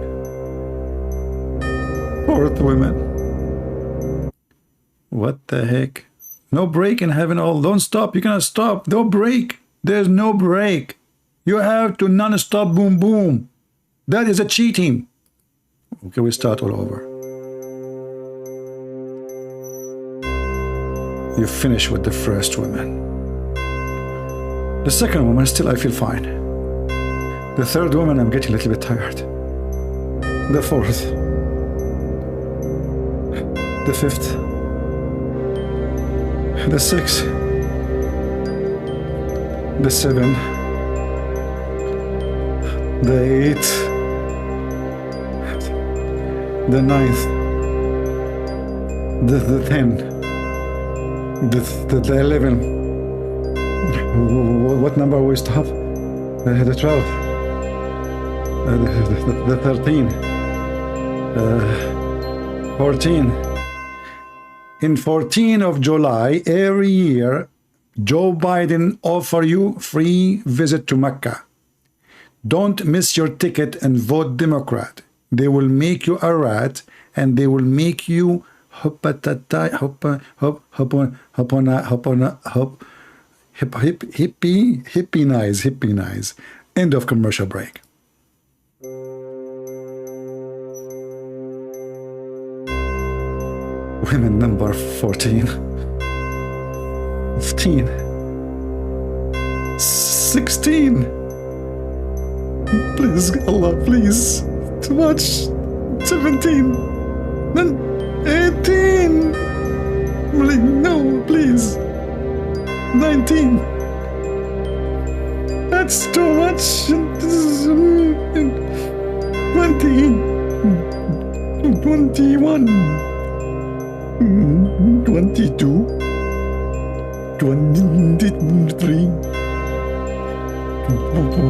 fourth woman. What the heck? No break in heaven. All don't stop. You cannot stop. No break. There's no break. You have to non-stop boom boom. That is a cheating. Okay, we start all over. You finish with the first woman. The second woman, still I feel fine. The third woman, I'm getting a little bit tired. The fourth. The fifth. The sixth. The seventh. The eighth. The ninth. The 10. The 11. What number we stop? The 12. The 13. 14. In 14 of July every year, Joe Biden offer you free visit to Mecca. Don't miss your ticket and vote Democrat. They will make you a rat and they will make you hippie-nize. End of commercial break. Women number 14, 15, 16. Please, Allah, please. Too much. 17. Then 18. No, please. 19. That's too much. 20. 21. 22. 23.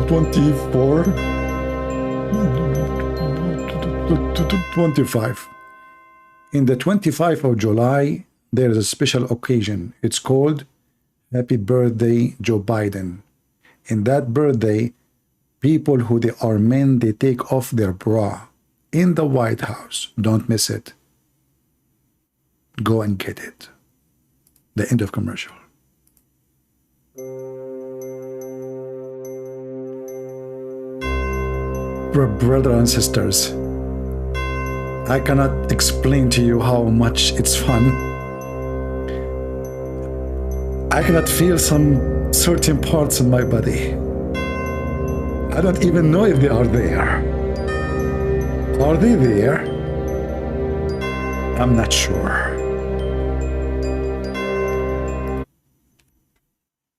24. 25. In the 25th of July, there is a special occasion. It's called Happy Birthday Joe Biden. In that birthday, people who they are men, they take off their bra in the White House. Don't miss it. Go and get it. The end of commercial. Brothers and sisters, I cannot explain to you how much it's fun. I cannot feel some certain parts in my body. I don't even know if they are there. Are they there? I'm not sure.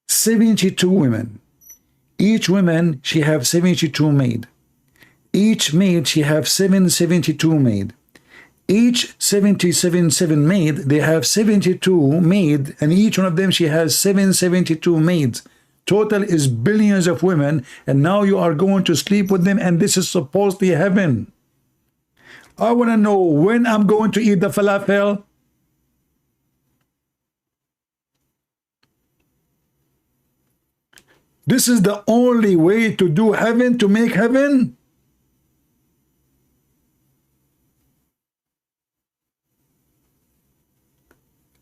72 women. Each woman, she have 72 maid. Each maid, she have 772 maid. Each 7 maid, they have 72 maid, and each one of them, she has 772 maids. Total is billions of women, and now you are going to sleep with them, and this is supposedly heaven. I want to know when I'm going to eat the falafel. This is the only way to do heaven, to make heaven.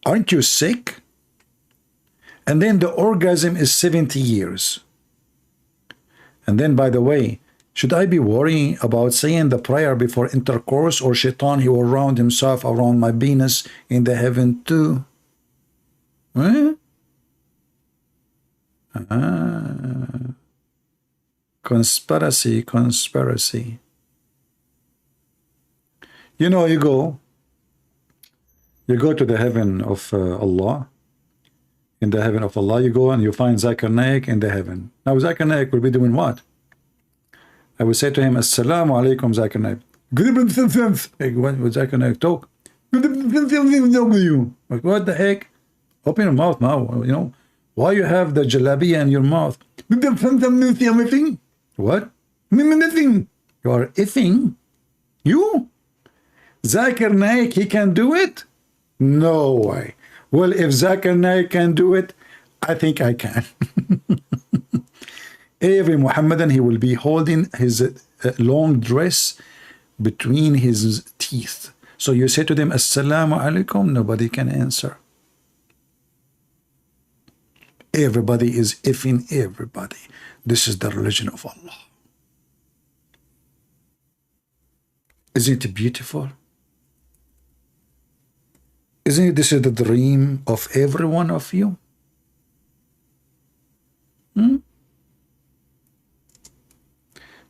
Aren't you sick? And then the orgasm is 70 years. And then, by the way, should I be worrying about saying the prayer before intercourse, or shaitan, he will round himself around my penis in the heaven too? Huh? Conspiracy. You know, you go to the heaven of Allah. In the heaven of Allah, you go and you find Zakir Naik in the heaven. Now, Zakir Naik will be doing what? I will say to him, Assalamu alaikum, Zakir Naik. Good evening, what would Zakir Naik talk? Good evening, like, what the heck? Open your mouth now, you know. Why you have the jalabiya in your mouth? What? Nothing. You are effing? You? Zakir Naik, he can do it? No way. Well, if Zakir Naik can do it, I think I can. Every Muhammadan, he will be holding his long dress between his teeth. So you say to them, Assalamu alaikum, nobody can answer. Everybody is effing everybody. This is the religion of Allah. Isn't it beautiful? Isn't this the dream of every one of you?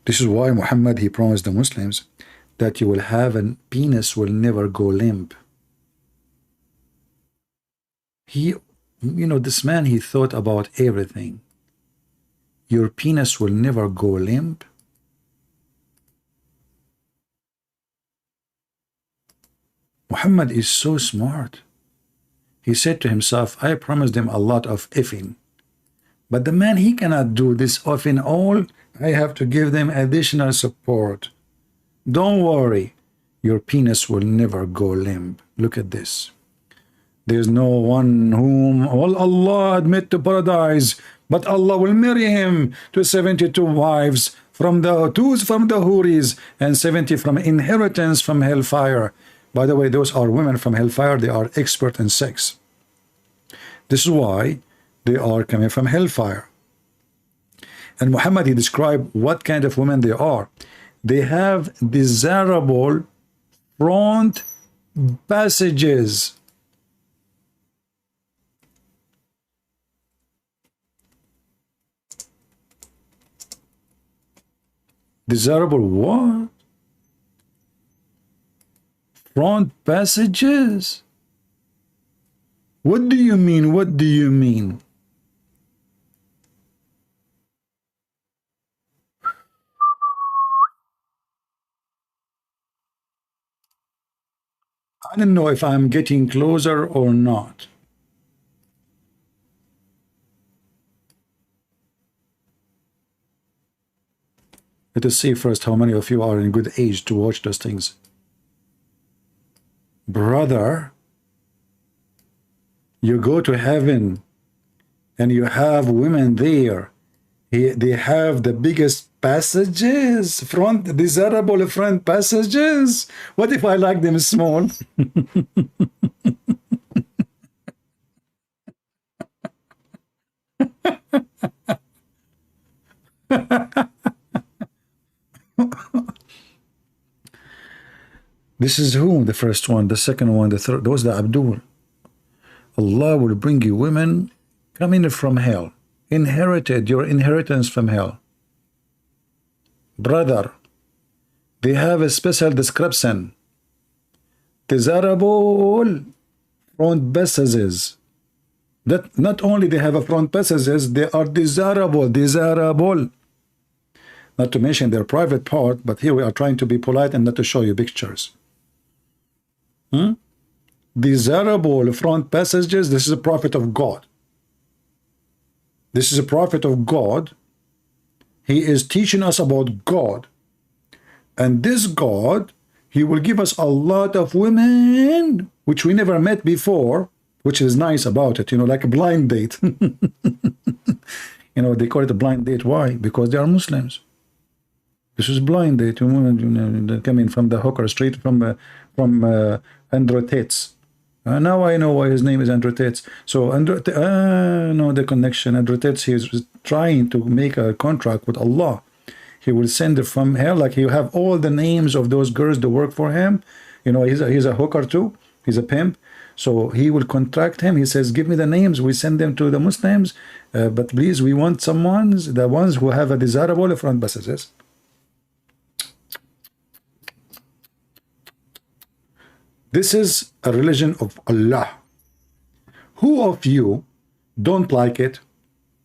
This is why Muhammad, he promised the Muslims that you will have a penis will never go limp. He, you know, this man, he thought about everything. Your penis will never go limp. Muhammad is so smart. He said to himself, I promised him a lot of effing. But the man, he cannot do this effing all. I have to give them additional support. Don't worry. Your penis will never go limp. Look at this. There's no one whom will Allah admit to paradise, but Allah will marry him to 72 wives from the Houris and 70 from inheritance from hellfire. By the way, those are women from hellfire. They are expert in sex. This is why they are coming from hellfire. And Muhammad, he described what kind of women they are. They have desirable front passages. Desirable what? Front passages? What do you mean? What do you mean? I don't know if I'm getting closer or not. Let us see first how many of you are in good age to watch those things. Brother, you go to heaven and you have women there. They have the biggest passages, desirable front passages. What if I like them small? This is who? The first one, the second one, the third. Those are the Abdul. Allah will bring you women coming from hell. Inherited, your inheritance from hell. Brother, they have a special description. Desirable front passages. That not only they have a front passages, they are desirable. Not to mention their private part, but here we are trying to be polite and not to show you pictures. Desirable front passages. This is a prophet of God. This is a prophet of God. He is teaching us about God. And this God, he will give us a lot of women, which we never met before, which is nice about it, you know, like a blind date. You know, they call it a blind date. Why? Because they are Muslims. This is blind date. Women coming from the hooker street, from Andrew Tate's. Now I know why his name is Andrew Tate's. So Andrew, no, the connection. Andrew Tate's, he is trying to make a contract with Allah. He will send it from hell. Like you have all the names of those girls that work for him. You know, he's a hooker too. He's a pimp. So he will contract him. He says, give me the names. We send them to the Muslims. But please, we want the ones who have a desirable front passages. This is a religion of Allah. Who of you don't like it?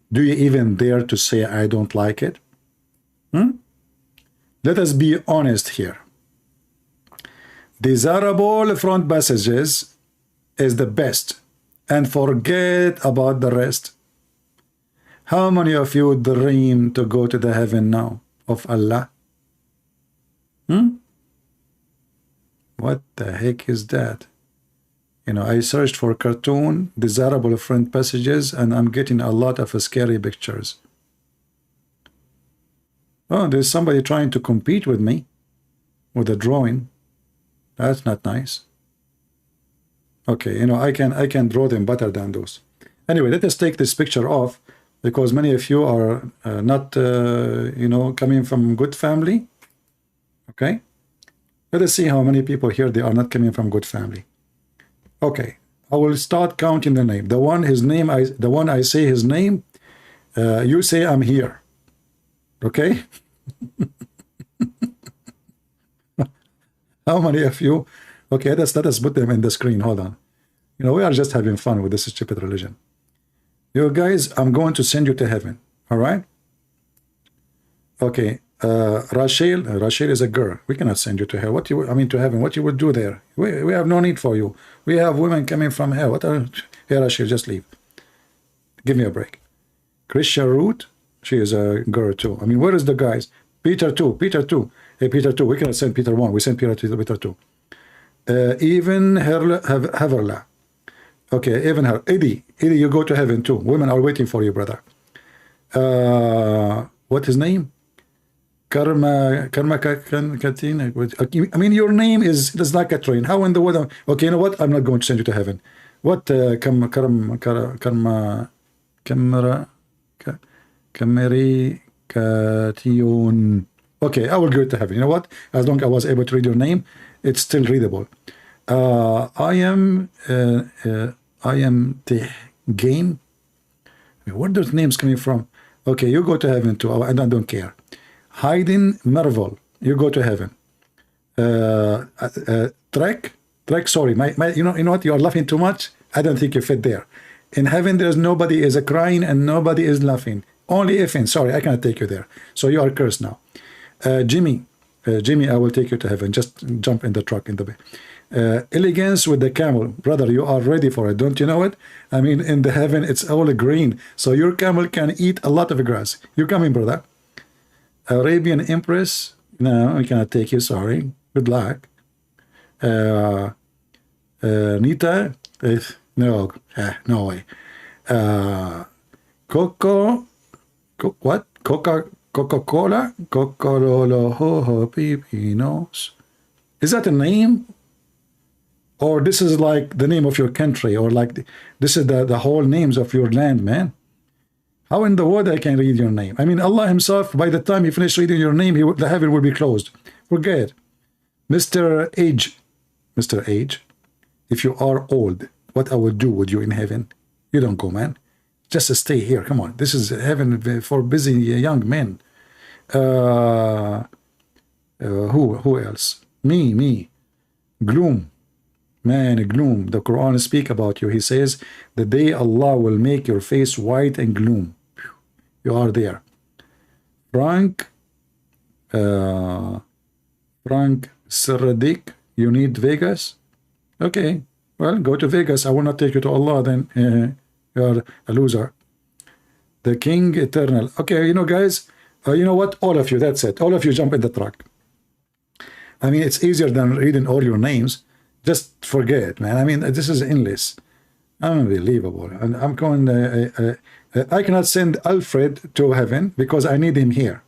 Do you even dare to say I don't like it? Let us be honest here. Desirable front passages is the best, and forget about the rest. How many of you dream to go to the heaven now of Allah? What the heck is that? You know, I searched for cartoon, desirable front passages, and I'm getting a lot of scary pictures. Oh, there's somebody trying to compete with me with a drawing. That's not nice. Okay, you know, I can draw them better than those. Anyway, let us take this picture off because many of you are not, you know, coming from good family. Okay. Let us see how many people here they are not coming from good family. Okay, I will start counting the name. The one I say his name, you say I'm here. Okay? How many of you? Okay, let us put them in the screen. Hold on. You know, we are just having fun with this stupid religion. You guys, I'm going to send you to heaven. All right? Okay. Rachel is a girl. We cannot send you to hell. To heaven. What you would do there? We have no need for you. We have women coming from hell. What are here, Rachel? Just leave. Give me a break. Christian Root, she is a girl too. I mean, where is the guys? Peter 2. Hey, Peter 2. We cannot send Peter 1. We send Peter 2. Even Haverla. Okay, even her. Eddie, you go to heaven too. Women are waiting for you, brother. What his name? Karma Katina. I mean, your name is like a train. How in the world? Okay, you know what? I'm not going to send you to heaven. What? Kameri Kation. Okay, I will go to heaven. You know what? As long as I was able to read your name, it's still readable. I am Gain. Where are those names coming from? Okay, you go to heaven too. I don't care. Hayden Marvel, you go to heaven. Trek, sorry, you know what? You are laughing too much. I don't think you fit there. In heaven, there's nobody is crying and nobody is laughing. Only effing. Sorry, I cannot take you there. So you are cursed now. Jimmy, I will take you to heaven. Just jump in the truck in the bay. Elegance with the camel. Brother, you are ready for it. Don't you know it? I mean, in the heaven, it's all green. So your camel can eat a lot of grass. You're coming, brother. Arabian Empress. No, we cannot take you. Sorry. Good luck. Nita. No way. What? Coca-Cola? Coca-Cola Pipinos. Is that a name? Or this is like the name of your country, or like this is the whole names of your land, man. How in the world I can read your name? I mean, Allah himself, by the time you finish reading your name, the heaven will be closed. Forget. Mr. Age, if you are old, what I will do with you in heaven? You don't go, man. Just stay here. Come on. This is heaven for busy young men. Who else? Me. Gloom. Man, gloom. The Quran speak about you. He says, the day Allah will make your face white and gloom. You are there. Frank Saradik, you need Vegas? Okay. Well, go to Vegas. I will not take you to Allah then. You are a loser. The King Eternal. Okay, you know, guys, you know what? All of you, that's it. All of you jump in the truck. I mean, it's easier than reading all your names. Just forget, man. I mean, this is endless. Unbelievable. And I'm going, I cannot send Alfred to heaven because I need him here.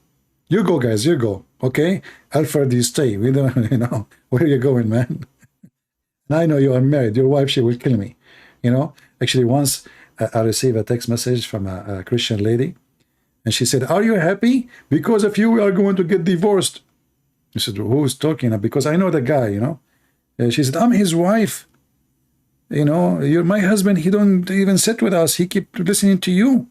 You go, guys, you go. Okay? Alfred, you stay. We don't, you know, where are you going, man? I know you are married. Your wife, she will kill me. You know, actually, once I received a text message from a Christian lady, and she said, are you happy? Because of you, we are going to get divorced. I said, who's talking? Because I know the guy, you know. She said, I'm his wife. You know, you're my husband. He don't even sit with us. He keep listening to you.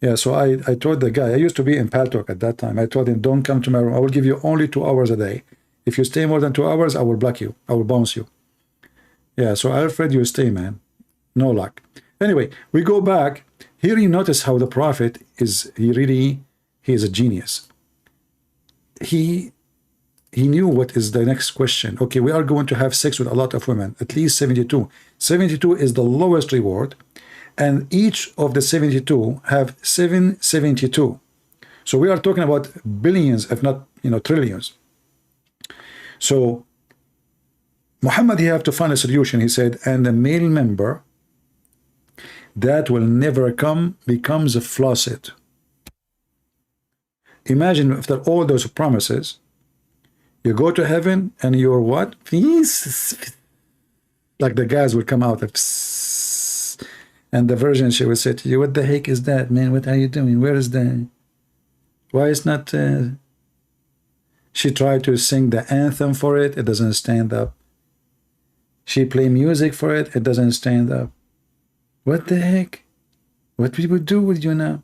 Yeah, so I told the guy, I used to be in Paltalk at that time. I told him, don't come to my room. I will give you only 2 hours a day. If you stay more than 2 hours, I will block you. I will bounce you. Yeah, so Alfred, you stay, man. No luck. Anyway, we go back. Here you notice how the Prophet is, he is a genius. He knew what is the next question. Okay, we are going to have sex with a lot of women, at least 72. 72 is the lowest reward, and each of the 72 have 772. So we are talking about billions, if not, you know, trillions. So Muhammad, he have to find a solution. He said, and the male member that will never come becomes a flaccid. Imagine after all those promises, you go to heaven and you're what? Like the guys will come out of, and the virgin, she will say to you, what the heck is that, man? What are you doing? Where is that? Why is not... She tried to sing the anthem for it. It doesn't stand up. She play music for it. It doesn't stand up. What the heck? What we would do with you now?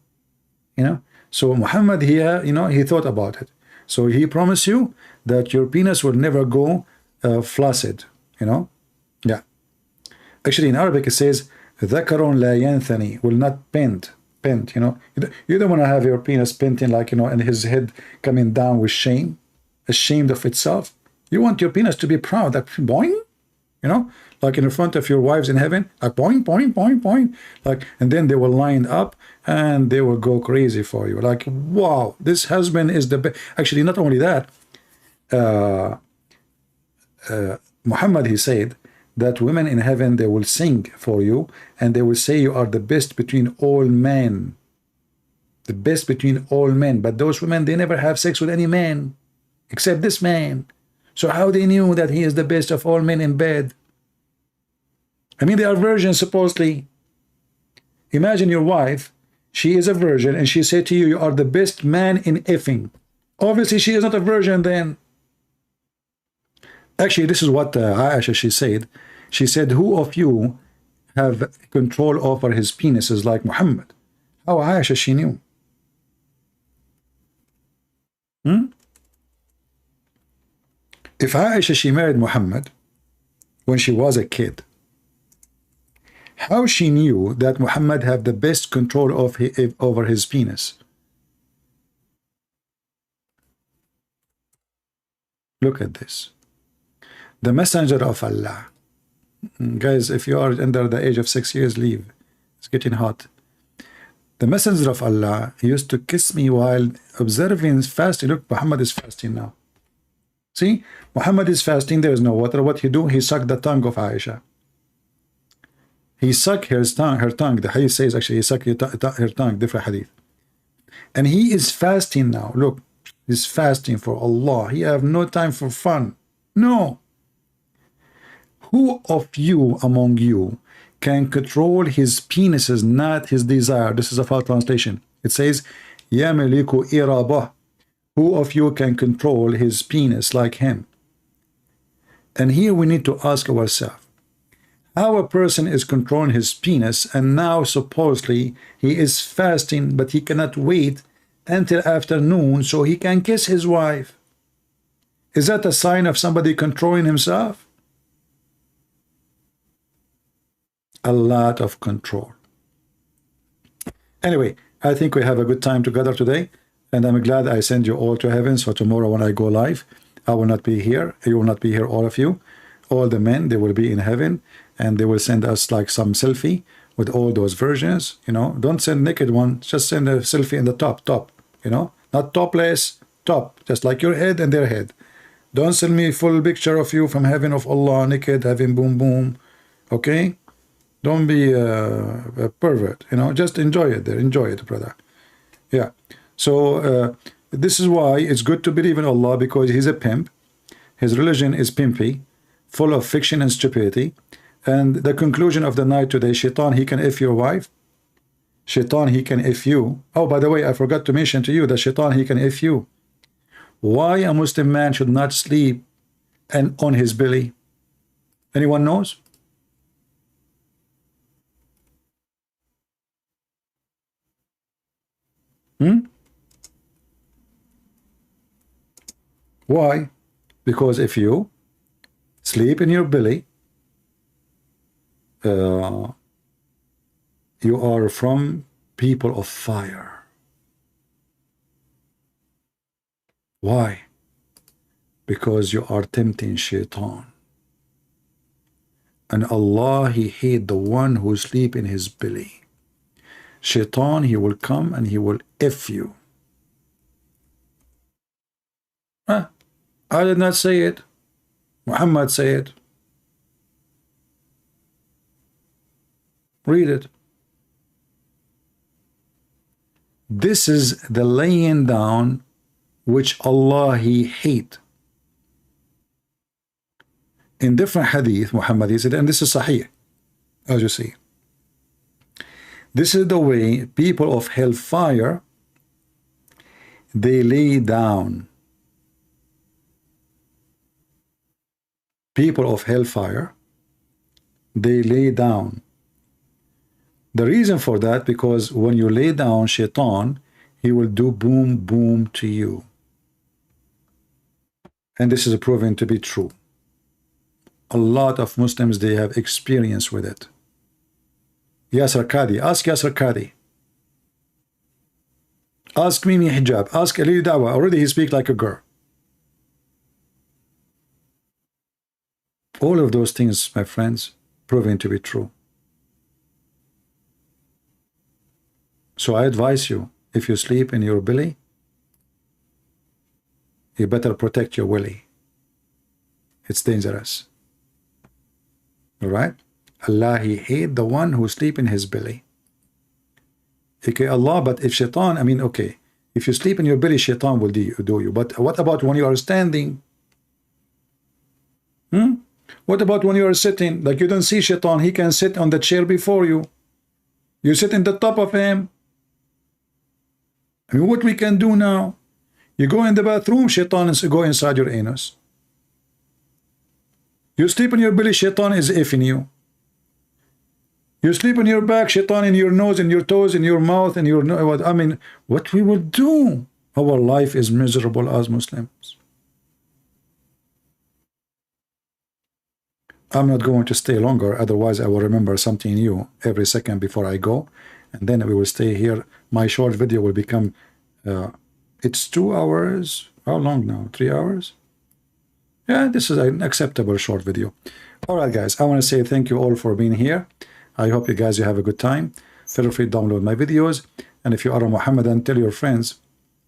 You know? So Muhammad here, you know, he thought about it. So he promised you that your penis will never go flaccid, you know? Yeah. Actually, in Arabic it says, ذَكَرٌ لَا يَنْثَنِي, will not bend, you know? You don't want to have your penis bending like, you know, and his head coming down with shame, ashamed of itself. You want your penis to be proud, like boing, you know, like in front of your wives in heaven, like boing, boing, boing, boing, like, and then they will line up and they will go crazy for you. Like, wow, this husband is the best. Actually, not only that, Muhammad, he said that women in heaven, they will sing for you and they will say you are the best between all men, the best between all men. But those women, they never have sex with any man except this man. So how they knew that he is the best of all men in bed? I mean, they are virgins supposedly. Imagine your wife, she is a virgin, and she said to you, you are the best man in effing. Obviously, she is not a virgin then. Actually, this is what Aisha, she said. She said, who of you have control over his penises like Muhammad? How Aisha, she knew. If Aisha, she married Muhammad when she was a kid, how she knew that Muhammad had the best control of over his penis? Look at this. The messenger of Allah. Guys, if you are under the age of 6 years, leave. It's getting hot. The messenger of Allah, he used to kiss me while observing fasting. Look, Muhammad is fasting now. See, Muhammad is fasting, there is no water. What he do? He sucked the tongue of Aisha. He sucked her tongue. The hadith says actually he sucked her tongue, different hadith. And he is fasting now. Look, he's fasting for Allah. He have no time for fun. No. Who of you among you can control his penises, not his desire? This is a false translation. It says, يَمَلِكُ إِرَابَهُ. Who of you can control his penis like him? And here we need to ask ourselves, how a person is controlling his penis and now supposedly he is fasting, but he cannot wait until afternoon so he can kiss his wife. Is that a sign of somebody controlling himself? A lot of control. Anyway, I think we have a good time together today, and I'm glad I send you all to heaven. So tomorrow when I go live, I will not be here. You will not be here, all of you. All the men, they will be in heaven, and they will send us like some selfie with all those versions. You know, don't send naked one, just send a selfie in the top, you know, not topless, top, just like your head and their head. Don't send me full picture of you from heaven of Allah, naked, having boom boom. Okay? Don't be a pervert, you know, just enjoy it there, enjoy it, brother. Yeah. So this is why it's good to believe in Allah, because he's a pimp. His religion is pimpy, full of fiction and stupidity. And the conclusion of the night today, Shaitan, he can F your wife. Shaitan, he can F you. Oh, by the way, I forgot to mention to you that Shaitan, he can F you. Why a Muslim man should not sleep and on his belly? Anyone knows? Why? Because if you sleep in your belly, you are from people of fire. Why? Because you are tempting Shaitan. And Allah, he hate the one who sleep in his belly. Shaitan, he will come and he will F you. Huh? I did not say it. Muhammad said it. Read it. This is the laying down which Allah, he hate. In different hadith, Muhammad, he said, and this is sahih, as you see. This is the way people of hellfire, they lay down. People of hellfire, they lay down. The reason for that, because when you lay down, Shaitan, he will do boom, boom to you. And this is proven to be true. A lot of Muslims, they have experience with it. Yasser Qadi, ask Yasser Qadi. Ask Mimi Hijab, ask Ali Dawa. Already he speaks like a girl. All of those things, my friends, proven to be true. So I advise you, if you sleep in your belly, you better protect your willy. It's dangerous. All right? Allah, He hate the one who sleep in his belly. Okay, Allah, but if shaitan, I mean, okay, if you sleep in your belly, shaitan will do you. But what about when you are standing? What about when you are sitting? Like you don't see shaitan, he can sit on the chair before you. You sit in the top of him. I mean, what we can do now? You go in the bathroom, shaitan is go inside your anus. You sleep in your belly, shaitan is effing you. You sleep on your back, shaitan in your nose, in your toes, in your mouth, in your nose. I mean, what we will do? Our life is miserable as Muslims. I'm not going to stay longer, otherwise I will remember something new every second before I go, and then we will stay here. My short video will become, it's 2 hours. How long now? 3 hours? Yeah, this is an acceptable short video. All right, guys, I want to say thank you all for being here. I hope you guys have a good time. Feel free to download my videos. And if you are a Muhammadan, tell your friends,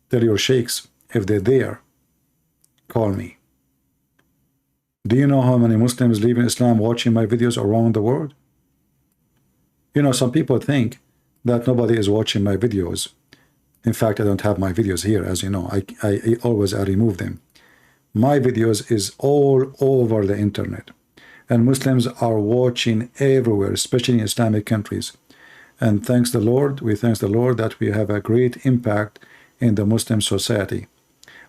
tell your sheikhs, if they're there, call me. Do you know how many Muslims live in Islam watching my videos around the world? You know, some people think that nobody is watching my videos. In fact, I don't have my videos here, as you know. I always remove them. My videos is all over the internet. And Muslims are watching everywhere, especially in Islamic countries. And thanks the Lord, we thank the Lord that we have a great impact in the Muslim society.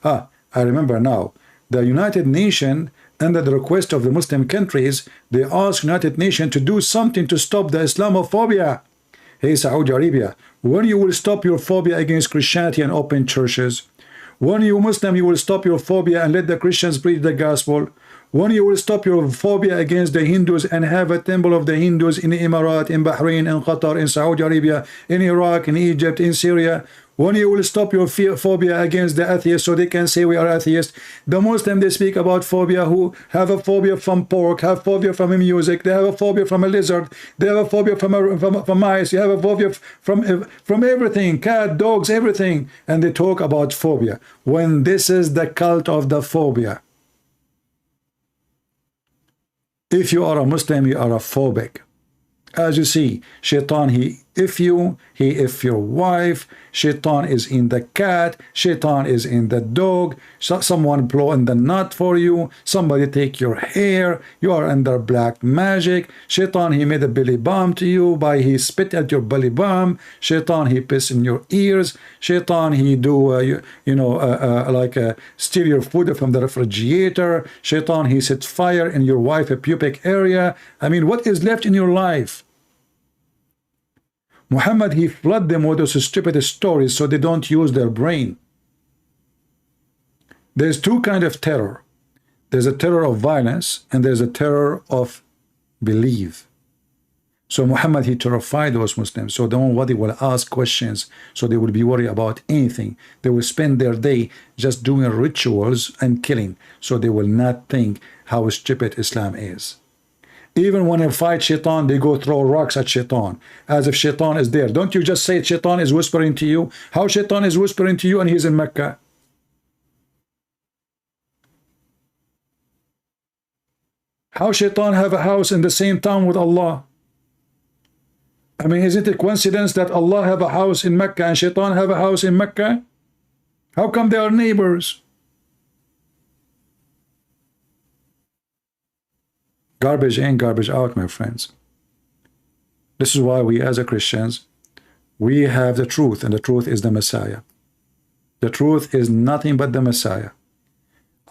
I remember now, the United Nations, under the request of the Muslim countries, they asked United Nations to do something to stop the Islamophobia. Hey, Saudi Arabia, when you will stop your phobia against Christianity and open churches? When you Muslim, you will stop your phobia and let the Christians preach the gospel? When you will stop your phobia against the Hindus and have a temple of the Hindus in the Emirat, in Bahrain, in Qatar, in Saudi Arabia, in Iraq, in Egypt, in Syria? When you will stop your phobia against the atheists so they can say we are atheists? The Muslim, they speak about phobia, who have a phobia from pork, have phobia from music, they have a phobia from a lizard, they have a phobia from mice, you have a phobia from everything, cat, dogs, everything. And they talk about phobia. When this is the cult of the phobia. If you are a Muslim, you are a phobic. As you see, shaitan, he if you, he if your wife, shaitan is in the cat, shaitan is in the dog, someone blow in the nut for you, somebody take your hair, you are under black magic, shaitan, he made a belly bomb to you by he spit at your belly bomb, shaitan, he piss in your ears, shaitan, he do, steal your food from the refrigerator, shaitan, he sets fire in your wife's pubic area. I mean, what is left in your life? Muhammad, he flooded them with those stupid stories so they don't use their brain. There's two kinds of terror. There's a terror of violence and there's a terror of belief. So Muhammad, he terrified those Muslims so nobody will ask questions, so they will be worried about anything. They will spend their day just doing rituals and killing, so they will not think how stupid Islam is. Even when they fight shaitan, they go throw rocks at shaitan, as if shaitan is there. Don't you just say shaitan is whispering to you? How shaitan is whispering to you and he's in Mecca? How shaitan have a house in the same town with Allah? I mean, isn't it a coincidence that Allah have a house in Mecca and shaitan have a house in Mecca? How come they are neighbors? Garbage in, garbage out, my friends. This is why we as a Christians, we have the truth, and the truth is the Messiah. The truth is nothing but the Messiah.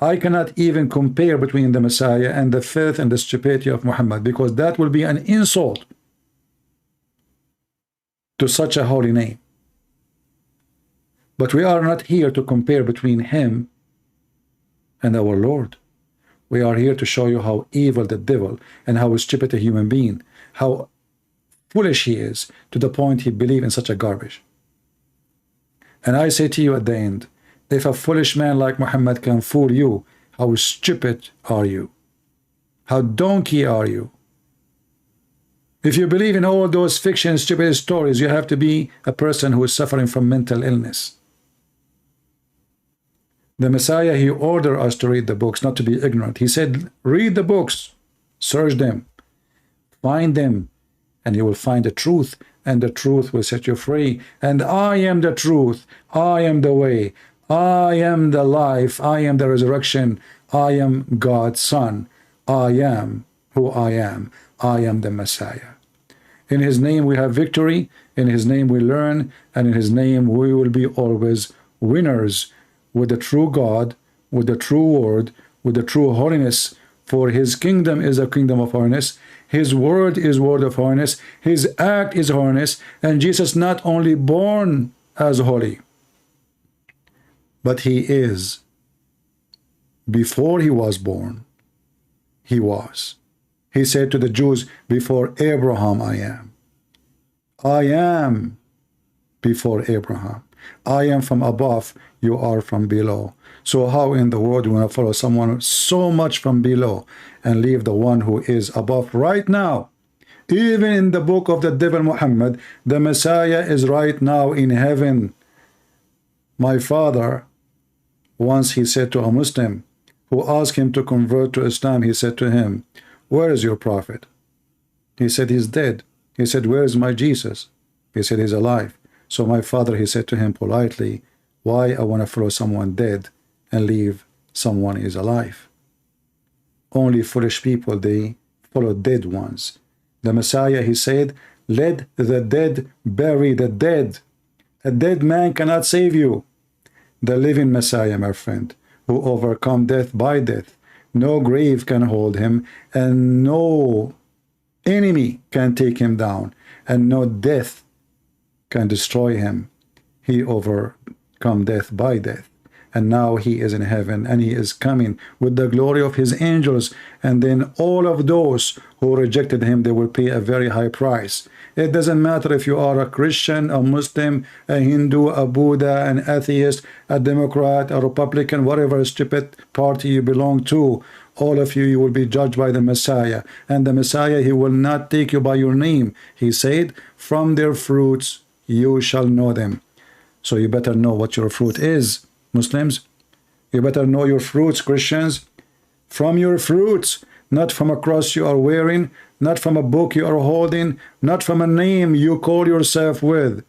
I cannot even compare between the Messiah and the filth and the stupidity of Muhammad, because that will be an insult to such a holy name. But we are not here to compare between him and our Lord. We are here to show you how evil the devil and how stupid a human being, how foolish he is, to the point he believes in such a garbage. And I say to you at the end, if a foolish man like Muhammad can fool you, how stupid are you? How donkey are you? If you believe in all those fiction stupid stories, you have to be a person who is suffering from mental illness. The Messiah, he ordered us to read the books, not to be ignorant. He said, read the books, search them, find them, and you will find the truth, and the truth will set you free. And I am the truth, I am the way, I am the life, I am the resurrection, I am God's Son, I am who I am the Messiah. In his name we have victory, in his name we learn, and in his name we will be always winners with the true God, with the true word, with the true holiness. For his kingdom is a kingdom of holiness, his word is word of holiness, his act is holiness, and Jesus not only born as holy, but he is. Before he was born, he was. He said to the Jews, before Abraham I am. I am before Abraham. I am from above, you are from below. So how in the world you want to follow someone so much from below and leave the one who is above right now? Even in the book of the devil Muhammad, the Messiah is right now in heaven. My father, once he said to a Muslim who asked him to convert to Islam, he said to him, where is your prophet? He said, he's dead. He said, where is my Jesus? He said, he's alive. So my father, he said to him politely, why I want to follow someone dead and leave someone is alive? Only foolish people, they follow dead ones. The Messiah, he said, let the dead bury the dead. A dead man cannot save you. The living Messiah, my friend, who overcome death by death. No grave can hold him, and no enemy can take him down, and no death can destroy him. He overcome death by death, and now he is in heaven, and he is coming with the glory of his angels, and then all of those who rejected him, they will pay a very high price. It doesn't matter if you are a Christian, a Muslim, a Hindu, a Buddha, an atheist, a Democrat, a Republican, whatever stupid party you belong to. All of you, you will be judged by the Messiah. And the Messiah, he will not take you by your name. He said, from their fruits you shall know them. So you better know what your fruit is, Muslims. You better know your fruits, Christians. From your fruits, not from a cross you are wearing, not from a book you are holding, not from a name you call yourself with.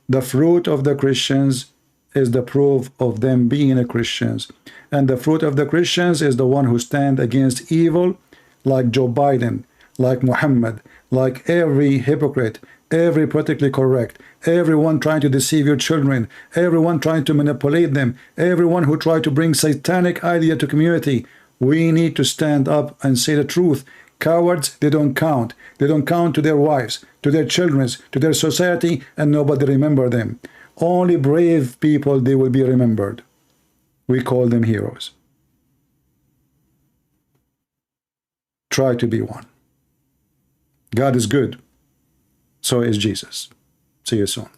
The fruit of the Christians is the proof of them being a Christians. And the fruit of the Christians is the one who stand against evil, like Joe Biden, like Muhammad, like every hypocrite, every politically correct, everyone trying to deceive your children, everyone trying to manipulate them, everyone who try to bring satanic idea to community. We need to stand up and say the truth. Cowards, they don't count. They don't count to their wives, to their children, to their society, and nobody remember them. Only brave people, they will be remembered. We call them heroes. Try to be one. God is good. So is Jesus. See you soon.